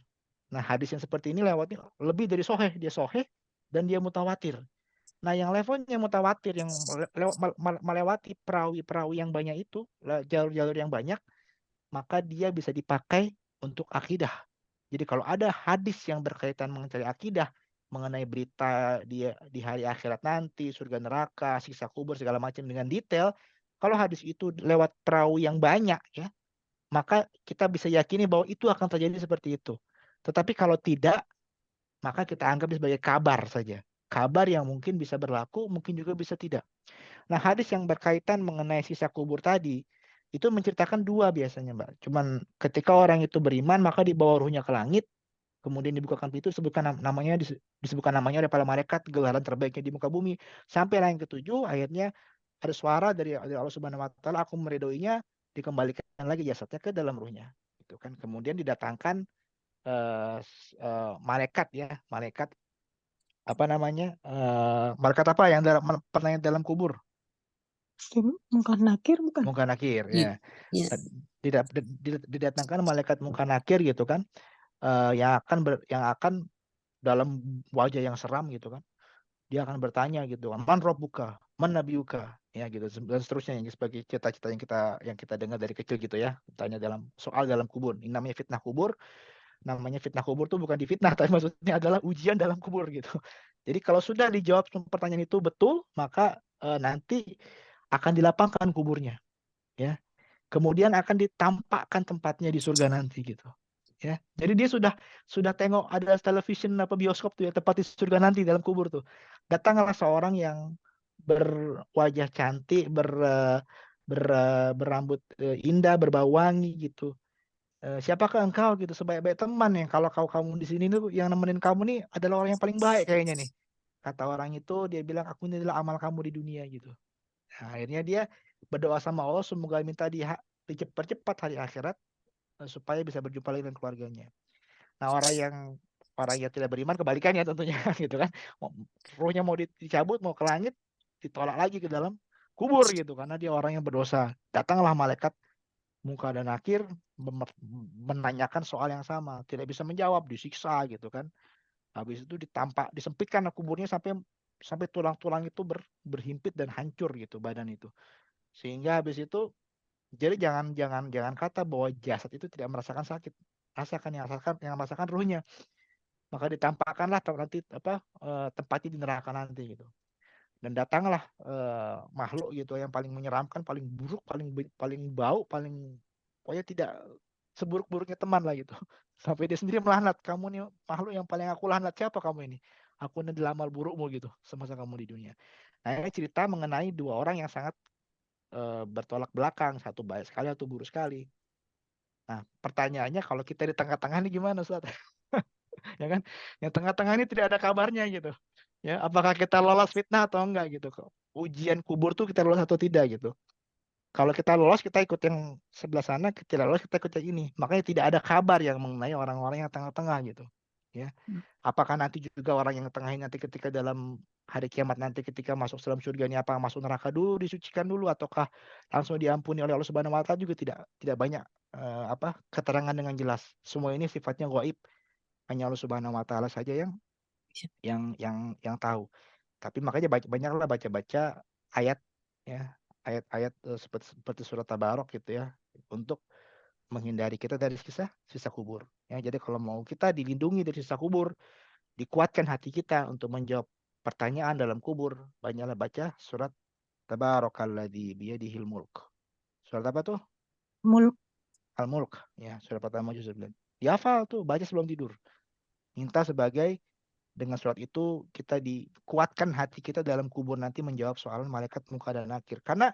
Nah hadis yang seperti ini lewatnya lebih dari soheh, dia soheh dan dia mutawatir. Nah yang levelnya mutawatir yang melewati perawi-perawi yang banyak itu, jalur-jalur yang banyak, maka dia bisa dipakai untuk akidah. Jadi kalau ada hadis yang berkaitan mengenai akidah, mengenai berita di hari akhirat nanti, surga neraka, siksa kubur segala macam dengan detail, kalau hadis itu lewat perawi yang banyak ya, maka kita bisa yakini bahwa itu akan terjadi seperti itu. Tetapi kalau tidak, maka kita anggap sebagai kabar saja. Kabar yang mungkin bisa berlaku, mungkin juga bisa tidak. Nah, hadis yang berkaitan mengenai sisa kubur tadi, itu menceritakan dua biasanya, Mbak. Cuman ketika orang itu beriman, maka dibawa ruhnya ke langit, kemudian dibukakan pintu, disebutkan namanya oleh para malaikat, gelaran terbaiknya di muka bumi. Sampai yang ketujuh, akhirnya ada suara dari Allah Subhanahu Wa Taala, aku meridhoinya, dikembalikan lagi jasadnya ke dalam ruhnya. Itu kan. Kemudian didatangkan malaikat ya, malaikat apa namanya? Malaikat apa yang pernah dalam kubur? Mungkar nakir bukan? Mungkar nakir Iya. ya. Didatangkan malaikat mungkar nakir gitu kan, yang akan dalam wajah yang seram gitu kan, dia akan bertanya gitu, man rabbuka, man nabiyuka, ya gitu dan seterusnya, yang sebagai cita-cita yang kita dengar dari kecil gitu ya, tanya dalam soal dalam kubur. Ini namanya fitnah kubur. Namanya fitnah kubur tuh bukan difitnah, tapi maksudnya adalah ujian dalam kubur gitu. Jadi kalau sudah dijawab pertanyaan itu betul, maka nanti akan dilapangkan kuburnya ya. Kemudian akan ditampakkan tempatnya di surga nanti gitu. Ya. Jadi dia sudah tengok ada television apa bioskop tuh ya, tempat di surga nanti dalam kubur tuh. Datanglah seorang yang berwajah cantik, berambut indah, berbau wangi gitu. Siapakah engkau gitu, sebaik-baik teman yang kalau kamu di sini tuh yang nemenin kamu nih adalah orang yang paling baik kayaknya nih. Kata orang itu, dia bilang aku ini adalah amal kamu di dunia gitu. Nah, akhirnya dia berdoa sama Allah semoga minta dipercepat hari akhirat supaya bisa berjumpa lagi dengan keluarganya. Nah orang yang tidak beriman kebalikannya tentunya gitu kan. Ruhnya mau dicabut, mau ke langit, ditolak lagi ke dalam kubur gitu karena dia orang yang berdosa. Datanglah malaikat Munkar dan Nakir menanyakan soal yang sama, tidak bisa menjawab, disiksa gitu kan. Habis itu disempitkan kuburnya sampai tulang-tulang itu berhimpit dan hancur gitu badan itu. Sehingga habis itu jadi jangan kata bahwa jasad itu tidak merasakan sakit. Yang merasakan ruhnya. maka ditampakkanlah nanti tempatnya di neraka nanti gitu. Dan datanglah makhluk gitu yang paling menyeramkan, paling buruk, paling bau, pokoknya tidak seburuk-buruknya teman lah gitu. Sampai dia sendiri melaknat, kamu nih makhluk yang paling aku laknat, siapa kamu ini? Aku ini adalah amal burukmu gitu semasa kamu di dunia. Nah, ini cerita mengenai dua orang yang sangat bertolak belakang, satu baik sekali, satu buruk sekali. Nah, pertanyaannya kalau kita di tengah-tengah ini gimana, Ustaz? Ya kan? Yang tengah-tengah ini tidak ada kabarnya gitu. Ya, apakah kita lolos fitnah atau enggak gitu. Ujian kubur tuh kita lolos atau tidak gitu. Kalau kita lolos kita ikut yang sebelah sana, kita lolos kita ikut yang ini. Makanya tidak ada kabar yang mengenai orang-orang yang tengah-tengah gitu. Ya. Apakah nanti juga orang yang tengah ini nanti ketika dalam hari kiamat nanti ketika masuk dalam surga ini apa masuk neraka dulu, disucikan dulu, ataukah langsung diampuni oleh Allah Subhanahu wa taala juga tidak banyak keterangan dengan jelas. Semua ini sifatnya gaib. Hanya Allah Subhanahu wa taala saja yang tahu. Tapi makanya banyaklah baca-baca ayat ya, ayat-ayat seperti surat Tabarok gitu ya, untuk menghindari kita dari sisa kubur. Ya, jadi kalau mau kita dilindungi dari sisa kubur, dikuatkan hati kita untuk menjawab pertanyaan dalam kubur, banyaklah baca surat Tabarakalladzi biyadihil mulk. Surat apa tuh? Mulk. Al-Mulk. Ya, surat pertama juz 9. Dihafal tuh, baca sebelum tidur. Minta sebagai dengan surat itu kita dikuatkan hati kita dalam kubur nanti menjawab soal malaikat munkar dan nakir. Karena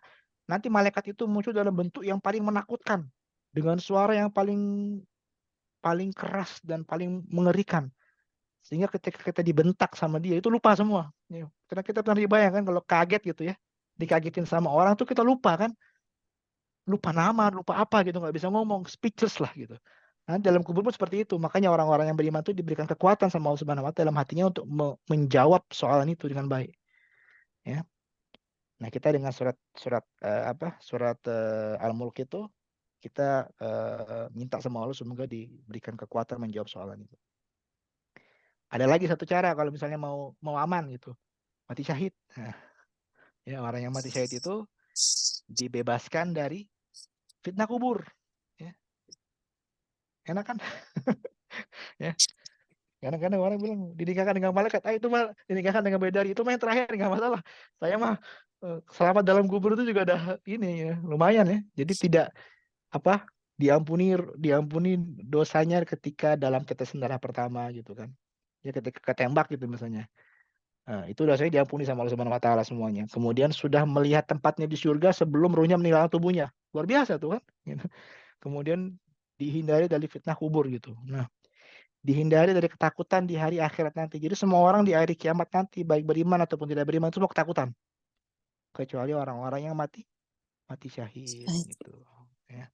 nanti malaikat itu muncul dalam bentuk yang paling menakutkan, dengan suara yang paling keras dan paling mengerikan. Sehingga ketika kita dibentak sama dia itu lupa semua. Karena kita pernah dibayangkan kalau kaget gitu ya, dikagetin sama orang tuh kita lupa kan, lupa nama, lupa apa gitu, nggak bisa ngomong, speechless lah gitu. Nah, dalam kubur pun seperti itu. Makanya orang-orang yang beriman itu diberikan kekuatan sama Allah Subhanahu wa taala dalam hatinya untuk menjawab soalan itu dengan baik. Ya. Nah, kita dengan surat Al-Mulk itu kita minta sama Allah semoga diberikan kekuatan menjawab soalan itu. Ada lagi satu cara kalau misalnya mau aman gitu, mati syahid. Nah, ya orang yang mati syahid itu dibebaskan dari fitnah kubur. Ya. Enak kan? Ya. Kadang-kadang orang bilang dinikahkan dengan malaikat, itu mah dinikahkan dengan bidadari, itu mah yang terakhir nggak masalah. Saya mah selamat dalam kubur itu juga ada ini ya, lumayan ya. Jadi tidak diampuni dosanya ketika dalam tetesan darah pertama gitu kan. Ya ketika ketembak gitu misalnya. Nah, itu dosanya diampuni sama Allah Subhanahu wa taala semuanya. Kemudian sudah melihat tempatnya di surga sebelum ruhnya meninggalkan tubuhnya. Luar biasa tuh kan. Gitu. Kemudian dihindari dari fitnah kubur gitu. Nah, dihindari dari ketakutan di hari akhirat nanti. Jadi semua orang di hari kiamat nanti, baik beriman ataupun tidak beriman, itu semua ketakutan. Kecuali orang-orang yang mati syahid gitu. Ya.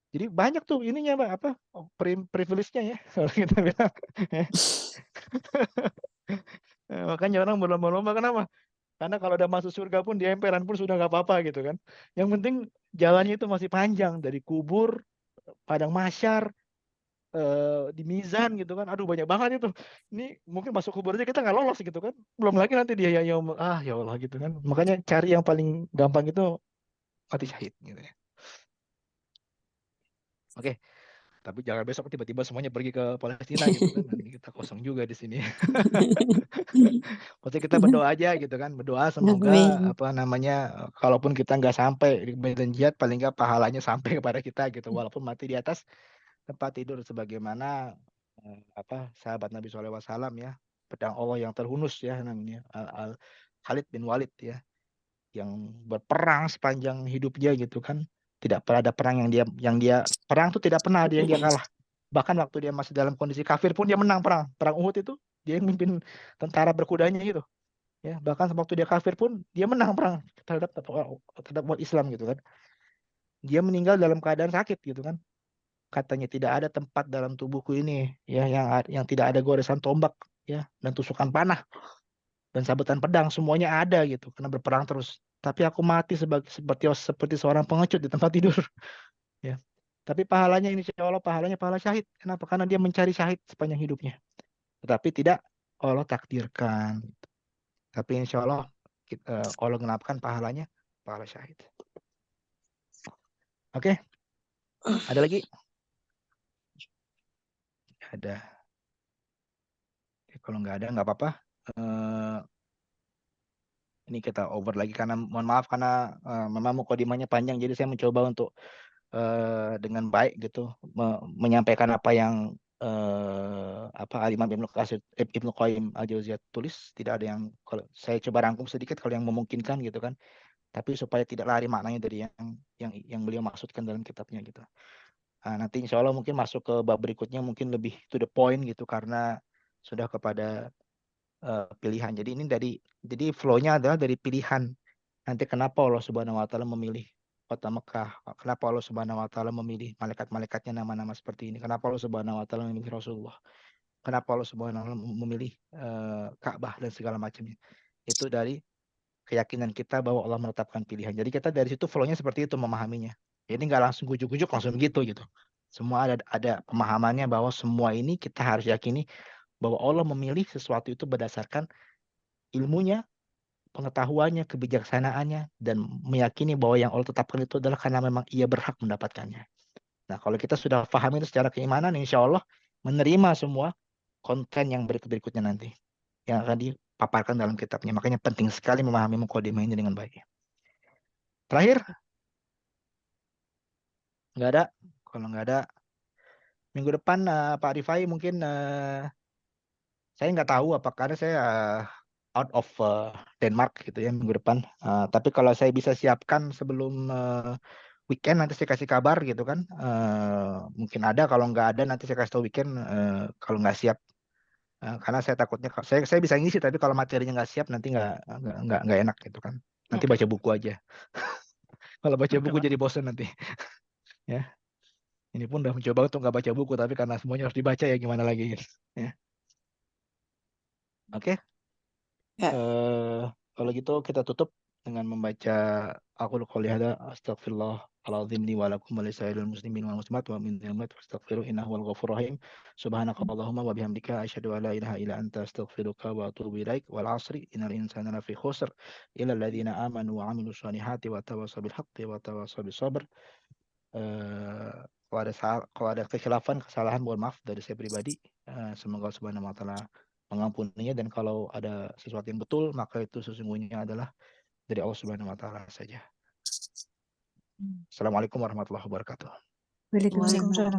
Jadi banyak tuh ininya privilege-nya ya kalau kita bilang. Ya. Makanya orang berlomba-lomba kenapa? Karena kalau udah masuk surga pun di emperan pun sudah nggak apa-apa gitu kan. Yang penting jalannya itu masih panjang dari kubur, padang mahsyar, di mizan gitu kan. Aduh banyak banget itu. Ini mungkin masuk kubur aja kita nggak lolos gitu kan. Belum lagi nanti dia ya ya Allah gitu kan. Makanya cari yang paling gampang itu mati syahid gitu ya. Oke. Tapi jangan besok tiba-tiba semuanya pergi ke Palestina gitu kan. Nanti kita kosong juga di sini. Pasti kita berdoa aja gitu kan. Berdoa semoga kalaupun kita nggak sampai di medan jihad, paling nggak pahalanya sampai kepada kita gitu. Walaupun mati di atas tempat tidur sebagaimana sahabat Nabi SAW ya, pedang Allah yang terhunus ya namanya Khalid bin Walid ya, yang berperang sepanjang hidupnya gitu kan. Tidak pernah ada perang yang dia perang tuh tidak pernah ada yang dia kalah. Bahkan waktu dia masih dalam kondisi kafir pun dia menang perang. Perang Uhud itu dia yang mimpin tentara berkudanya gitu. Ya, bahkan waktu dia kafir pun dia menang perang terhadap umat Islam gitu kan. Dia meninggal dalam keadaan sakit gitu kan. Katanya tidak ada tempat dalam tubuhku ini ya yang tidak ada goresan tombak ya dan tusukan panah dan sabetan pedang, semuanya ada gitu karena berperang terus. Tapi aku mati seperti seorang pengecut di tempat tidur. Ya. Tapi pahalanya insya Allah pahalanya pahala syahid. Kenapa? Karena dia mencari syahid sepanjang hidupnya. Tetapi tidak Allah takdirkan. Tapi insya Allah Allah genapkan pahalanya pahala syahid. Oke. Ada lagi? Ada. Kalau nggak ada nggak apa-apa. Ini kita over lagi karena mohon maaf karena memang mukadimahnya panjang, jadi saya mencoba untuk dengan baik gitu menyampaikan apa yang Imam Ibnu Qayyim al-Jauziyah tulis. Tidak ada yang, kalau saya coba rangkum sedikit kalau yang memungkinkan gitu kan, tapi supaya tidak lari maknanya dari yang beliau maksudkan dalam kitabnya gitu. Nanti insya Allah mungkin masuk ke bab berikutnya mungkin lebih to the point gitu karena sudah kepada pilihan. Jadi ini jadi flow-nya adalah dari pilihan. Nanti kenapa Allah Subhanahu wa taala memilih kota Mekah? Kenapa Allah Subhanahu wa taala memilih malaikat-malaikatnya nama-nama seperti ini? Kenapa Allah Subhanahu wa taala memilih Rasulullah? Kenapa Allah Subhanahu wa taala memilih Ka'bah dan segala macamnya? Itu dari keyakinan kita bahwa Allah menetapkan pilihan. Jadi kita dari situ flow-nya seperti itu memahaminya. Jadi nggak langsung gujuk-gujuk langsung gitu. Semua ada pemahamannya bahwa semua ini kita harus yakini bahwa Allah memilih sesuatu itu berdasarkan ilmunya, pengetahuannya, kebijaksanaannya, dan meyakini bahwa yang Allah tetapkan itu adalah karena memang ia berhak mendapatkannya. Nah, kalau kita sudah paham itu secara keimanan, insya Allah menerima semua konten yang berikutnya nanti yang akan dipaparkan dalam kitabnya. Makanya penting sekali memahami mukadimah ini dengan baik. Terakhir, nggak ada. Kalau nggak ada, minggu depan Pak Rifai mungkin saya nggak tahu apakah saya out of Denmark gitu ya minggu depan. Tapi kalau saya bisa siapkan sebelum weekend nanti saya kasih kabar gitu kan. Mungkin ada, kalau nggak ada nanti saya kasih tahu weekend kalau nggak siap. Karena saya takutnya saya bisa ngisi tapi kalau materinya nggak siap nanti nggak enak gitu kan. Nanti Oke. baca buku aja. Kalau baca Oke, buku Pak. jadi bosan nanti. Ya. Ini pun udah mencoba untuk nggak baca buku tapi karena semuanya harus dibaca ya gimana lagi gitu. Ya. Oke. Ya. Kalau gitu kita tutup dengan membaca aqulu qouli hadza astaghfirullahaladzim li wa lakum wa lisairil muslimin wal muslimat wa min dzunubina fastaghfiruhu innahu huwal ghafurur rahim. Subhanakallahumma wa bihamdika asyhadu an la ilaha illa anta astaghfiruka wa atubu ilaik. Wal 'asri innal insana lafi khusr illa alladziina aamanu wa 'amilus shalihati wa tawassaw bil haqqi wa tawassaw bis sabr. Kalau ada kekhilafan, kesalahan, mohon maaf dari saya pribadi. Semoga Subhanahu wa taala mengampuninya, dan kalau ada sesuatu yang betul maka itu sesungguhnya adalah dari Allah Subhanahu wa taala saja. Assalamualaikum warahmatullahi wabarakatuh. Waalaikumsalam. Waalaikumsalam.